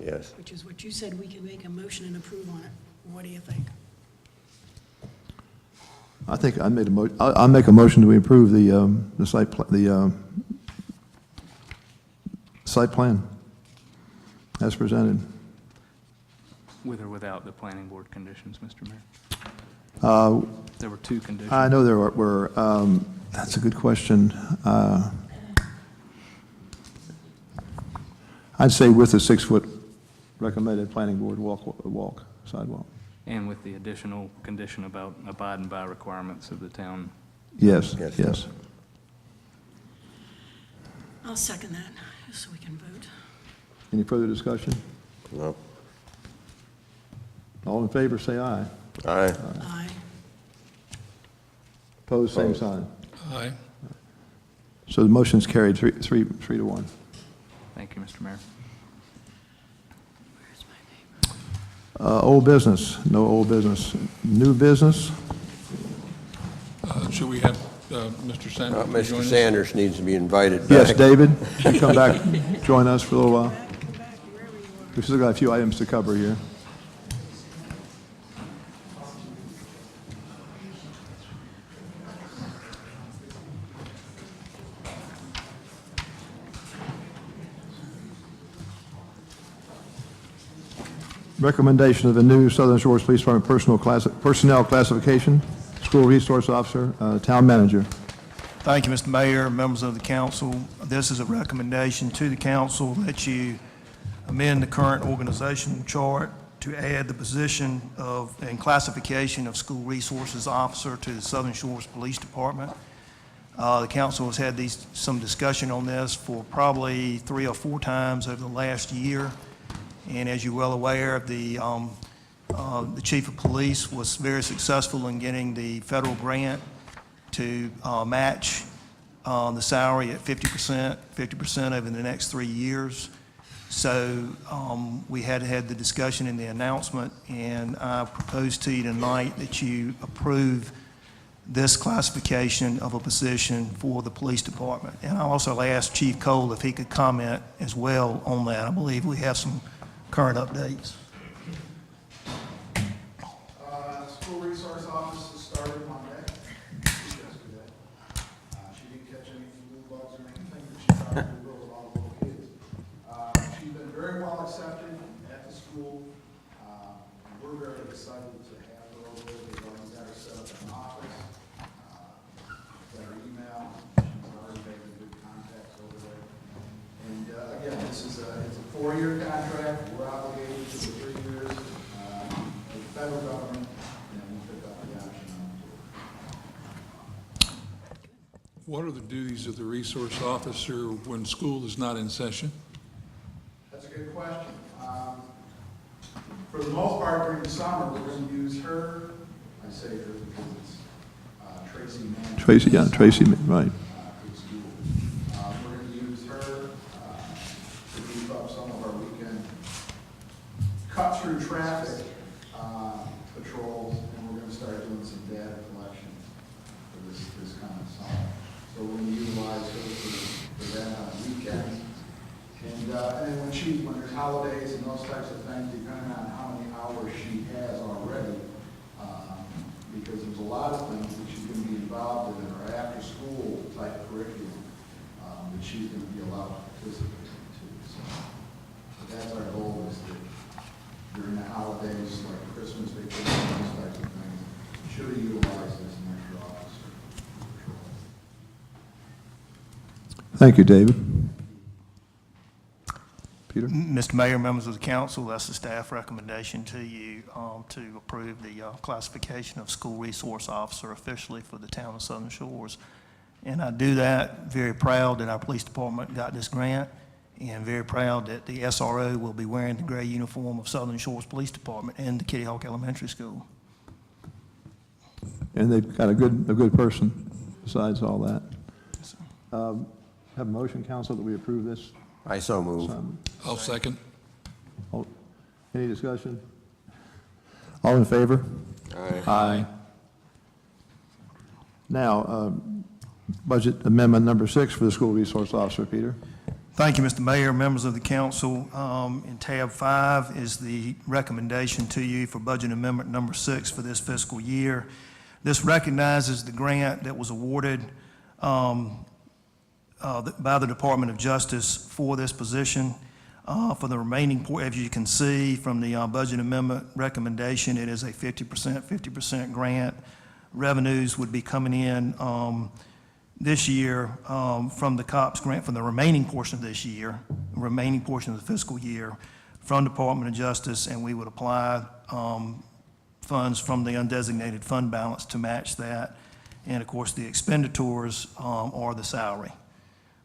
Yes. which is what you said, we can make a motion and approve on it. What do you think? I think I'll make a motion to approve the site plan as presented. With or without the planning board conditions, Mr. Mayor? There were two conditions. I know there were, that's a good question. I'd say with a 6-foot recommended planning board sidewalk. And with the additional condition about abiding by requirements of the town. Yes, Yes. yes. I'll second that, just so we can vote. Any further discussion? No. All in favor, say aye. Aye. Aye. Opposed, same Opposed. sign. Aye. So the motion's carried, three to one. Thank you, Mr. Mayor. Old business, no old business. New business? Should we have Mr. Sanders join Mr. us? Sanders needs to be invited back. Yes, David, you come back, join us for a little while. We've still got a few items to cover here. Recommendation of the new Southern Shores Police Department personnel classification, school resource officer, town manager. Thank you, Mr. Mayor, members of the council. This is a recommendation to the council that you amend the current organizational chart to add the position of, and classification of school resources officer to the Southern Shores Police Department. The council has had some discussion on this for probably 3 or 4 times over the last year. And as you're well aware, the chief of police was very successful in getting the federal grant to match the salary at 50% over the next 3 years. So we had the discussion in the announcement, and I propose to you tonight that you approve this classification of a position for the police department. And I also asked Chief Cole if he could comment as well on that. I believe we have some current updates. School resource officer started Monday, yesterday. She didn't catch any flu bugs or anything, but she probably will with all the little kids. She's been very well accepted at the school. We're very excited to have her over there. We've already got her set up in an office. Got her email. She's already making good contacts over there. And again, it's a 4-year contract. We're obligated to the 3 years. The federal government, and we pick up the option on it. What are the duties of the resource officer when school is not in session? That's a good question. For the most part, during the summer, we're going to use her. I say her because it's Tracy Mann. Tracy, right. For the school. We're going to use her to beef up some of our weekend cut-through traffic patrols, and we're going to start doing some data collection for this coming summer. So we're going to utilize her for that on weekends. And then when there's holidays and those types of things, depending on how many hours she has already, because there's a lot of things that she's going to be involved in her after-school type curriculum that she's going to be allowed to participate in too. So that's our goal, is that during the holidays, like Christmas vacation, those types of things, should we utilize this extra officer? Thank you, David. Peter? Mr. Mayor, members of the council, that's the staff recommendation to you to approve the classification of school resource officer officially for the town of Southern Shores. And I do that very proud that our police department got this grant, and very proud that the SRO will be wearing the gray uniform of Southern Shores Police Department and the Kitty Hawk Elementary School. And they've got a good person besides all that. Have a motion, council, that we approve this? I so move. I'll second. Any discussion? All in favor? Aye. Aye. Now, budget amendment number 6 for the school resource officer, Peter. Thank you, Mr. Mayor, members of the council. In tab 5 is the recommendation to you for budget amendment number 6 for this fiscal year. This recognizes the grant that was awarded by the Department of Justice for this position. For the remaining, as you can see from the budget amendment recommendation, it is a 50% grant. Revenues would be coming in this year from the COPS grant for the remaining portion of this year, remaining portion of the fiscal year, from Department of Justice, and we would apply funds from the undesignated fund balance to match that. And of course, the expenditures are the salary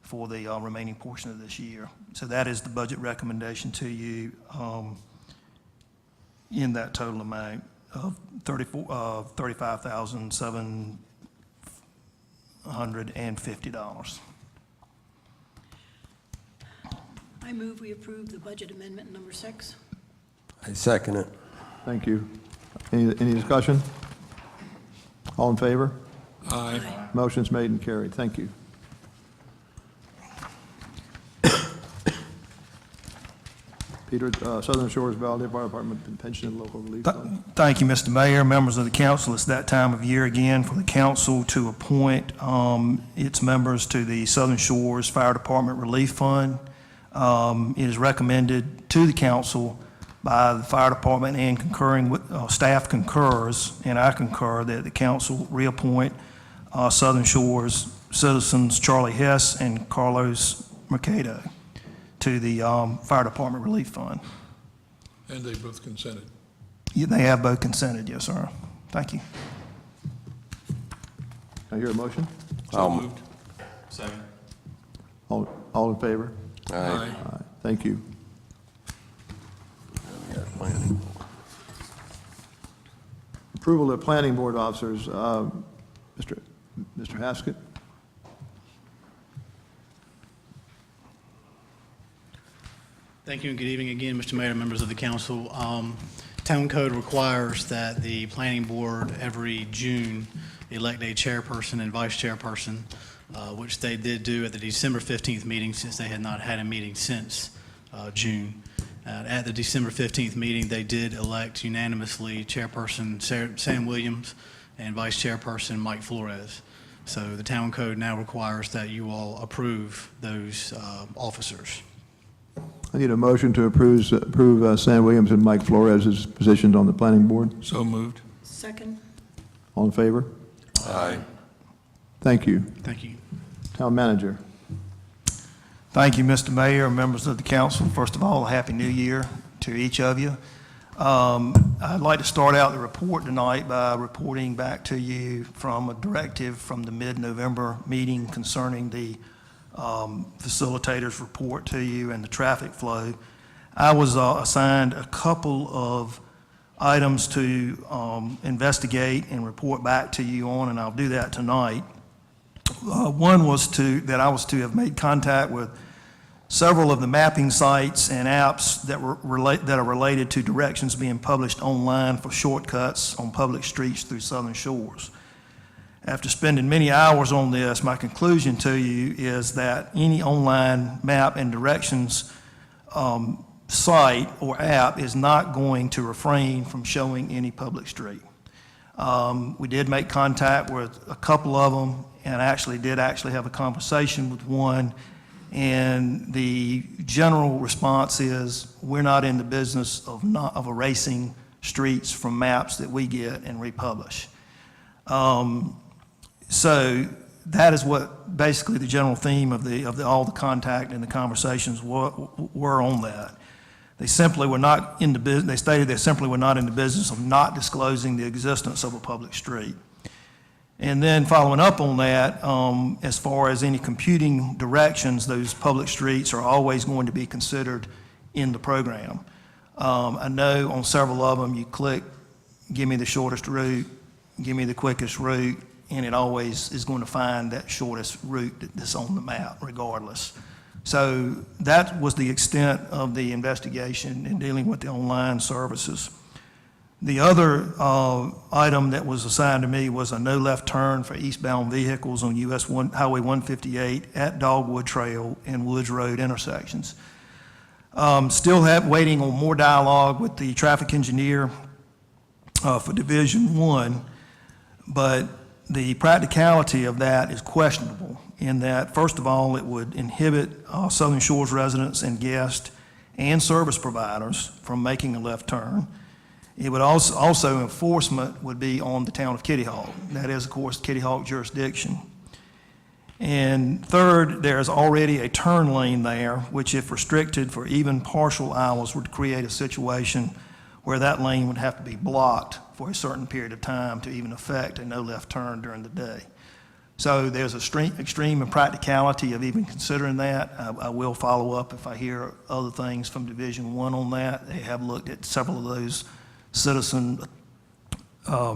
for the remaining portion of this year. So that is the budget recommendation to you in that total amount. of $35,750. I move we approve the budget amendment number 6. I second it. Thank you. Any discussion? All in favor? Aye. Motion's made and carried. Thank you. Peter, Southern Shores Valley Fire Department Pension and Local Relief Fund. Thank you, Mr. Mayor, members of the council. It's that time of year again for the council to appoint its members to the Southern Shores Fire Department Relief Fund. It is recommended to the council by the fire department and concurring with, staff concurs, and I concur, that the council reappoint Southern Shores citizens Charlie Hess and Carlos Mercado to the Fire Department Relief Fund. And they both consented. Yeah, they have both consented, yes, sir. Thank you. Can I hear a motion? So moved. Second. All in favor? Aye. Thank you. We got planning. Approval of planning board officers, Mr. Haskett. Thank you and good evening again, Mr. Mayor, members of the council. Town code requires that the planning board every June elect a chairperson and vice chairperson, which they did do at the December 15th meeting, since they had not had a meeting since June. At the December 15th meeting, they did elect unanimously chairperson Sam Williams and vice chairperson Mike Flores. So the town code now requires that you all approve those officers. I need a motion to approve Sam Williams and Mike Flores' positions on the planning board. So moved. Second. All in favor? Aye. Thank you. Thank you. Town manager. Thank you, Mr. Mayor, members of the council. First of all, a Happy New Year to each of you. I'd like to start out the report tonight by reporting back to you from a directive from the mid-November meeting concerning the facilitators report to you and the traffic flow. I was assigned a couple of items to investigate and report back to you on, and I'll do that tonight. One was that I was to have made contact with several of the mapping sites and apps that are related to directions being published online for shortcuts on public streets through Southern Shores. After spending many hours on this, my conclusion to you is that any online map and directions site or app is not going to refrain from showing any public street. We did make contact with a couple of them, and did have a conversation with one, and the general response is, we're not in the business of erasing streets from maps that we get and republish. So that is what basically the general theme of all the contact and the conversations were on that. They simply were not in the business. They stated they simply were not in the business of not disclosing the existence of a public street. And then following up on that, as far as any computing directions, those public streets are always going to be considered in the program. I know on several of them you click, give me the shortest route, give me the quickest route, and it always is going to find that shortest route that's on the map regardless. So that was the extent of the investigation in dealing with the online services. The other item that was assigned to me was a no left turn for eastbound vehicles on Highway 158 at Dogwood Trail and Woods Road intersections. Still waiting on more dialogue with the traffic engineer for Division 1, but the practicality of that is questionable in that, first of all, it would inhibit Southern Shores residents and guests and service providers from making a left turn. It would also enforcement would be on the town of Kitty Hawk. That is, of course, Kitty Hawk jurisdiction. And third, there's already a turn lane there, which if restricted for even partial hours would create a situation where that lane would have to be blocked for a certain period of time to even affect a no left turn during the day. So there's extreme impracticality of even considering that. I will follow up if I hear other things from Division 1 on that. They have looked at several of those citizen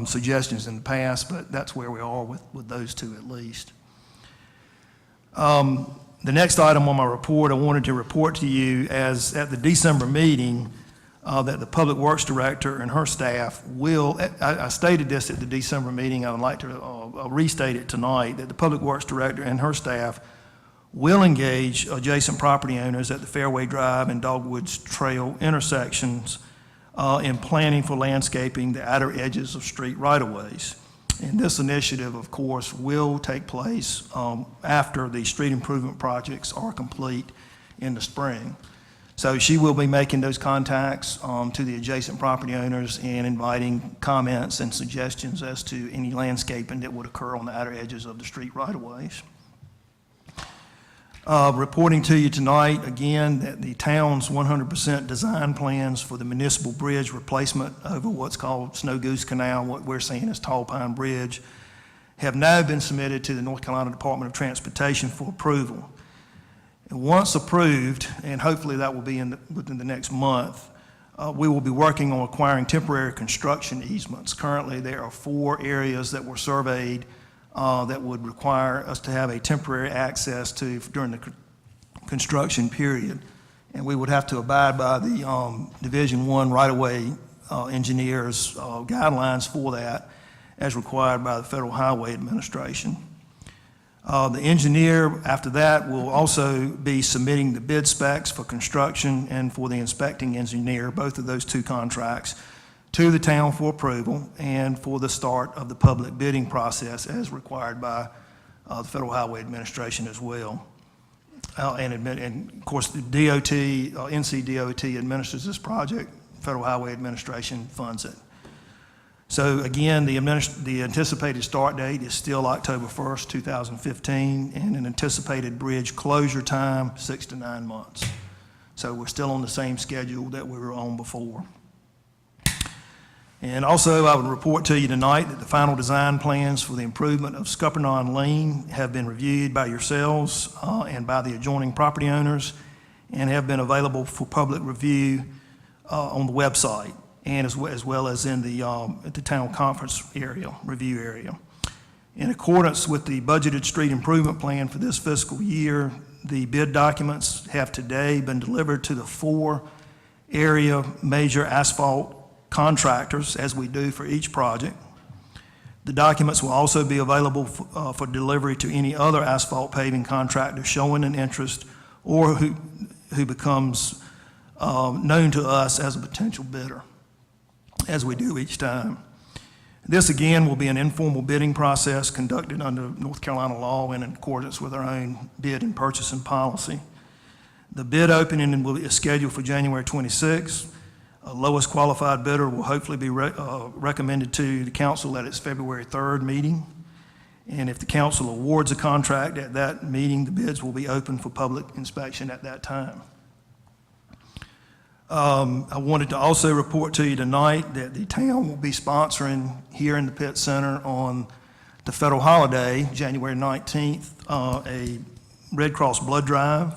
suggestions in the past, but that's where we are with those two at least. The next item on my report, I wanted to report to you as at the December meeting that the Public Works Director and her staff will, I stated this at the December meeting, I would like to restate it tonight, that the Public Works Director and her staff will engage adjacent property owners at the Fairway Drive and Dogwoods Trail intersections in planning for landscaping the outer edges of street right-of-ways. And this initiative, of course, will take place after the street improvement projects are complete in the spring. So she will be making those contacts to the adjacent property owners and inviting comments and suggestions as to any landscaping that would occur on the outer edges of the street right-of-ways. Reporting to you tonight, again, that the town's 100% design plans for the municipal bridge replacement over what's called Snow Goose Canal, what we're seeing as Tall Pine Bridge, have now been submitted to the North Carolina Department of Transportation for approval. And once approved, and hopefully that will be within the next month, we will be working on acquiring temporary construction easements. Currently, there are 4 areas that were surveyed that would require us to have a temporary access to during the construction period. And we would have to abide by the Division I right-of-way engineers' guidelines for that as required by the Federal Highway Administration. The engineer, after that, will also be submitting the bid specs for construction and for the inspecting engineer, both of those 2 contracts, to the town for approval and for the start of the public bidding process as required by the Federal Highway Administration as well. And of course, the DOT, NCDOT administers this project, Federal Highway Administration funds it. So again, the anticipated start date is still October 1st, 2015, and an anticipated bridge closure time, 6 to 9 months. So we're still on the same schedule that we were on before. And also, I would report to you tonight that the final design plans for the improvement of Scuppernong Lane have been reviewed by yourselves and by the adjoining property owners and have been available for public review on the website and as well as in at the town conference area, review area. In accordance with the budgeted street improvement plan for this fiscal year, the bid documents have today been delivered to the 4 area major asphalt contractors, as we do for each project. The documents will also be available for delivery to any other asphalt paving contractor showing an interest or who becomes known to us as a potential bidder, as we do each time. This, again, will be an informal bidding process conducted under North Carolina law and in accordance with our own bid and purchasing policy. The bid opening will be scheduled for January 26th. Lowest qualified bidder will hopefully be recommended to the council at its February 3rd meeting. And if the council awards a contract at that meeting, the bids will be open for public inspection at that time. I wanted to also report to you tonight that the town will be sponsoring here in the Pitt Center on the federal holiday, January 19th, a Red Cross blood drive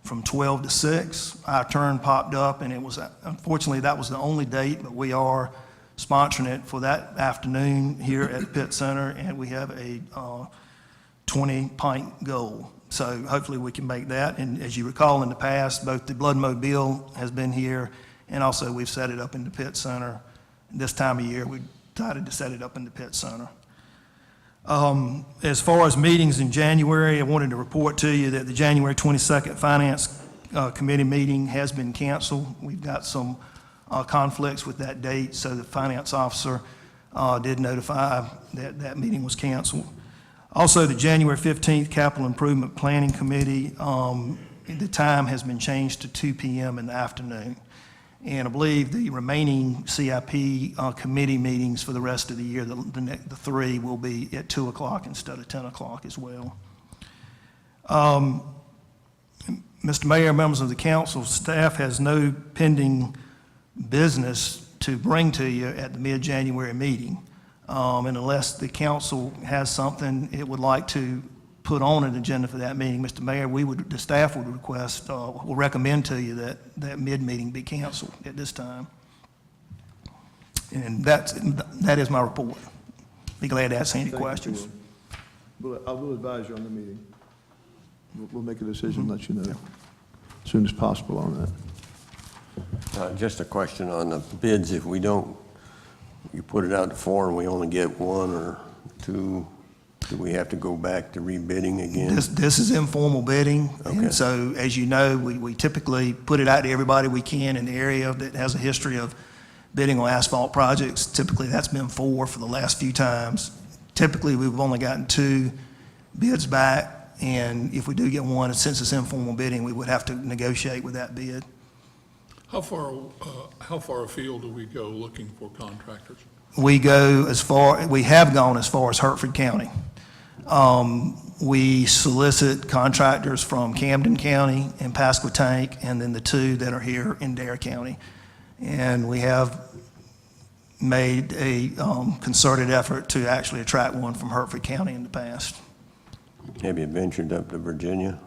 from 12 to 6. Our turn popped up, and it was, unfortunately, that was the only date, but we are sponsoring it for that afternoon here at the Pitt Center, and we have a 20-pint goal. So hopefully we can make that. And as you recall in the past, both the Blood Mobile has been here, and also we've set it up in the Pitt Center. This time of year, we decided to set it up in the Pitt Center. As far as meetings in January, I wanted to report to you that the January 22nd Finance Committee meeting has been canceled. We've got some conflicts with that date, so the finance officer did notify that that meeting was canceled. Also, the January 15th Capital Improvement Planning Committee, the time has been changed to 2 p.m. in the afternoon. And I believe the remaining CIP committee meetings for the rest of the year, the 3, will be at 2 o'clock instead of 10 o'clock as well. Mr. Mayor, members of the council, staff has no pending business to bring to you at the mid-January meeting. And unless the council has something it would like to put on an agenda for that meeting, Mr. Mayor, the staff would request, will recommend to you that that mid-meeting be canceled at this time. And that is my report. Be glad to answer any Thank you, questions. I will advise you on the meeting. We'll make a decision and let you know as soon as possible on that. Just a question on the bids. If we don't, you put it out to 4 and we only get 1 or 2, do we have to go back to rebidding again? This is informal bidding. Okay. And so, as you know, we typically put it out to everybody we can in the area that has a history of bidding on asphalt projects. Typically, that's been 4 for the last few times. Typically, we've only gotten 2 bids back. And if we do get 1, since it's informal bidding, we would have to negotiate with that bid. How far afield do we go looking for contractors? We have gone as far as Hertford County. We solicit contractors from Camden County and Pasquotank, and then the 2 that are here in Dare County. And we have made a concerted effort to actually attract one from Hertford County in the past. Have you ventured up to Virginia?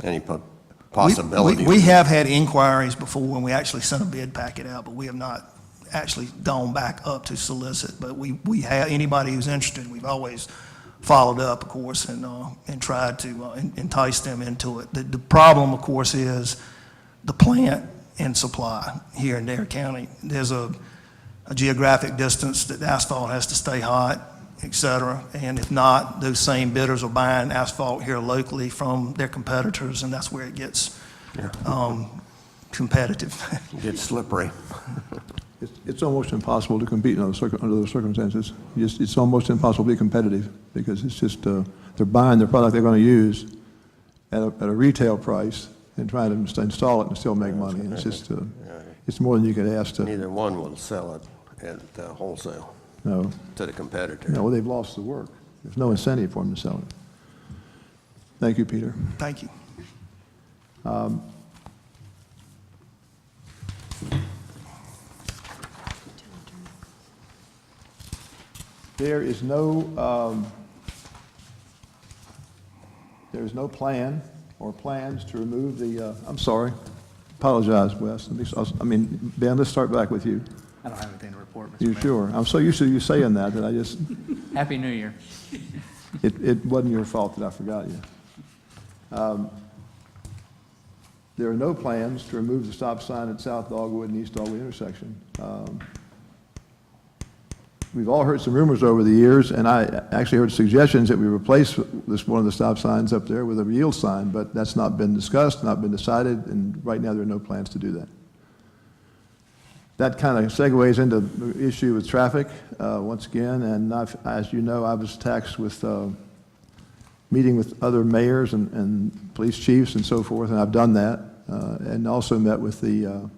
Any possibility? We have had inquiries before when we actually sent a bid packet out, but we have not actually gone back up to solicit. But we have, anybody who's interested, we've always followed up, of course, and tried to entice them into it. The problem, of course, is the plant and supply here in Dare County. There's a geographic distance that asphalt has to stay hot, et cetera. And if not, those same bidders are buying asphalt here locally from their competitors, and that's where it gets competitive. It gets slippery. It's almost impossible to compete under those circumstances. It's almost impossible to be competitive because it's just, they're buying the product they're going to use at a retail price and trying to install it and still make money. And it's just, it's more than you could ask to. Neither one will sell it at wholesale. No. To the competitor. No, well, they've lost the work. There's no incentive for them to sell it. Thank you, Peter. Thank you. There is no plan or plans to remove the, I'm sorry, apologize, Wes. Ben, let's start back with you. I don't have anything to report, Mr. You Mayor. sure? I'm so used to you saying that I just, Happy New Year. it wasn't your fault that I forgot you. There are no plans to remove the stop sign at South Dogwood and East Dogwood intersection. We've all heard some rumors over the years, and I actually heard suggestions that we replace one of the stop signs up there with a yield sign, but that's not been discussed, not been decided, and right now there are no plans to do that. That kind of segues into the issue with traffic once again, and as you know, I was tasked with meeting with other mayors and police chiefs and so forth, and I've done that, and also met with the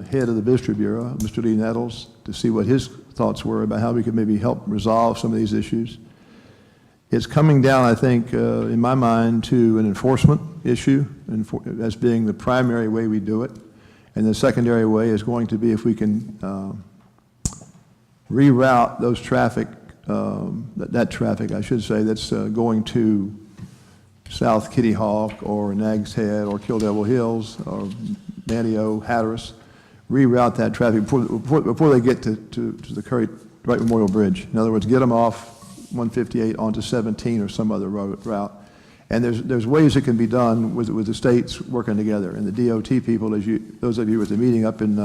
head of the Visitor Bureau, Mr. Lee Nettles, to see what his thoughts were about how we could maybe help resolve some of these issues. It's coming down, I think, in my mind, to an enforcement issue as being the primary way we do it. And the secondary way is going to be if we can reroute those traffic, that traffic, I should say, that's going to South Kitty Hawk or Nags Head or Kill Devil Hills or Manteo, Hatteras, reroute that traffic before they get to the Curry Wright Memorial Bridge. In other words, get them off 158 onto 17 or some other route. And there's ways it can be done with the states working together. And the DOT people, those of you at the meeting up in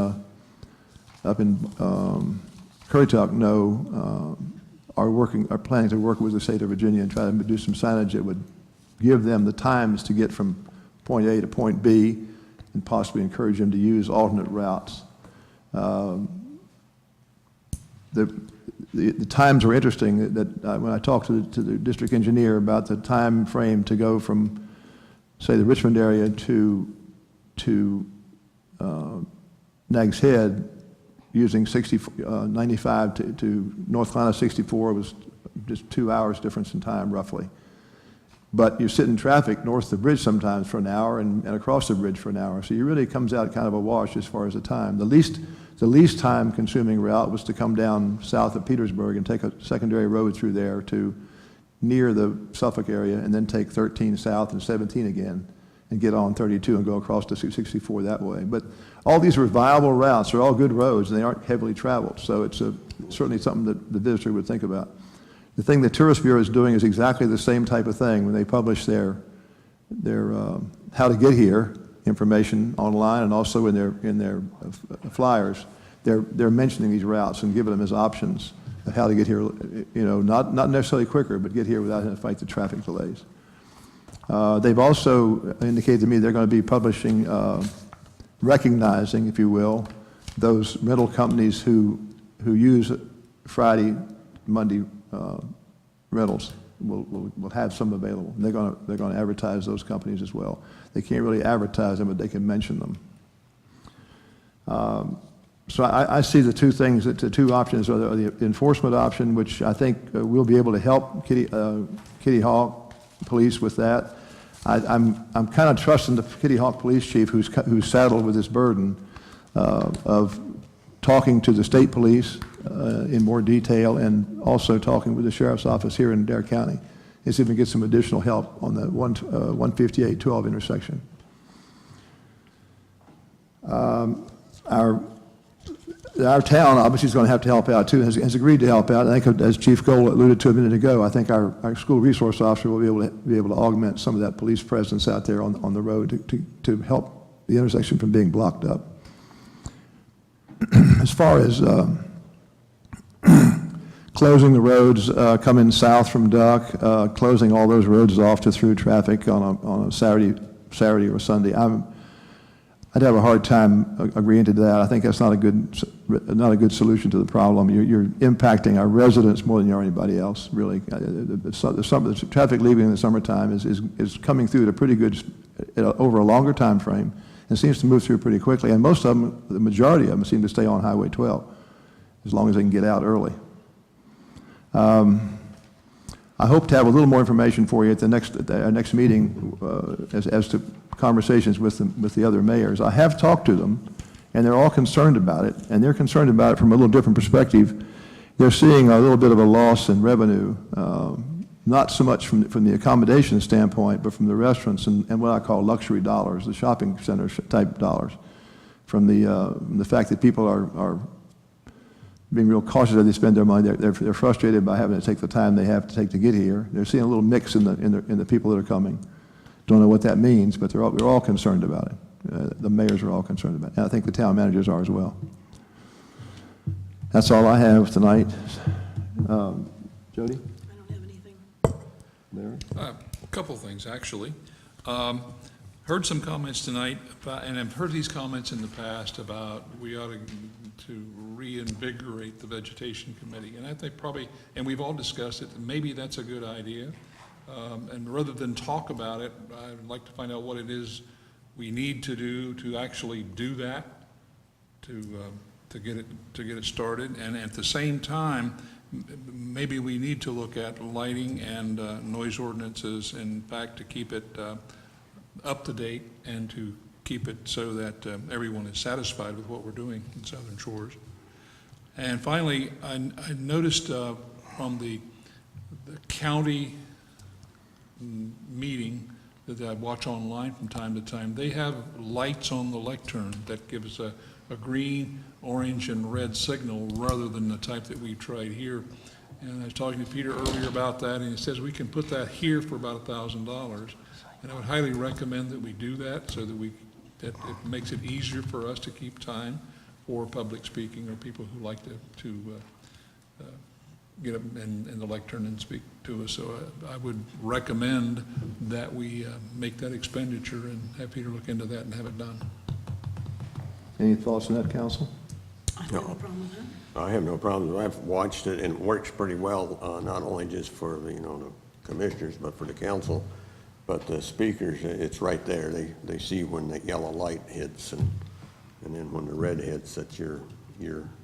Currituck know, are planning to work with the state of Virginia and try to do some signage that would give them the times to get from point A to point B and possibly encourage them to use alternate routes. The times were interesting that when I talked to the district engineer about the time frame to go from, say, the Richmond area to Nags Head using 95 to North Carolina 64 was just 2 hours difference in time, roughly. But you sit in traffic north of the bridge sometimes for an hour and across the bridge for an hour. So it really comes out kind of a wash as far as the time. The least time consuming route was to come down south of Petersburg and take a secondary road through there to near the Suffolk area and then take 13 south and 17 again. and get on 32 and go across to 64 that way. But all these are viable routes. They're all good roads, and they aren't heavily traveled. So it's certainly something that the visitor would think about. The thing the Tourist Bureau is doing is exactly the same type of thing. When they publish their how to get here information online and also in their flyers, they're mentioning these routes and giving them as options of how to get here, not necessarily quicker, but get here without having to fight the traffic delays. They've also indicated to me they're going to be publishing, recognizing, if you will, those rental companies who use Friday, Monday rentals. We'll have some available. And they're going to advertise those companies as well. They can't really advertise them, but they can mention them. So I see the two things, the two options are the enforcement option, which I think we'll be able to help Kitty Hawk Police with that. I'm kind of trusting the Kitty Hawk Police Chief, who's saddled with this burden of talking to the state police in more detail and also talking with the Sheriff's Office here in Dare County, and see if we can get some additional help on the 158-12 intersection. Our town obviously is going to have to help out too, has agreed to help out. I think, as Chief Gold alluded to a minute ago, I think our school resource officer will be able to augment some of that police presence out there on the road to help the intersection from being blocked up. As far as closing the roads coming south from Duck, closing all those roads off to through traffic on a Saturday or Sunday, I'd have a hard time agreeing to that. I think that's not a good solution to the problem. You're impacting our residents more than you are anybody else, really. The traffic leaving in the summertime is coming through at a pretty good, over a longer time frame, and seems to move through pretty quickly. And most of them, the majority of them, seem to stay on Highway 12 as long as they can get out early. I hope to have a little more information for you at our next meeting as to conversations with the other mayors. I have talked to them, and they're all concerned about it, and they're concerned about it from a little different perspective. They're seeing a little bit of a loss in revenue, not so much from the accommodation standpoint, but from the restaurants and what I call luxury dollars, the shopping center type dollars, from the fact that people are being real cautious as they spend their money. They're frustrated by having to take the time they have to take to get here. They're seeing a little mix in the people that are coming. Don't know what that means, but we're all concerned about it. The mayors are all concerned about it, and I think the town managers are as well. That's all I have tonight. Jody? I don't have anything. Larry? A couple of things, actually. Heard some comments tonight, and I've heard these comments in the past about we ought to reinvigorate the Vegetation Committee. And I think probably, and we've all discussed it, maybe that's a good idea. And rather than talk about it, I'd like to find out what it is we need to do to actually do that, to get it started. And at the same time, maybe we need to look at lighting and noise ordinances, in fact, to keep it up to date and to keep it so that everyone is satisfied with what we're doing in Southern Shores. And finally, I noticed from the county meeting that I watch online from time to time, they have lights on the lectern that gives a green, orange, and red signal rather than the type that we tried here. And I was talking to Peter earlier about that, and he says we can put that here for about $1,000. And I would highly recommend that we do that so that it makes it easier for us to keep time for public speaking or people who like to get up in the lectern and speak to us. So I would recommend that we make that expenditure and have Peter look into that and have it done. Any thoughts on that, council? I have no problem with that. I have no problem. I've watched it, and it works pretty well, not only just for the commissioners, but for the council. But the speakers, it's right there. They see when the yellow light hits, and then when the red hits, that your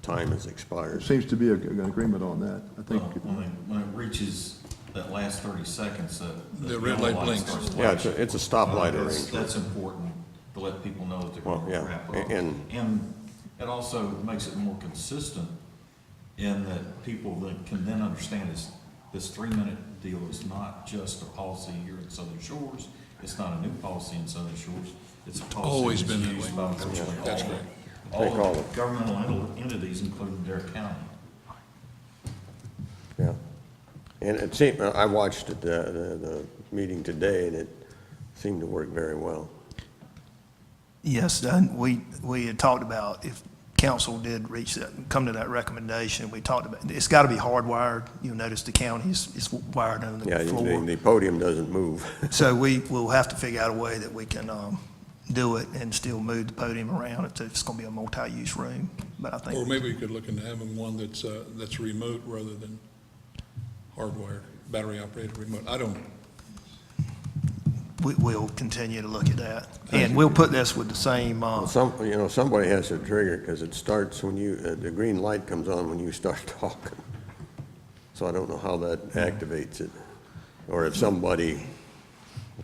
time has expired. There seems to be an agreement on that. I think. When it reaches that last 30 seconds, the red light blinks. Yeah, it's a stoplight arrangement. That's important to let people know that they're going to wrap up. And it also makes it more consistent in that people that can then understand this 3-minute deal is not just a policy here at Southern Shores. It's not a new policy in Southern Shores. It's a policy Always that's been that used way. by virtually That's all- right. all the governmental entities, including Dare County. Yeah. And it seemed, I watched the meeting today, and it seemed to work very well. Yes, and we had talked about if council did reach that, come to that recommendation, we talked about, it's got to be hardwired. You'll notice the county is wired under Yeah, the floor. the podium doesn't move. So we will have to figure out a way that we can do it and still move the podium around. It's going to be a multi-use room, but I think. Or maybe we could look into having one that's remote rather than hardwired, battery-operated remote. I don't know. We'll continue to look at that. And we'll put this with the same, Well, somebody has to trigger, because it starts when you, the green light comes on when you start talking. So I don't know how that activates it. Or if somebody,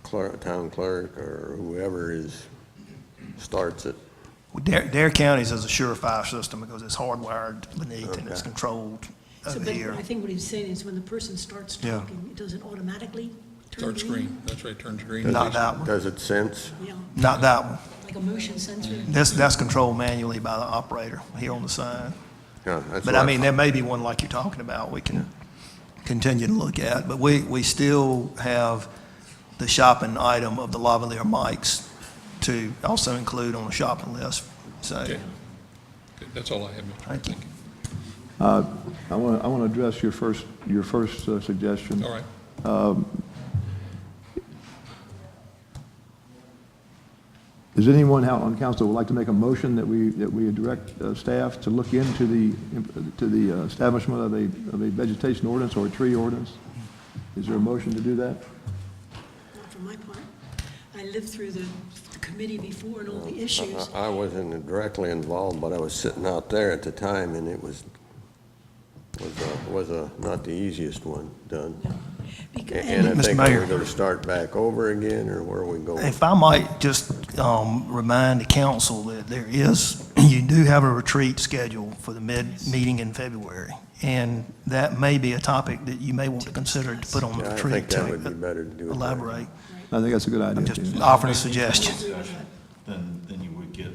town clerk or whoever starts it. Dare County's is a surefire system because it's hardwired beneath and it's Okay. controlled So, over but here. I think what he's saying is when the person starts Yeah. talking, it doesn't automatically turn Starts green? green, that's right, turns green. Not that one. Does it sense? Yeah, Not that one. like a motion sensor. That's controlled manually by the operator here on the side. Yeah, that's But what I mean, there may be one like you're talking about we can continue to look at. But we still have the shopping item of the lavalier mics to also include on the shopping list. So, Okay. Okay, that's all I have, Mr. thank you. I want to address your first suggestion. All right. Does anyone out on council would like to make a motion that we direct staff to look into the establishment of a vegetation ordinance or a tree ordinance? Is there a motion to do that? Not for my part. I lived through the committee before and all the issues. I wasn't directly involved, but I was sitting out there at the time, and it was not the easiest one done. And I Mr. think Mayor. we're going to start back over again, or where are we going? If I might just remind the council that you do have a retreat scheduled for the meeting in February. And that may be a topic that you may want to consider to put on the Yeah, I retreat think that to would be better to do it that way. elaborate. I think that's a good idea. I'm just Tina. offering a suggestion. Than you would get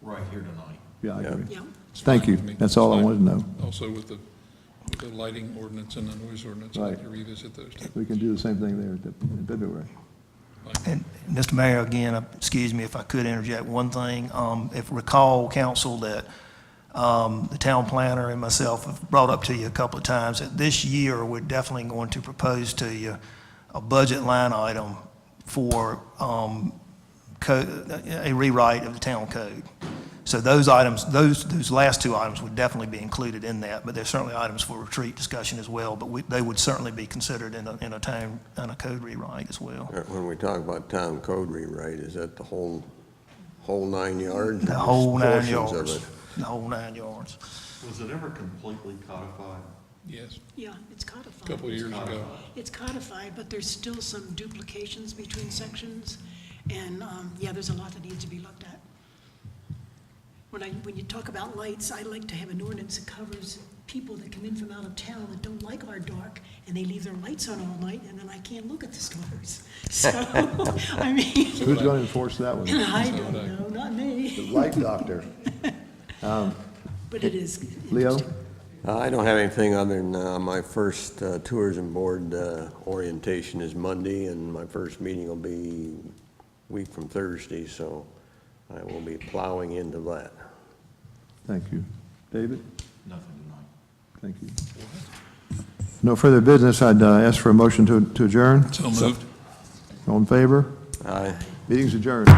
right here tonight. Yeah, I agree. Yeah. Thank you. Fine with me. That's all I Fine. wanted to know. Also with the lighting ordinance and the noise ordinance, I'd like to revisit those too. We can do the same thing there in February. And Mr. Mayor, again, excuse me if I could interject one thing. If recall, council, that the town planner and myself have brought up to you a couple of times that this year we're definitely going to propose to you a budget line item for a rewrite of the town code. So those items, those last two items would definitely be included in that, but there's certainly items for retreat discussion as well, but they would certainly be considered in a code rewrite as well. When we talk about town code rewrite, is that the whole 9 yards? The whole 9 Portions of yards. it? The whole 9 yards. Was it ever completely codified? Yes, Yeah, it's codified. a couple of years ago. It's codified, but there's still some duplications between sections. And, yeah, there's a lot that needs to be looked at. When you talk about lights, I like to have an ordinance that covers people that come in from out of town that don't like our dark, and they leave their lights on all night, and then I can't look at the stars. So, I mean. Who's going to enforce that one? I don't know, not me. The light doctor. But it is. Leo? I don't have anything other than my first tourism board orientation is Monday, and my first meeting will be a week from Thursday, so I will be plowing into that. Thank you. David? Nothing tonight. Thank you. No further business. I'd ask for a motion to adjourn. So moved. All in favor? Aye. Meeting's adjourned.